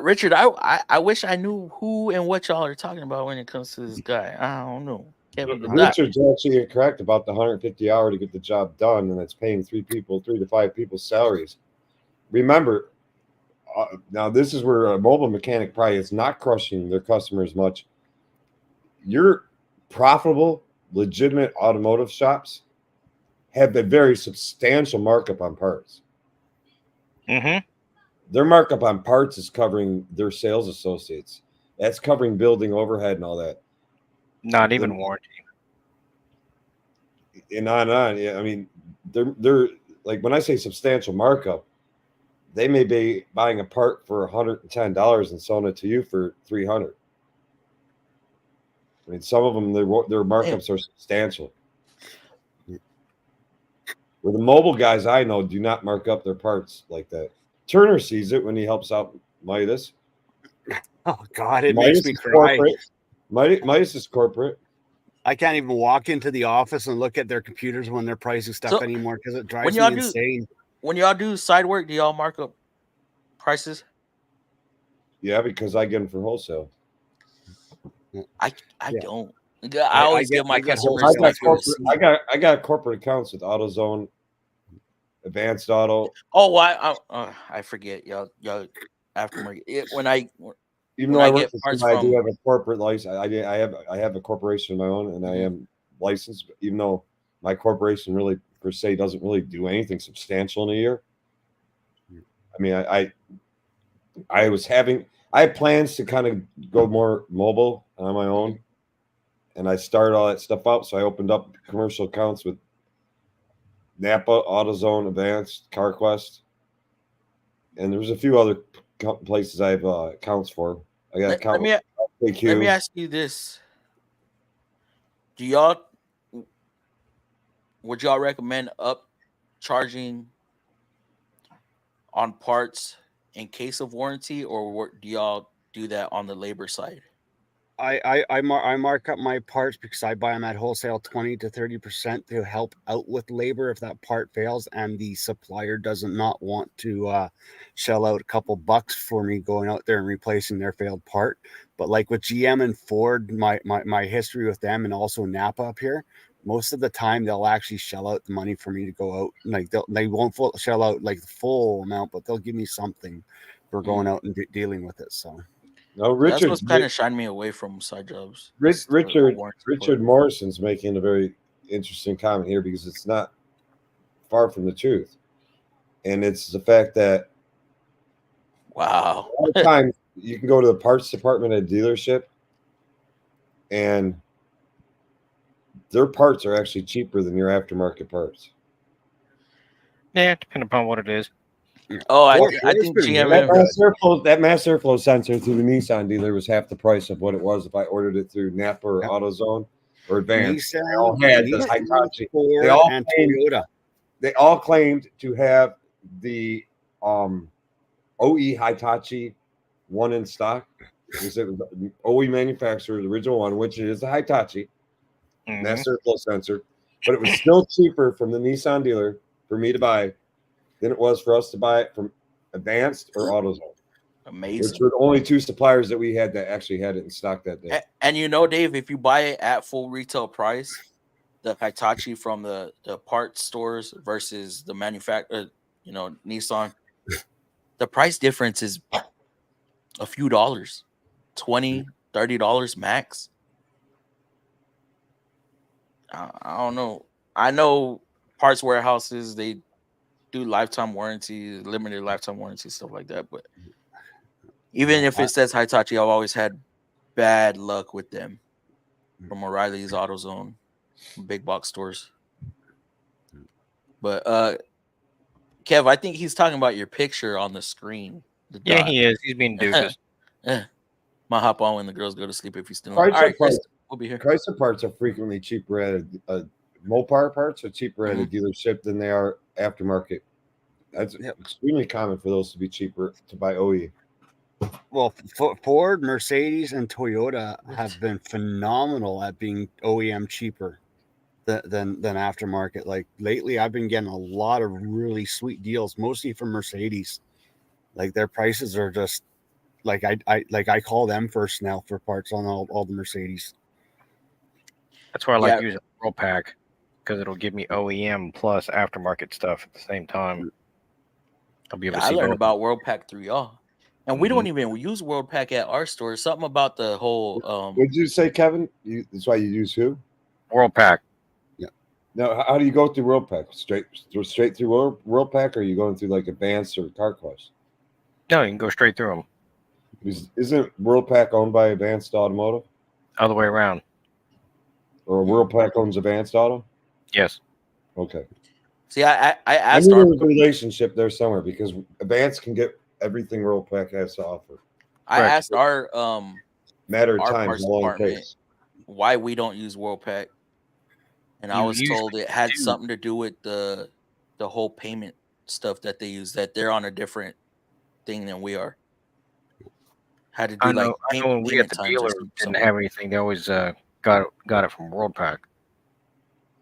Richard, I wish I knew who and what y'all are talking about when it comes to this guy. I don't know.
Richard's actually correct about the 150 hour to get the job done, and it's paying 3 to 5 people's salaries. Remember, Now this is where a mobile mechanic probably is not crushing their customers much. Your profitable, legitimate automotive shops have a very substantial markup on parts.
Mm-hmm.
Their markup on parts is covering their sales associates. That's covering building overhead and all that.
Not even warranty.
And on and on. Yeah, I mean, they're like, when I say substantial markup, they may be buying a part for $110 and selling it to you for $300. I mean, some of them, their markups are substantial. Well, the mobile guys I know do not mark up their parts like that. Turner sees it when he helps out Midas.
Oh God, it
Midas
makes me cry.
Midas is corporate.
I can't even walk into the office and look at their computers when they're pricing stuff anymore because it drives me insane.
When y'all do side work, do y'all mark up prices?
Yeah, because I get them for wholesale.
I don't. I always get my customers.
I got corporate accounts with AutoZone, Advanced Auto.
Oh, I forget y'all aftermarket.
Even though I work for somebody, I do have a corporate license. I have a corporation of my own, and I am licensed. Even though my corporation really per se doesn't really do anything substantial in a year. I mean, I had plans to kind of go more mobile on my own, and I started all that stuff out. So I opened up commercial accounts with Napa, AutoZone, Advanced, CarQuest, and there's a few other places I have accounts for. I got account.
Let me ask you this: would y'all recommend upcharging on parts in case of warranty, or do y'all do that on the labor side?
I mark up my parts because I buy them at wholesale 20 to 30% to help out with labor if that part fails and the supplier doesn't not want to shell out a couple bucks for me going out there and replacing their failed part. But like with GM and Ford, my history with them, and also Napa up here, most of the time they'll actually shell out the money for me to go out. Like they won't shell out like the full amount, but they'll give me something for going out and dealing with it. So.
No, Richard.
That's what's kind of shined me away from side jobs.
Richard Morrison's making a very interesting comment here because it's not far from the truth, and it's the fact that a lot of times you can go to the parts department at a dealership, and their parts are actually cheaper than your aftermarket parts.
Yeah, depending upon what it is.
Oh, I think
that mass airflow sensor through the Nissan dealer was half the price of what it was if I ordered it through Napa or AutoZone or Advanced.
Nissan,
they all had the Hitachi. They all claimed to have the OE Hitachi one in stock. It was OE manufacturer, the original one, which is the Hitachi mass airflow sensor, but it was still cheaper from the Nissan dealer for me to buy than it was for us to buy it from Advanced or AutoZone.
Amazing.
Which were the only two suppliers that we had that actually had it in stock that day.
And Dave, if you buy it at full retail price, the Hitachi from the parts stores versus the manufacturer, Nissan, the price difference is a few dollars, $20, $30 max. I don't know. I know parts warehouses, they do lifetime warranty, limited lifetime warranty, stuff like that. But even if it says Hitachi, I've always had bad luck with them from O'Reilly's, AutoZone, big box stores. But Kev, I think he's talking about your picture on the screen.
Yeah, he is. He's being doofus.
Might hop on when the girls go to sleep if he's still
on.
All right, we'll be here.
Chrysler parts are frequently cheaper at MOPAR parts are cheaper at a dealership than they are aftermarket. That's extremely common for those to be cheaper to buy OE.
Well, Ford, Mercedes, and Toyota have been phenomenal at being OEM cheaper than aftermarket. Like lately, I've been getting a lot of really sweet deals, mostly from Mercedes. Like their prices are just like I call them first now for parts on all the Mercedes.
That's why I like using WorldPack, because it'll give me OEM plus aftermarket stuff at the same time. I'll be able to see
I learned about WorldPack through y'all. And we don't even use WorldPack at our store. Something about the whole
Would you say, Kevin? That's why you use who?
WorldPack.
Yeah. Now, how do you go through WorldPack? Straight through WorldPack, or are you going through like Advanced or CarQuest?
No, you can go straight through them.
Isn't WorldPack owned by Advanced Automotive?
Other way around.
Or WorldPack owns Advanced Auto?
Yes.
Okay.
See, I
I
asked
knew
our
there was a relationship there somewhere because Advanced can get everything WorldPack has to offer.
I asked our
Matter of
our
time,
parts
how long it
department
takes.
why we don't use WorldPack, and I
You
was told
usually
it had
do.
something to do with the whole payment stuff that they use. That they're on a different thing than we are. Had to do
I know.
like
I know when we at
payment
the
times
dealer
or
didn't
something.
have anything, they always got it from WorldPack.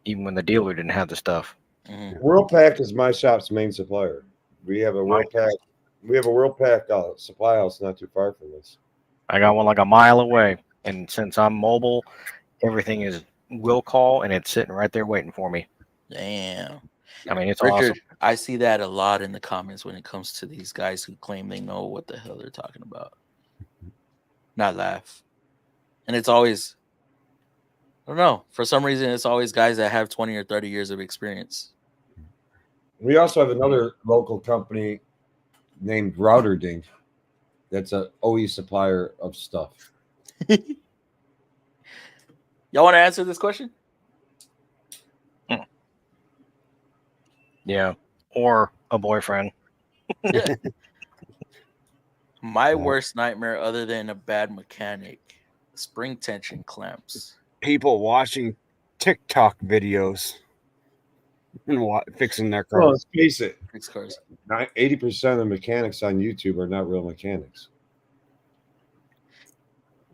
Even when the dealer didn't have the stuff.
Mhm.
WorldPack is my shop's main supplier. We have a
Mine
WorldPack. We have a WorldPack supply house not too far from us.
I got one like a mile away, and since I'm mobile, everything is will call, and it's sitting right there waiting for me.
Damn.
I mean, it's
Richard,
awesome.
I see that a lot in the comments when it comes to these guys who claim they know what the hell they're talking about. Not laugh. And it's always, I don't know, for some reason, it's always guys that have 20 or 30 years of experience.
We also have another local company named Router Dink. That's a OE supplier of stuff.
Y'all want to answer this question?
Yeah, or a boyfriend.
My worst nightmare, other than a bad mechanic, spring tension clamps.
People watching TikTok videos and fixing their cars.
Well, let's face it.
Fix cars.
80% of the mechanics on YouTube are not real mechanics.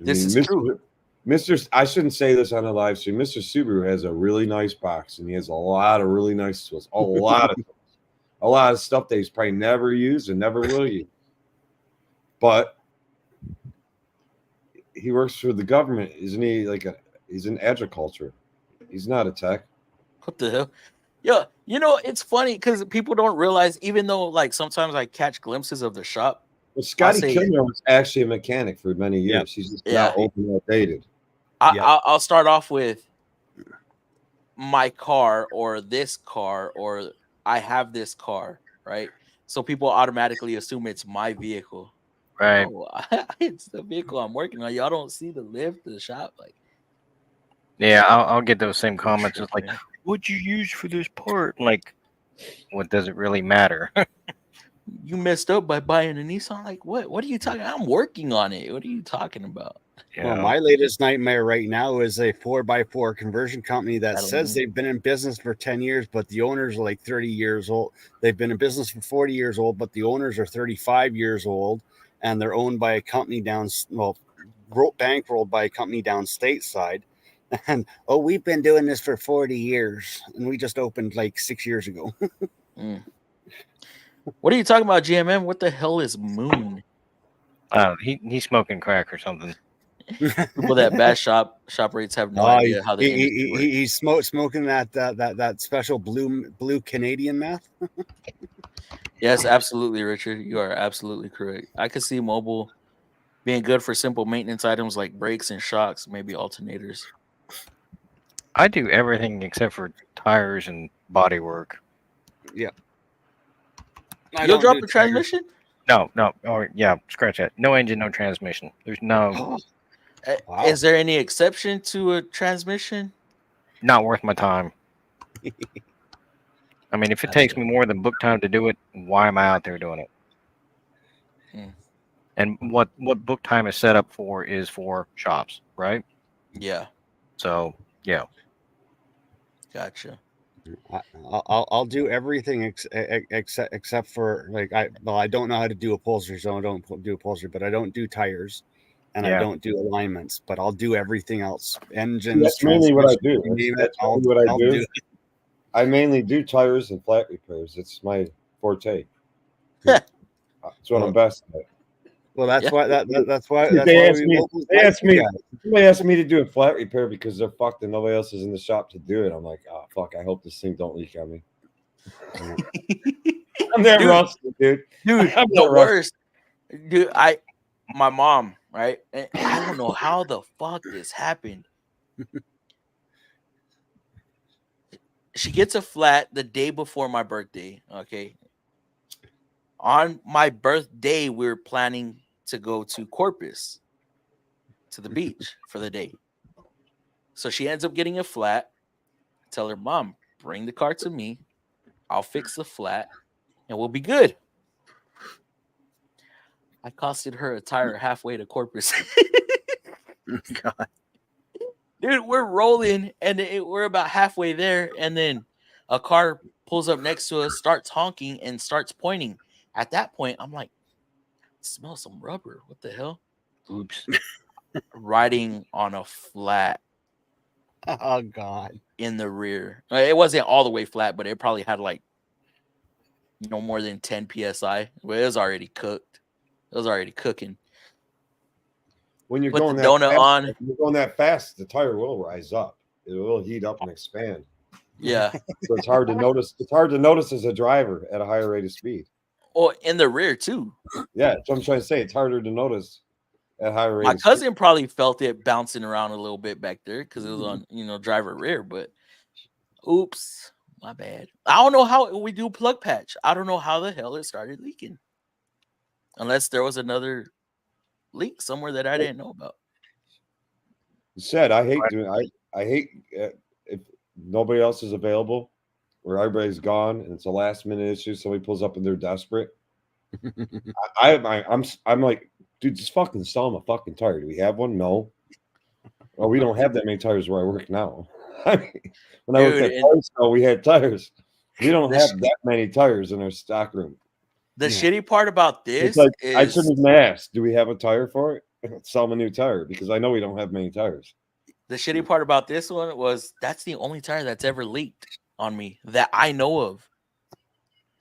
This is true.
I shouldn't say this on a live stream. Mr. Subaru has a really nice box, and he has a lot of really nice tools. A lot of stuff that he's probably never used and never will use. But he works for the government, isn't he? He's in agriculture. He's not a tech.
What the hell? Yeah, you know, it's funny because people don't realize, even though like sometimes I catch glimpses of the shop.
Well, Scotty
say-
Kilmer was actually a mechanic for many years.
Yeah.
He's just
Yeah.
now open and outdated.
I'll start off with my car or this car or I have this car, right? So people automatically assume it's my vehicle.
Right.
Oh, it's the vehicle I'm working on. Y'all don't see the lift, the shop, like.
Yeah, I'll get those same comments. It's like,
man.
what'd you use for this part? Like, what does it really matter?
You messed up by buying a Nissan. Like, what are you talking? I'm working on it. What are you talking about?
Yeah.
Well, my latest nightmare right now is a 4x4 conversion company that
That'll
says
do.
they've been in business for 10 years, but the owners are like 30 years old. They've been in business for 40 years old, but the owners are 35 years old, and they're owned by a company bankrolled by a company down stateside. And we've been doing this for 40 years, and we just opened like 6 years ago.
What are you talking about, GMM? What the hell is Moon?
He's smoking crack or something.
People that bash shop rates have no idea how the industry works.
He's smoking that special blue Canadian meth.
Yes, absolutely, Richard. You are absolutely correct. I could see mobile being good for simple maintenance items like brakes and shocks, maybe alternators.
I do everything except for tires and body work.
Yeah.
You'll drop the transmission?
No. Oh, yeah, scratch that. No engine, no transmission. There's no.
Wow.
Is there any exception to a transmission?
Not worth my time. I mean, if it takes me more than book time to do it, why am I out there doing it? And what book time is set up for is for shops, right?
Yeah.
So, yeah.
Gotcha.
I'll do everything except for I don't know how to do upholstery, so I don't do upholstery, but I don't do tires and I don't do alignments, but I'll do everything else. Engines.
That's mainly what I do.
I'll
do. I mainly do tires and flat repairs. It's my forte. That's what I'm best at.
Well, that's why
Somebody asked me to do a flat repair because they're fucked and nobody else is in the shop to do it. I'm like, oh fuck, I hope this thing don't leak on me. I'm that rusty, dude.
I'm the worst. Dude, my mom, right? And I don't know how the fuck this happened. She gets a flat the day before my birthday. Okay. On my birthday, we were planning to go to Corpus, to the beach for the day. So she ends up getting a flat. Tell her, Mom, bring the car to me. I'll fix the flat and we'll be good. I costed her a tire halfway to Corpus.
God.
Dude, we're rolling and we're about halfway there. And then a car pulls up next to us, starts honking and starts pointing. At that point, I'm like, smell some rubber. What the hell?
Oops.
Riding on a flat.
Oh, God.
In the rear. It wasn't all the way flat, but it probably had like no more than 10 psi. Well, it was already cooked. It was already cooking.
When you're
Put
going
the
that
donut
fast,
on.
when you're going that fast, the tire will rise up. It will heat up and expand.
Yeah.
So it's hard to notice. It's hard to notice as a driver at a higher rate of speed.
Or in the rear too.
Yeah, that's what I'm trying to say. It's harder to notice at higher rate.
My
of
cousin
speed.
probably felt it bouncing around a little bit back there because it was on, driver rear. But oops, my bad. I don't know how we do plug patch. I don't know how the hell it started leaking. Unless there was another leak somewhere that I didn't know about.
Said I hate doing. I hate if nobody else is available, where everybody's gone and it's a last minute issue. Somebody pulls up and they're desperate. I'm like, dude, just fucking sell them a fucking tire. Do we have one? No. Well, we don't have that many tires where I work now. I mean, when I worked at Tire, we had tires. We don't have that many tires in our stock room.
The shitty part about this
like,
is
I shouldn't have asked, do we have a tire for it? Sell them a new tire because I know we don't have many tires.
The shitty part about this one was that's the only tire that's ever leaked on me that I know of.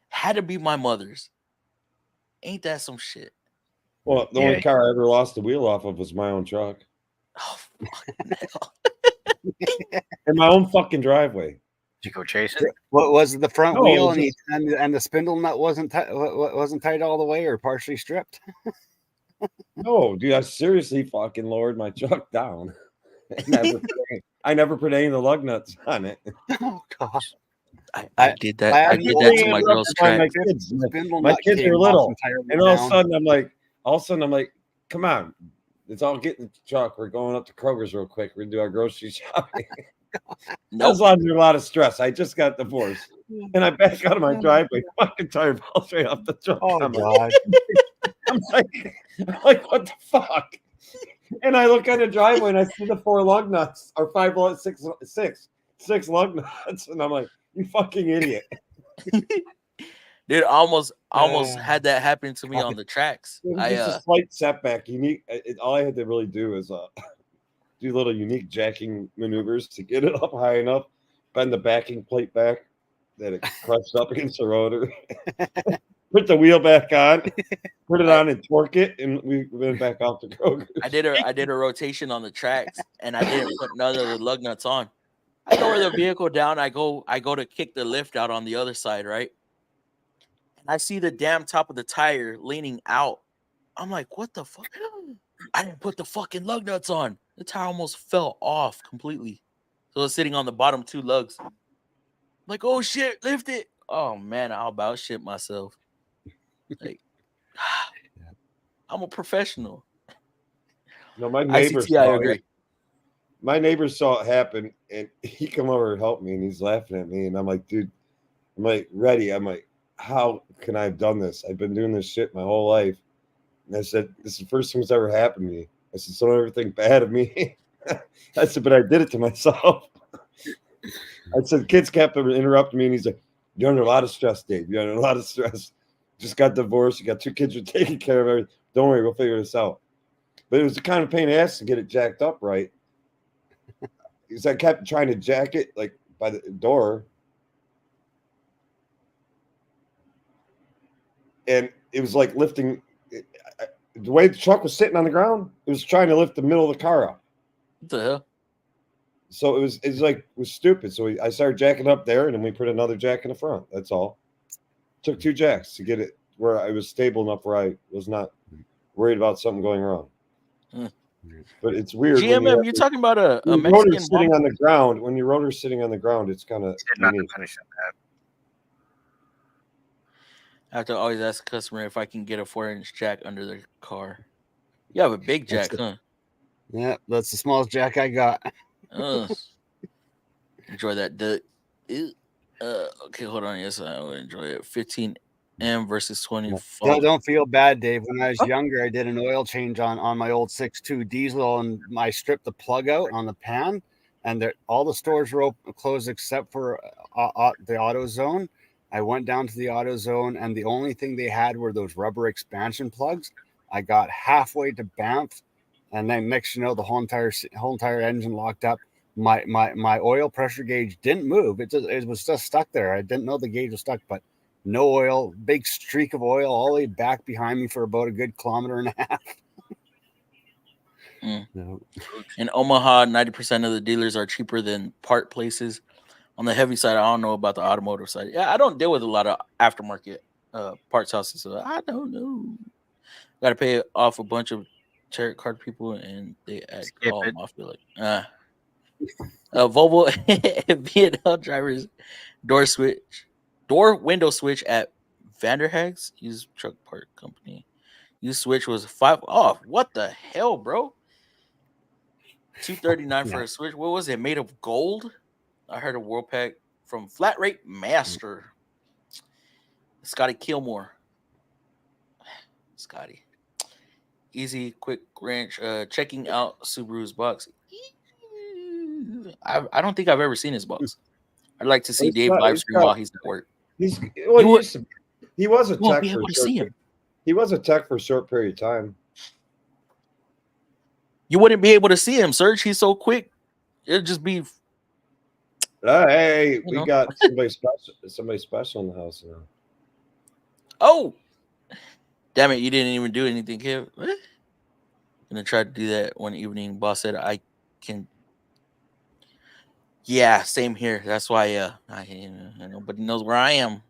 Had to be my mother's. Ain't that some shit?
Well, the only car I ever lost the wheel off of was my own truck.
Oh,
in my own fucking driveway.
Did you go chase it?
What was it, the front wheel
just...
and the spindle nut wasn't tight all the way or partially stripped?
No, dude, I seriously fucking lowered my truck down. I never put any of the lug nuts on it.
Oh gosh.
I did that. I did that to my girl's track.
My kids are little, and all of a sudden I'm like, come on, let's all get in the truck. We're going up to Kroger's real quick. We're gonna do our grocery shopping. That was under a lot of stress. I just got divorced, and I back out of my driveway. Fucking tire falls right off the truck.
Oh God!
I'm like, what the fuck? And I look at the driveway and I see the 4 lug nuts or 6 lug nuts, and I'm like, you fucking idiot.
Dude, almost had that happen to me on the tracks.
It was just a slight setback. All I had to really do is do little unique jacking maneuvers to get it up high enough, bend the backing plate back that it crushed up against the rotor, put the wheel back on, put it on and torque it, and we went back off the Kroger.
I did a rotation on the tracks, and I didn't put none of the lug nuts on. I lower the vehicle down. I go to kick the lift out on the other side, right? And I see the damn top of the tire leaning out. I'm like, what the fuck? I didn't put the fucking lug nuts on. The tire almost fell off completely. So it's sitting on the bottom 2 lugs. I'm like, oh shit, lift it. Oh man, I'll about shit myself. Like, I'm a professional.
No, my neighbors.
I agree.
My neighbor saw it happen, and he come over and helped me, and he's laughing at me, and I'm like, dude, I'm like, ready. I'm like, how can I have done this? I've been doing this shit my whole life. And I said, this is the first thing that's ever happened to me. I said, someone ever think bad of me? I said, but I did it to myself. I said, kids kept interrupting me, and he's like, you're under a lot of stress, Dave. You're under a lot of stress. Just got divorced. You got 2 kids you're taking care of. Everything. Don't worry, we'll figure this out. But it was the kind of pain in the ass to get it jacked up right. Because I kept trying to jack it like by the door. And it was like lifting the way the truck was sitting on the ground, it was trying to lift the middle of the car up.
What the hell?
So it was stupid. So I started jacking up there, and then we put another jack in the front. That's all. Took 2 jacks to get it where I was stable enough where I was not worried about something going wrong.
Hmm.
But it's weird.
GMM, you're talking about a
your
Mexican
rotor's sitting on the ground. When your rotor's sitting on the ground, it's kind of unique.
I have to always ask the customer if I can get a 4-inch jack under their car. You have a big jack, huh?
Yeah, that's the smallest jack I got.
Enjoy that. Okay, hold on. Yes, I will enjoy it. 15M versus 24.
Don't feel bad, Dave. When I was younger, I did an oil change on my old 6.2 diesel, and I stripped the plug out on the pan, and all the stores were closed except for the AutoZone. I went down to the AutoZone, and the only thing they had were those rubber expansion plugs. I got halfway to Banff, and then next, the whole entire engine locked up. My oil pressure gauge didn't move. It was just stuck there. I didn't know the gauge was stuck, but no oil, big streak of oil all the way back behind me for about a good 1.5 kilometers.
No. In Omaha, 90% of the dealers are cheaper than part places. On the heavy side, I don't know about the automotive side. Yeah, I don't deal with a lot of aftermarket parts houses, so I don't know. Got to pay off a bunch of tarot card people, and they act all off. Like, Volvo VNL drivers door window switch at Vanderhaeg's used truck part company. Used switch was $5. Oh, what the hell, bro? $239 for a switch. What was it? Made of gold? I heard a World Pack from Flat Rate Master. Scotty Kilmore. Scotty. Easy, quick wrench. Checking out Subaru's box. I don't think I've ever seen his box. I'd like to see Dave live stream while he's at work.
He was a tech He was a tech for a short period of time.
You wouldn't be able to see him, Serge. He's so quick. It'd just be.
Hey, we got somebody special in the house now.
Oh, damn it! You didn't even do anything, Kev. What? Gonna try to do that one evening. Boss said I can. Yeah, same here. That's why nobody knows where I am.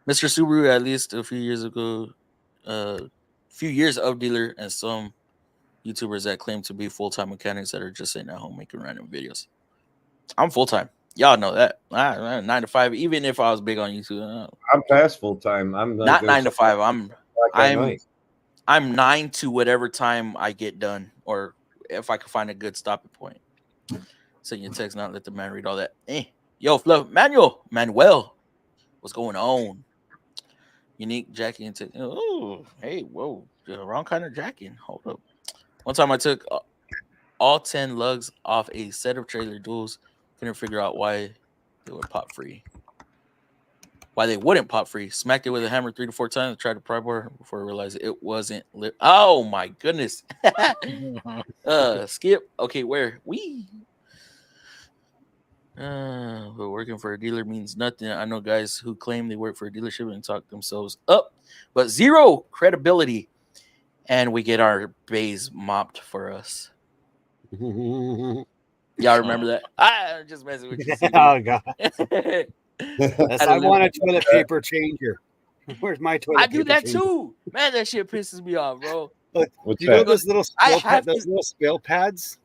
Mr. Subaru, at least a few years ago, few years of dealer, and some YouTubers that claim to be full-time mechanics that are just sitting at home making random videos. I'm full-time. Y'all know that. 9 to 5. Even if I was big on YouTube,
I'm past full-time. I'm
not 9 to 5. I'm 9 to whatever time I get done, or if I can find a good stopping point. Send your text, not let the man read all that. Yo, Manuel, what's going on? Unique jacking and oh, hey, whoa, wrong kind of jacking. Hold up. One time I took all 10 lugs off a set of trailer duals. Couldn't figure out why they were pop free. Why they wouldn't pop free. Smacked it with a hammer 3 to 4 times. Tried to pry bar before I realized it wasn't lit. Oh my goodness. Skip. Okay, where? But working for a dealer means nothing. I know guys who claim they work for a dealership and talk themselves up, but zero credibility. And we get our bays mopped for us. Y'all remember that? I'm just messing with you.
Oh, God. I want a toilet paper changer. Where's my toilet paper?
I do that too. Man, that shit pisses me off, bro.
Look, do you know those little spill pads?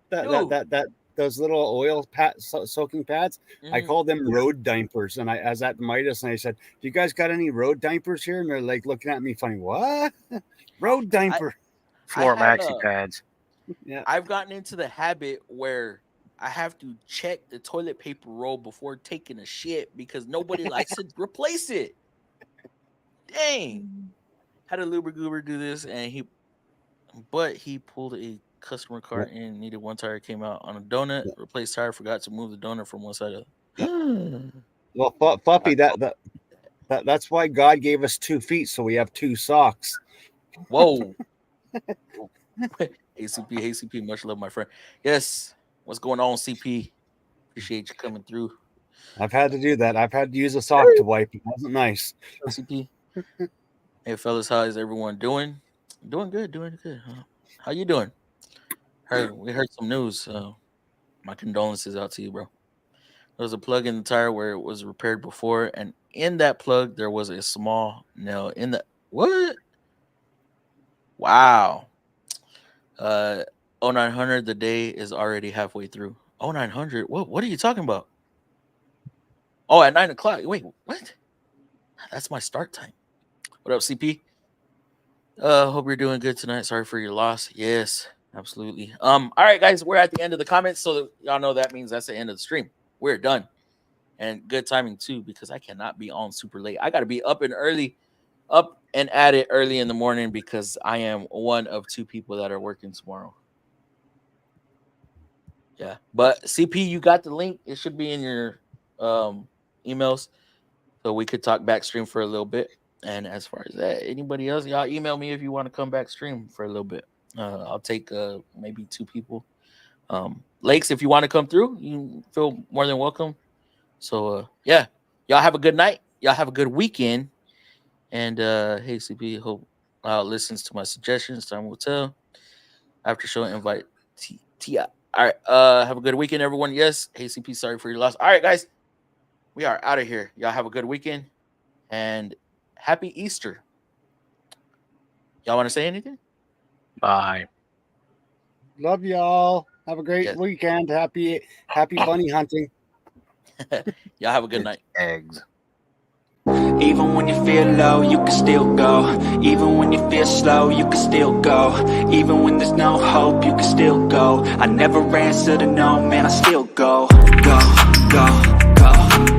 Those little oil soaking pads? Mm-hmm. I call them road diapers. And I was at the Midas and I said, "Do you guys got any road diapers here?" And they're like looking at me funny. What? Road diaper.
Floor maxi pads.
Yeah. I've gotten into the habit where I have to check the toilet paper roll before taking a shit because nobody likes to replace it. Dang. Had a Luber Goober do this and he pulled a customer cart in, needed one tire, came out on a donut, replaced tire, forgot to move the donut from one side of
Well, Fuppy, that's why God gave us 2 feet, so we have 2 socks.
Whoa. ACP, much love, my friend. Yes. What's going on, CP? Appreciate you coming through.
I've had to do that. I've had to use a sock to wipe. It wasn't nice.
CP. Hey, fellas, how is everyone doing? Doing good. How you doing? We heard some news. My condolences out to you, bro. There was a plug in the tire where it was repaired before, and in that plug there was a small nail in the what? Wow. 0900, the day is already halfway through. 0900? What are you talking about? Oh, at 9 o'clock. Wait, what? That's my start time. What up, CP? Hope you're doing good tonight. Sorry for your loss. Yes, absolutely. All right, guys, we're at the end of the comments, so y'all know that means that's the end of the stream. We're done. And good timing too, because I cannot be on super late. I gotta be up and at it early in the morning because I am one of 2 people that are working tomorrow. Yeah, but CP, you got the link. It should be in your emails, so we could talk back stream for a little bit. And as far as that, anybody else, y'all email me if you want to come back stream for a little bit. I'll take maybe 2 people. Lakes, if you want to come through, you feel more than welcome. So yeah, y'all have a good night. Y'all have a good weekend. And hey, CP, hope listens to my suggestions. Time will tell. After show, invite T. All right. Have a good weekend, everyone. Yes. Hey, CP, sorry for your loss. All right, guys. We are out of here. Y'all have a good weekend and happy Easter. Y'all want to say anything?
Bye.
Love y'all. Have a great weekend. Happy bunny hunting.
Y'all have a good night.
Eggs.
Even when you feel low, you can still go. Even when you feel slow, you can still go. Even when there's no hope, you can still go. I never answer to no, man, I still go. Go, go, go,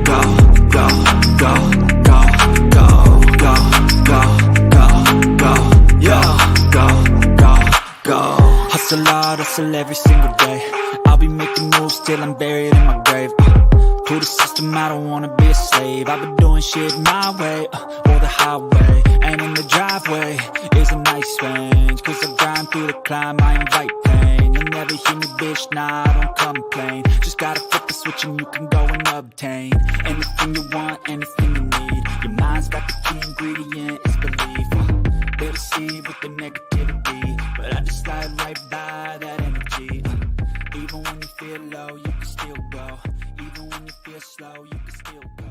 go, go, go, go, go, go, go, go, go, go, go. Hustle hard, hustle every single day. I'll be making moves till I'm buried in my grave. To the system, I don't wanna be a slave. I've been doing shit my way, or the highway. And in the driveway is a nice range. Cause I grind through the climb, I invite pain. You'll never hear me, bitch, nah, I don't complain. Just gotta flip the switch and you can go and obtain anything you want, anything you need. Your mind's got the key ingredient, it's belief. They'll deceive with the negativity, but I just slide right by that energy. Even when you feel low, you can still go. Even when you feel slow, you can still go.